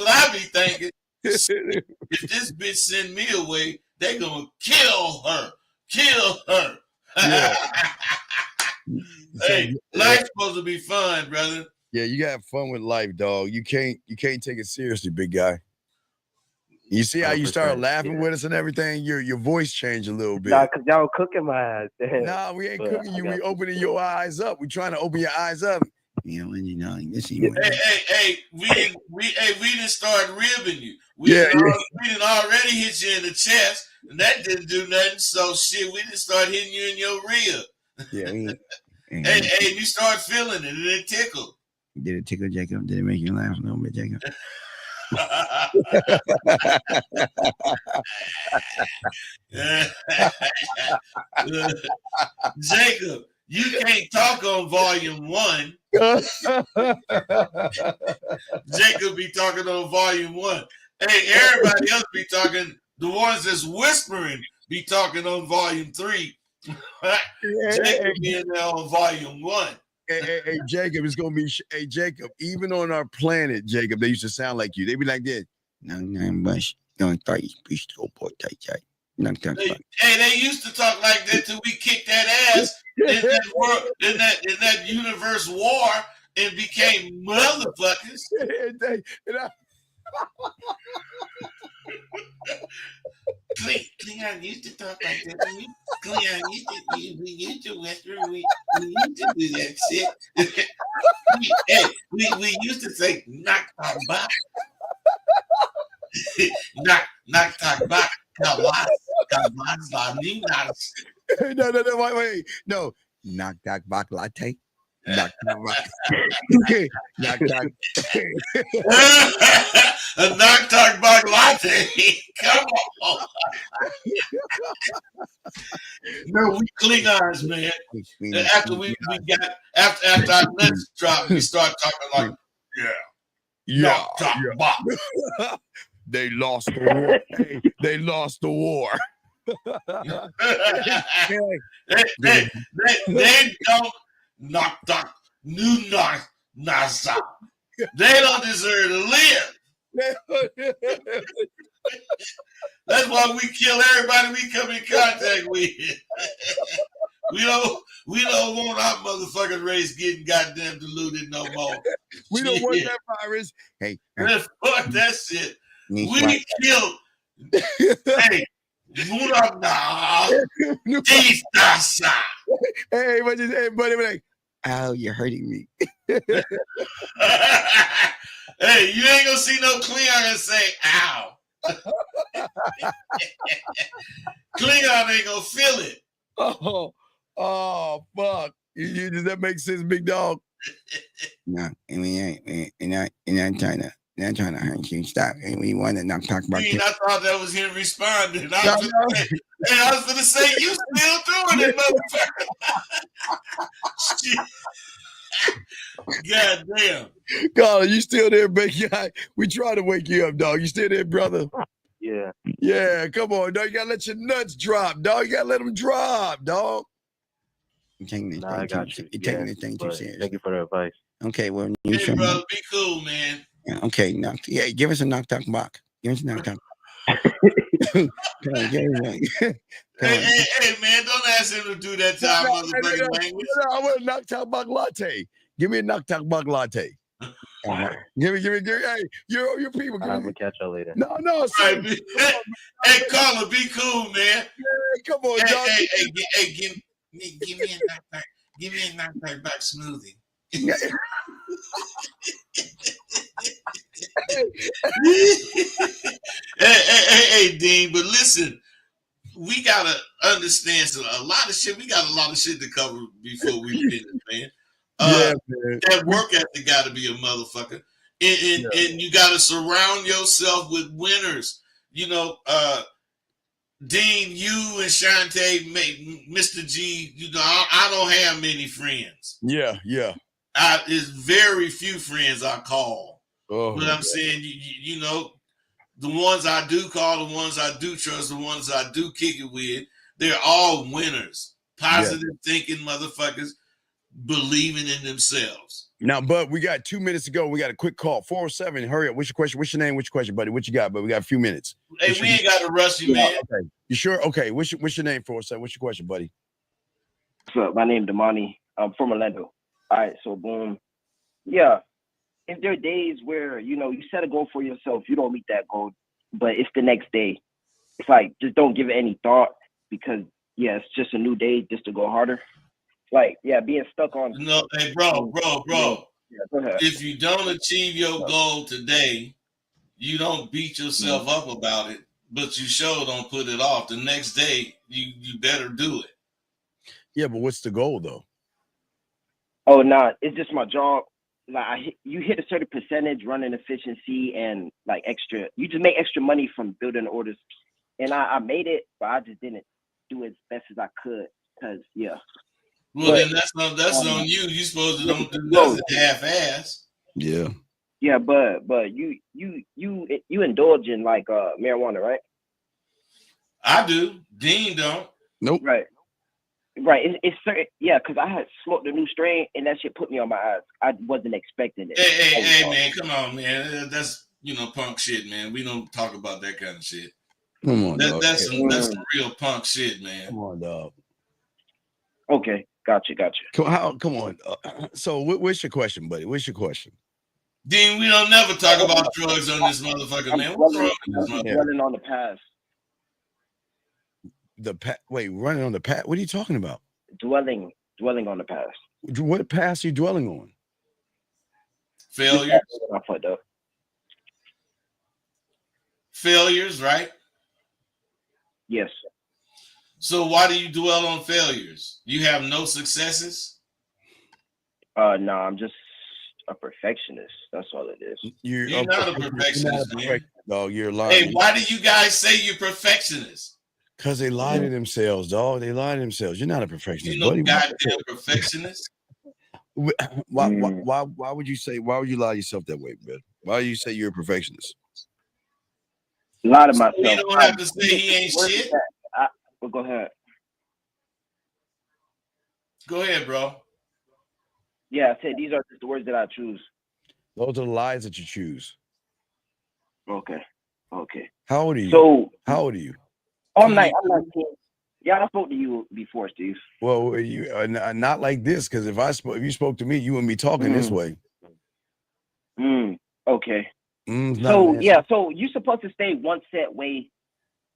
I be thinking. If this bitch send me away, they gonna kill her, kill her. Yeah. Hey, life's supposed to be fun, brother. Yeah, you gotta have fun with life, dog. You can't take it seriously, big guy. You see how you started laughing with us and everything? Your voice changed a little bit. Nah, because y'all cooking my ass. Nah, we ain't cooking you. We opening your eyes up. We trying to open your eyes up. You know, when you know, Hey, we didn't start ribbing you. We didn't already hit you in the chest, and that didn't do nothing. So shit, we didn't start hitting you in your rib. Yeah. Hey, you start feeling it, and it tickled. Did it tickle, Jacob? Did it make you laugh a little bit, Jacob? Jacob, you can't talk on volume 1. Jacob be talking on volume 1. Hey, everybody else be talking. The ones that's whispering be talking on volume 3. Jacob being there on volume 1. Hey, Jacob, it's gonna be. Hey, Jacob, even on our planet, Jacob, they used to sound like you. They be like this. No, bush. Don't start your speech to go tight. Hey, they used to talk like that till we kicked that ass in that world, in that universe war, and became motherfuckers. Cleon used to talk like that. Cleon we used to Western. We used to do that shit. we used to say knock talk back, knock talk back. Kawas, la ninas. No, wait. No. Knock knock back latte. Knock knock. Knock knock. A knock talk back latte. Come on. No, we Klingons, man. After we got after our nuts dropped, we start talking like, yeah, talk back. They lost the war. Hey, they lost the war. they don't knock new nasa. They don't deserve to live. That's why we kill everybody we come in contact with. We don't want our motherfucking race getting goddamn diluted no more. We don't want that virus. Hey, fuck that shit. We killed. Hey, hey, buddy, like, oh, you're hurting me. Hey, you ain't gonna see no Cleon and say, ow. Cleon ain't gonna feel it. Oh, fuck. Does that make sense, big dog? No, I mean, you're not trying to hurt you. Stop. And we want to not talk about I thought that was him responding. I was gonna say, you still doing it, motherfucker. God damn. God, you still there, big guy? We try to wake you up, dog. You still there, brother? Yeah. Yeah, come on, dog. You gotta let your nuts drop, dog. You gotta let them drop, dog. You're taking this I got you. You're taking this thing too serious. Thank you for the advice. Okay, well, hey, brother, be cool, man. Yeah, okay, give us a knock talk box. Give us a knock talk. Hey, man, don't ask him to do that to our motherfucking language. I want a knock talk box latte. Give me a knock talk box latte. Give me. Hey, your people. I'm gonna catch y'all later. No. Right, hey, caller, be cool, man. Yeah, come on, dog. Hey, give me a knock back smoothie. hey, Dean, but listen, we gotta understand a lot of shit. We got a lot of shit to cover before we finish, man. Man. That work ethic got to be a motherfucker, and you got to surround yourself with winners. You know, Dean, you and Shantae, Mr. G. You know, I don't have many friends. Yeah. It's very few friends I call. Oh, but I'm saying, you know, the ones I do call, the ones I do trust, the ones I do kick it with, they're all winners. Positive thinking motherfuckers, believing in themselves. Now, Bud, we got 2 minutes to go. We got a quick call. 407. Hurry up. What's your question? What's your name? What's your question, buddy? What you got? But we got a few minutes. Hey, we ain't got to rush you, man. Okay. You sure? Okay. What's your name, 407? What's your question, buddy? What's up? My name is Damani. I'm from Orlando. All right. So, boom. Yeah. If there are days where, you know, you set a goal for yourself, you don't meet that goal, but it's the next day. It's like, just don't give it any thought because, yeah, it's just a new day just to go harder. Like, yeah, being stuck on. No, hey, bro. Yeah, go ahead. If you don't achieve your goal today, you don't beat yourself up about it, but you sure don't put it off. The next day, you better do it. Yeah, but what's the goal, though? Oh, nah, it's just my job. Like, you hit a certain percentage running efficiency and, like, extra. You just make extra money from building orders. And I made it, but I just didn't do it as best as I could because, yeah. Well, then that's on you. You supposed to don't do nothing half-ass. Yeah. Yeah, but you indulge in like marijuana, right? I do. Dean don't. Nope. Right. It's certain. Yeah, because I had smoked a new strain and that shit put me on my eyes. I wasn't expecting it. Hey, man, come on, man. That's punk shit, man. We don't talk about that kind of shit. Come on, dog. That's some real punk shit, man. Come on, dog. Okay, gotcha. Come on. So, what's your question, buddy? What's your question? Dean, we don't never talk about drugs on this motherfucker, man. What's wrong with this motherfucker? Dwelling on the past. Wait, running on the past? What are you talking about? Dwelling on the past. What past are you dwelling on? Failures. I fucked up. Failures, right? Yes. So why do you dwell on failures? You have no successes? No, I'm just a perfectionist. That's all it is. You're not a perfectionist, man. Dog, you're lying. Hey, why do you guys say you're perfectionists? Because they lie to themselves, dog. They lie to themselves. You're not a perfectionist, You know, buddy. goddamn perfectionist. Why would you say? Why would you lie to yourself that way, man? Why do you say you're a perfectionist? A lot of myself. You don't have to say he ain't shit. Well, go ahead. Go ahead, bro. Yeah, I said these are just the words that I choose. Those are the lies that you choose. Okay. How old are you? How old are you? Oh, I'm 19. Yeah, I spoke to you before, Steve. Well, you not like this, because if you spoke to me, you wouldn't be talking this way. Okay. So you're supposed to stay one set way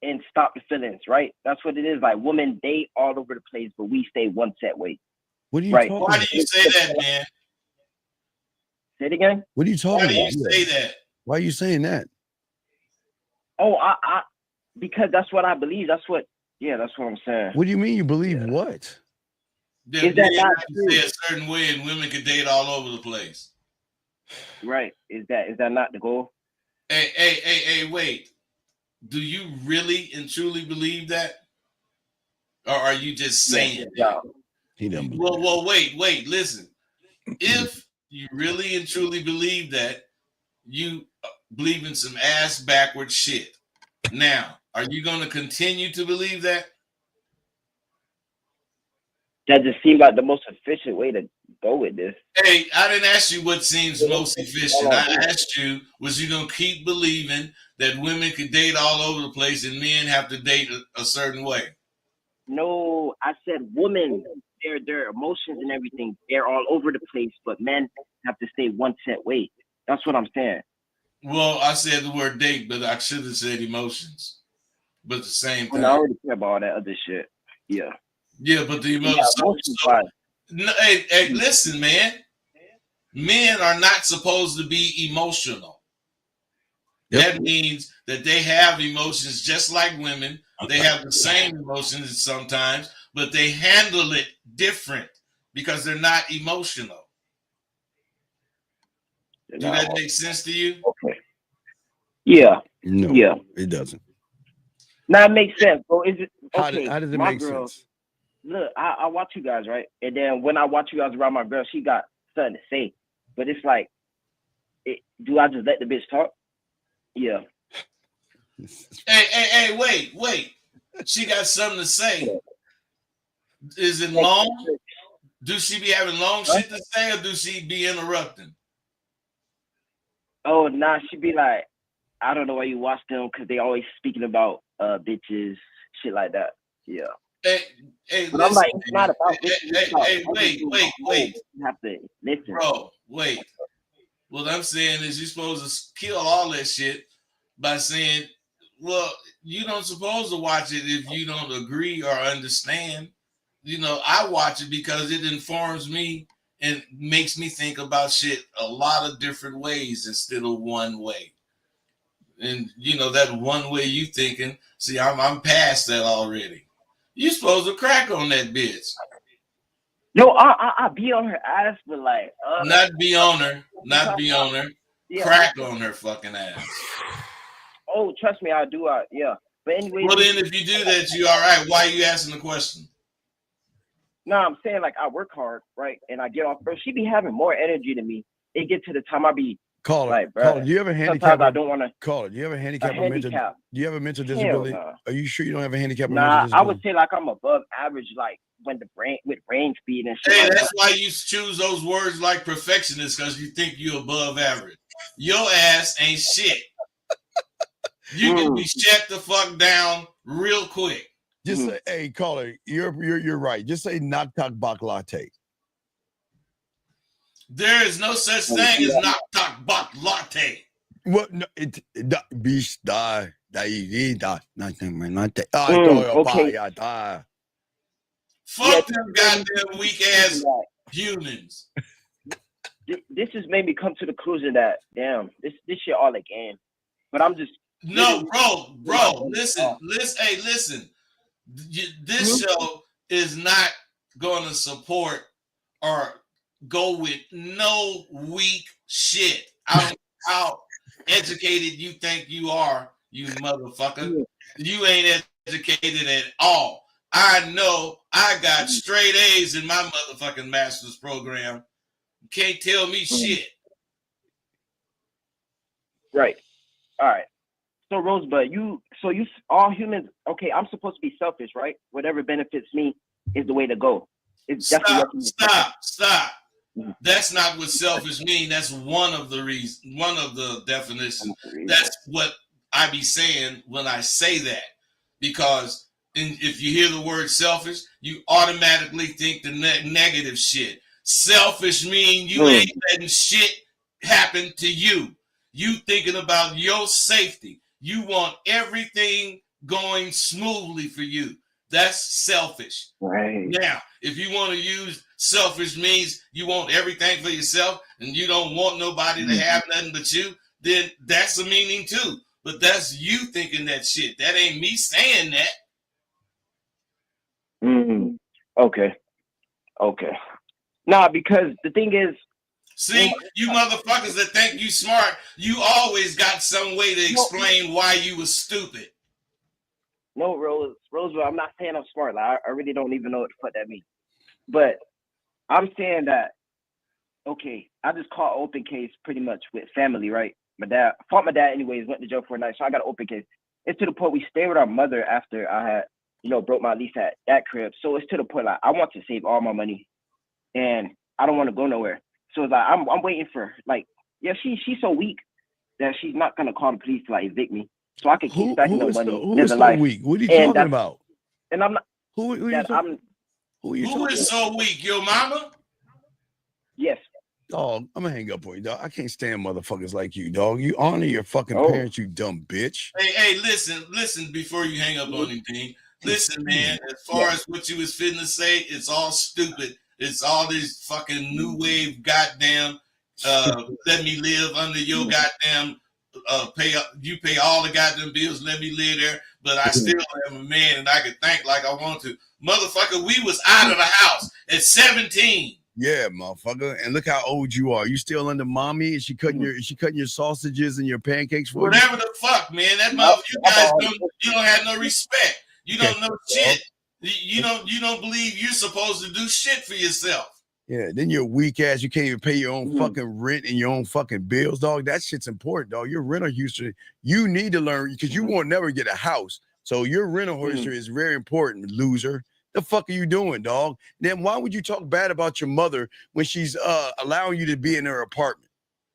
and stop the feelings, right? That's what it is. Like women date all over the place, but we stay one set way. What are you right? talking Why do you say that, man? Say it again. What are you talking about? Why do you say that? Why are you saying that? Oh, I because that's what I believe. That's what I'm saying. What do you mean you believe what? Is that not true? Say a certain way and women can date all over the place. Right. Is that not the goal? Hey, wait. Do you really and truly believe that? Or are you just saying it? Yeah. He doesn't believe Well, wait, listen. If you really and truly believe that, you believe in some ass backwards shit. Now, are you going to continue to believe that? That just seemed like the most efficient way to go with this. Hey, I didn't ask you what seems most efficient. I asked you, was you going to keep believing that women could date all over the place and men have to date a certain way? No, I said women, their emotions and everything, they're all over the place, but men have to stay one set way. That's what I'm saying. Well, I said the word date, but I should have said emotions. But the same thing. I already care about all that other shit. Yeah. Yeah, but the emotions. No, hey, listen, man. Men are not supposed to be emotional. Yep. That means that they have emotions just like women. They have the same emotions sometimes, but they handle it different because they're not emotional. Do that make sense to you? Okay. Yeah. No. Yeah. It doesn't. Now it makes sense. So is it okay? How does it my make girl, sense? Look, I watch you guys, right? And then when I watch you guys around my girl, she got something to say. But it's like, do I just let the bitch talk? Yeah. Hey, wait. She got something to say. Is it long? Do she be having long shit to say, or do she be interrupting? Oh, nah, she be like, I don't know why you watch them because they always speaking about bitches, shit like that. Yeah. Hey, but listen, I'm like, it's not about wait. You have to listen. Bro, wait. What I'm saying is you're supposed to kill all that shit by saying, well, you don't supposed to watch it if you don't agree or understand. You know, I watch it because it informs me and makes me think about shit a lot of different ways instead of one way. And you know, that one way you thinking, see, I'm past that already. You supposed to crack on that bitch. No, I be on her ass, but like not be on her. Yeah. Crack on her fucking ass. Oh, trust me, I do. Yeah. But anyway. Well, then if you do that, you all right. Why are you asking the question? No, I'm saying like I work hard, right? And I get off, bro. She be having more energy than me. It get to the time I be Call it. Like, bro, call it. Do you have a handicap? Sometimes I don't want to call it. Do you have a handicap or mental? Do you have a mental disability? Nah. Are you sure you don't have a handicap? Nah, I would say like I'm above average, like when the brain with brain speed and shit. Hey, like that's why you choose those words like perfectionist, because you think you're above average. Your ass ain't shit. you can be shut the fuck down real quick. Just say, hey, caller, you're right. Just say knock talk bak latte. There is no such thing as knock talk bak latte. What? No, beast die. Nothing, latte. Okay. Fuck them goddamn weak ass humans. This has made me come to the conclusion that damn, this shit all a game. But I'm just no, bro. Listen. Hey, listen. This show is not going to support or go with no weak shit. I don't know how educated you think you are, you motherfucker. You ain't educated at all. I know I got straight A's in my motherfucking master's program. You can't tell me shit. Right. All right. So Rosebud, you all humans, okay, I'm supposed to be selfish, right? Whatever benefits me is the way to go. Stop. That's not what selfish mean. That's one of the definitions. That's what I be saying when I say that. Because if you hear the word selfish, you automatically think the negative shit. Selfish mean you ain't letting shit happen to you. You thinking about your safety. You want everything going smoothly for you. That's selfish. Right. Now, if you want to use selfish means you want everything for yourself and you don't want nobody to have nothing but you, then that's a meaning too. But that's you thinking that shit. That ain't me saying that. Okay. Nah, because the thing is, see, you motherfuckers that think you smart, you always got some way to explain why you was stupid. No, Roseville, I'm not saying I'm smart. Like, I really don't even know what the fuck that means. But I'm saying that, okay, I just caught open case pretty much with family, right? I fought my dad anyways, went to jail for a night, so I got an open case. It's to the point we stayed with our mother after I had, broke my lease at that crib. So it's to the point like I want to save all my money and I don't want to go nowhere. So it's like I'm waiting for she's so weak that she's not gonna call the police to like evict me. So I can keep stacking up money. Who is so weak? What are you talking about? And I'm not who is so weak? Your mama? Yes. Dog, I'm gonna hang up on you, dog. I can't stand motherfuckers like you, dog. You honor your fucking parents, you dumb bitch. Hey, listen before you hang up on anything. Listen, man, as far as what you was finna say, it's all stupid. It's all this fucking new wave goddamn let me live under your goddamn you pay all the goddamn bills, let me live there, but I still am a man and I can think like I want to. Motherfucker, we was out of the house at 17. Yeah, motherfucker. And look how old you are. You still under mommy? Is she cutting your sausages and your pancakes for whatever you? The fuck, man. That motherfucker, you guys don't have no respect. You don't know shit. You don't believe you're supposed to do shit for yourself. Yeah, then you're weak ass. You can't even pay your own fucking rent and your own fucking bills, dog. That shit's important, dog. Your rental history, you need to learn because you won't never get a house. So your rental history is very important, loser. The fuck are you doing, dog? Then why would you talk bad about your mother when she's allowing you to be in her apartment?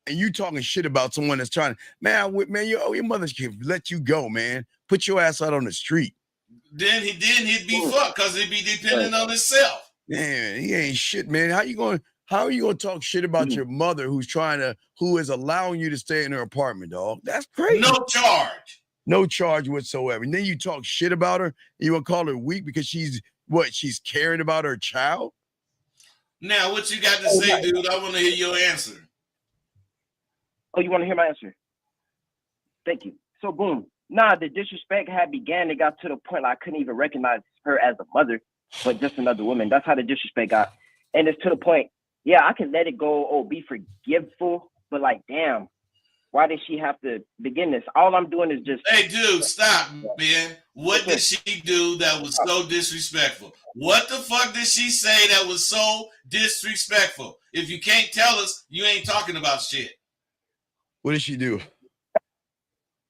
And you talking shit about someone that's trying to, your mother can let you go, man. Put your ass out on the street. Then he'd be fucked because he'd be dependent on himself. Man, he ain't shit, man. How are you gonna talk shit about your mother who is allowing you to stay in her apartment, dog? That's crazy. No charge whatsoever. And then you talk shit about her and you want to call her weak because she's caring about her child? Now, what you got to say, dude? I want to hear your answer. Oh, you want to hear my answer? Thank you. So, boom. Nah, the disrespect had began. It got to the point I couldn't even recognize her as a mother, but just another woman. That's how the disrespect got. And it's to the point, yeah, I can let it go, be forgiveful, but like, damn, why did she have to begin this? All I'm doing is just... Hey, dude, stop, man. What did she do that was so disrespectful? What the fuck did she say that was so disrespectful? If you can't tell us, you ain't talking about shit. What did she do?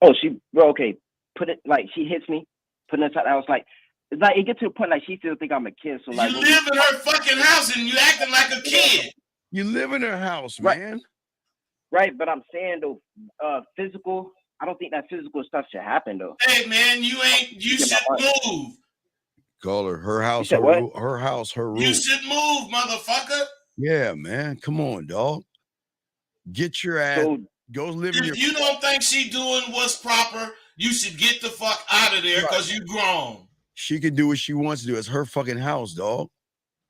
Oh, okay. Put it like she hits me, put it inside. I was like, it's like it gets to a point like she still think I'm a kid. So like, you live in her fucking house and you acting like a kid. You live in her house, man. Right, but I'm saying though, physical. I don't think that physical stuff should happen though. Hey man, you should move. Caller, her house, said her what? rule, her house, her rule. You should move, motherfucker. Yeah, man. Come on, dog. Get your ass. So Go live in your. If you don't think she doing what's proper, you should get the fuck out of there because you grown. She can do what she wants to do. It's her fucking house, dog.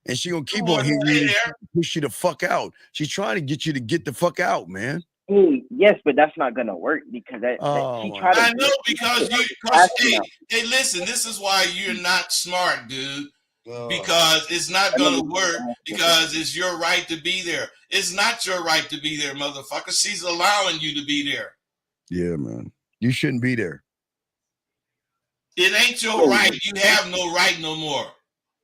And she gonna keep Come on on, hitting stay you, there. push you the fuck out. She's trying to get you to get the fuck out, man. hey, yes, but that's not gonna work because that Oh, she my tried to. I know because hey, listen, this is why you're not smart, dude. Because it's not gonna work because it's your right to be there. It's not your right to be there, motherfucker. She's allowing you to be there. Yeah, man. You shouldn't be there. It ain't your right. You have no right no more.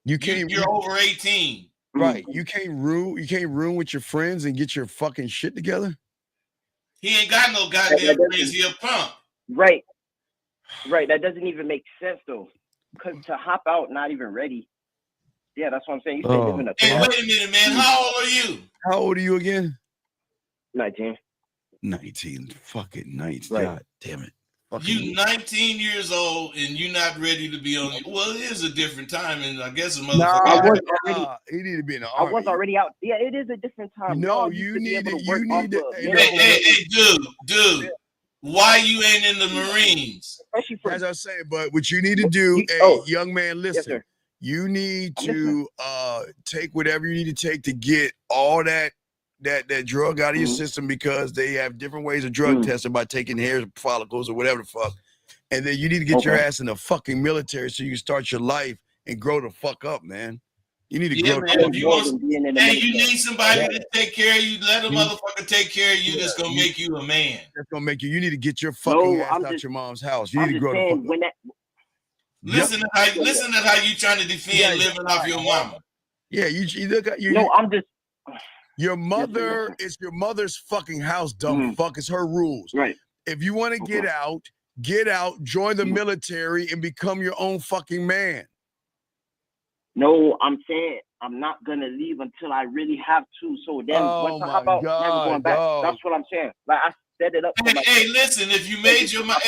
You can't. You're over 18. Right. You can't ruin with your friends and get your fucking shit together. He ain't got no goddamn friends. He a punk. Right. That doesn't even make sense though. Because to hop out not even ready. Yeah, that's what I'm saying. You say live in a Hey, wait a minute, man. How old are you? How old are you again? 19. 19. Fucking 19. Right. God damn it. You 19 years old and you're not ready to be on. Well, it is a different time, and I guess a motherfucker. He need to be in the I army. was already out. Yeah, it is a different time. No, Y'all you used to be need able to. work You need off to. of Hey, dude. Why you ain't in the Marines? Especially for As I was saying, but what you need to do, young man, listen. Yes, sir. You need to take whatever you need to take to get all that drug out of your system, because they have different ways of drug testing by taking hair follicles or whatever the fuck. And then you need to get your ass in the fucking military so you can start your life and grow the fuck up, man. You need to grow. Man, if you you need somebody to take care of you. Let a motherfucker take care of you. That's gonna make you a man. That's gonna make you. You need to get your fucking ass out your mom's house. You need to grow the fuck up. Listen to how you trying to defend living off your mama. Yeah, you look at you. No, I'm just. Your mother is your mother's fucking house, dumb fuck. It's her rules. Right. If you want to get out, join the military and become your own fucking man. No, I'm saying I'm not gonna leave until I really have to. So then once I hop out, never going back. That's what I'm saying. Like I set it up. Hey, listen, if you made your mind,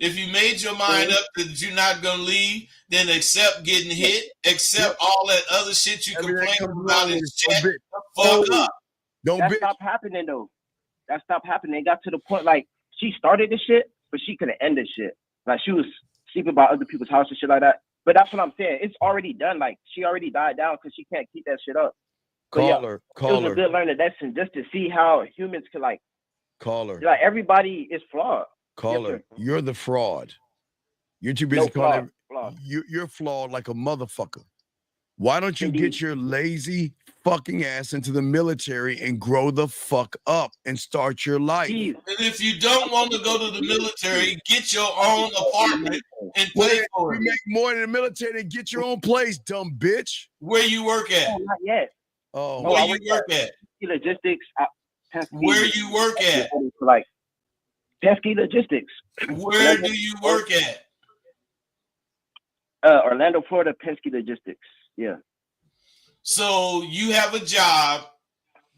if you made your mind up that you're not gonna leave, then accept getting hit, accept all that other shit you complain about and check the fuck up. That stopped happening though. That stopped happening. It got to the point like she started the shit, but she couldn't end the shit. Like she was sleeping by other people's house and shit like that. But that's what I'm saying. It's already done. Like she already died down because she can't keep that shit up. Call her. It was a good learning lesson just to see how humans can like. Call her. Like everybody is flawed. Caller, you're the fraud. You're too busy calling. You're flawed like a motherfucker. Why don't you get your lazy fucking ass into the military and grow the fuck up and start your life? And if you don't want to go to the military, get your own apartment and pay for it. You make more in the military than get your own place, dumb bitch. Where you work at? No, not yet. Oh, where you work at? Logistics. Where you work at? Like Pesky Logistics. Where do you work at? Orlando, Florida, Pesky Logistics. Yeah. So you have a job,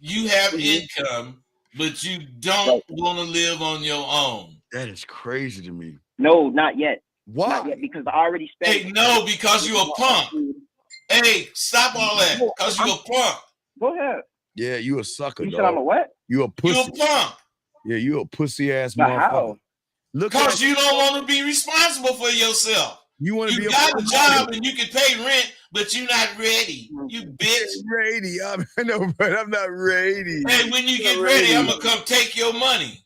you have income, but you don't want to live on your own. That is crazy to me. No, not yet. Why? Not yet, because I already spent. Hey, no, because you're a punk. Hey, stop all that. Because you're a punk. Go ahead. Yeah, you a sucker. You said I'm a what? You a pussy. You a punk. Yeah, you a pussy ass But motherfucker. how? Because you don't want to be responsible for yourself. You want to be got a job and you can pay rent, but you're not ready. You bitch. Ready? I know, but I'm not ready. Hey, when you get ready, I'm gonna come take your money.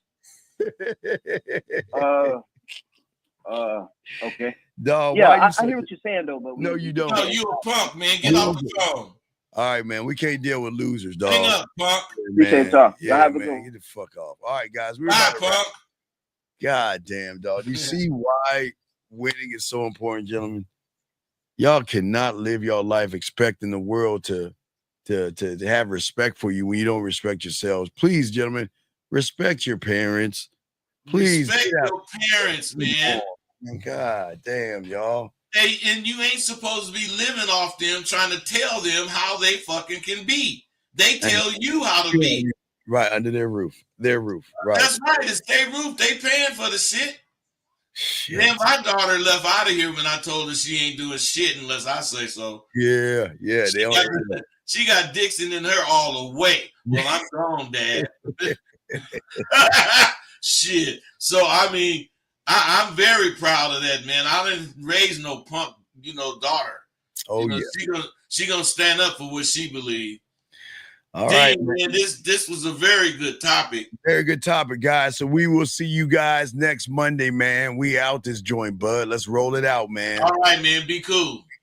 Okay. Dog, yeah, I hear what you're saying though, but no, you don't. No, you a punk, man. Get off the phone. All right, man. We can't deal with losers, dog. Hang up, punk. Appreciate y'all. Yeah, man. Get the fuck off. All right, guys. Bye, punk. God damn, dog. You see why winning is so important, gentlemen? Y'all cannot live your life expecting the world to have respect for you when you don't respect yourselves. Please, gentlemen, respect your parents. Please. Respect your parents, man. God damn, y'all. Hey, and you ain't supposed to be living off them, trying to tell them how they fucking can be. They tell you how to be. Right, under their roof. Their roof. Right. That's right. It's their roof. They paying for the shit. Shit. Then my daughter left out of here when I told her she ain't doing shit unless I say so. Yeah. She got Dixon in her all the way. Well, I'm gone, Dad. Shit. So I mean, I'm very proud of that, man. I didn't raise no punk, daughter. Oh yeah. She gonna stand up for what she believes. All right, man. This was a very good topic. Very good topic, guys. So we will see you guys next Monday, man. We out this joint, bud. Let's roll it out, man. All right, man. Be cool.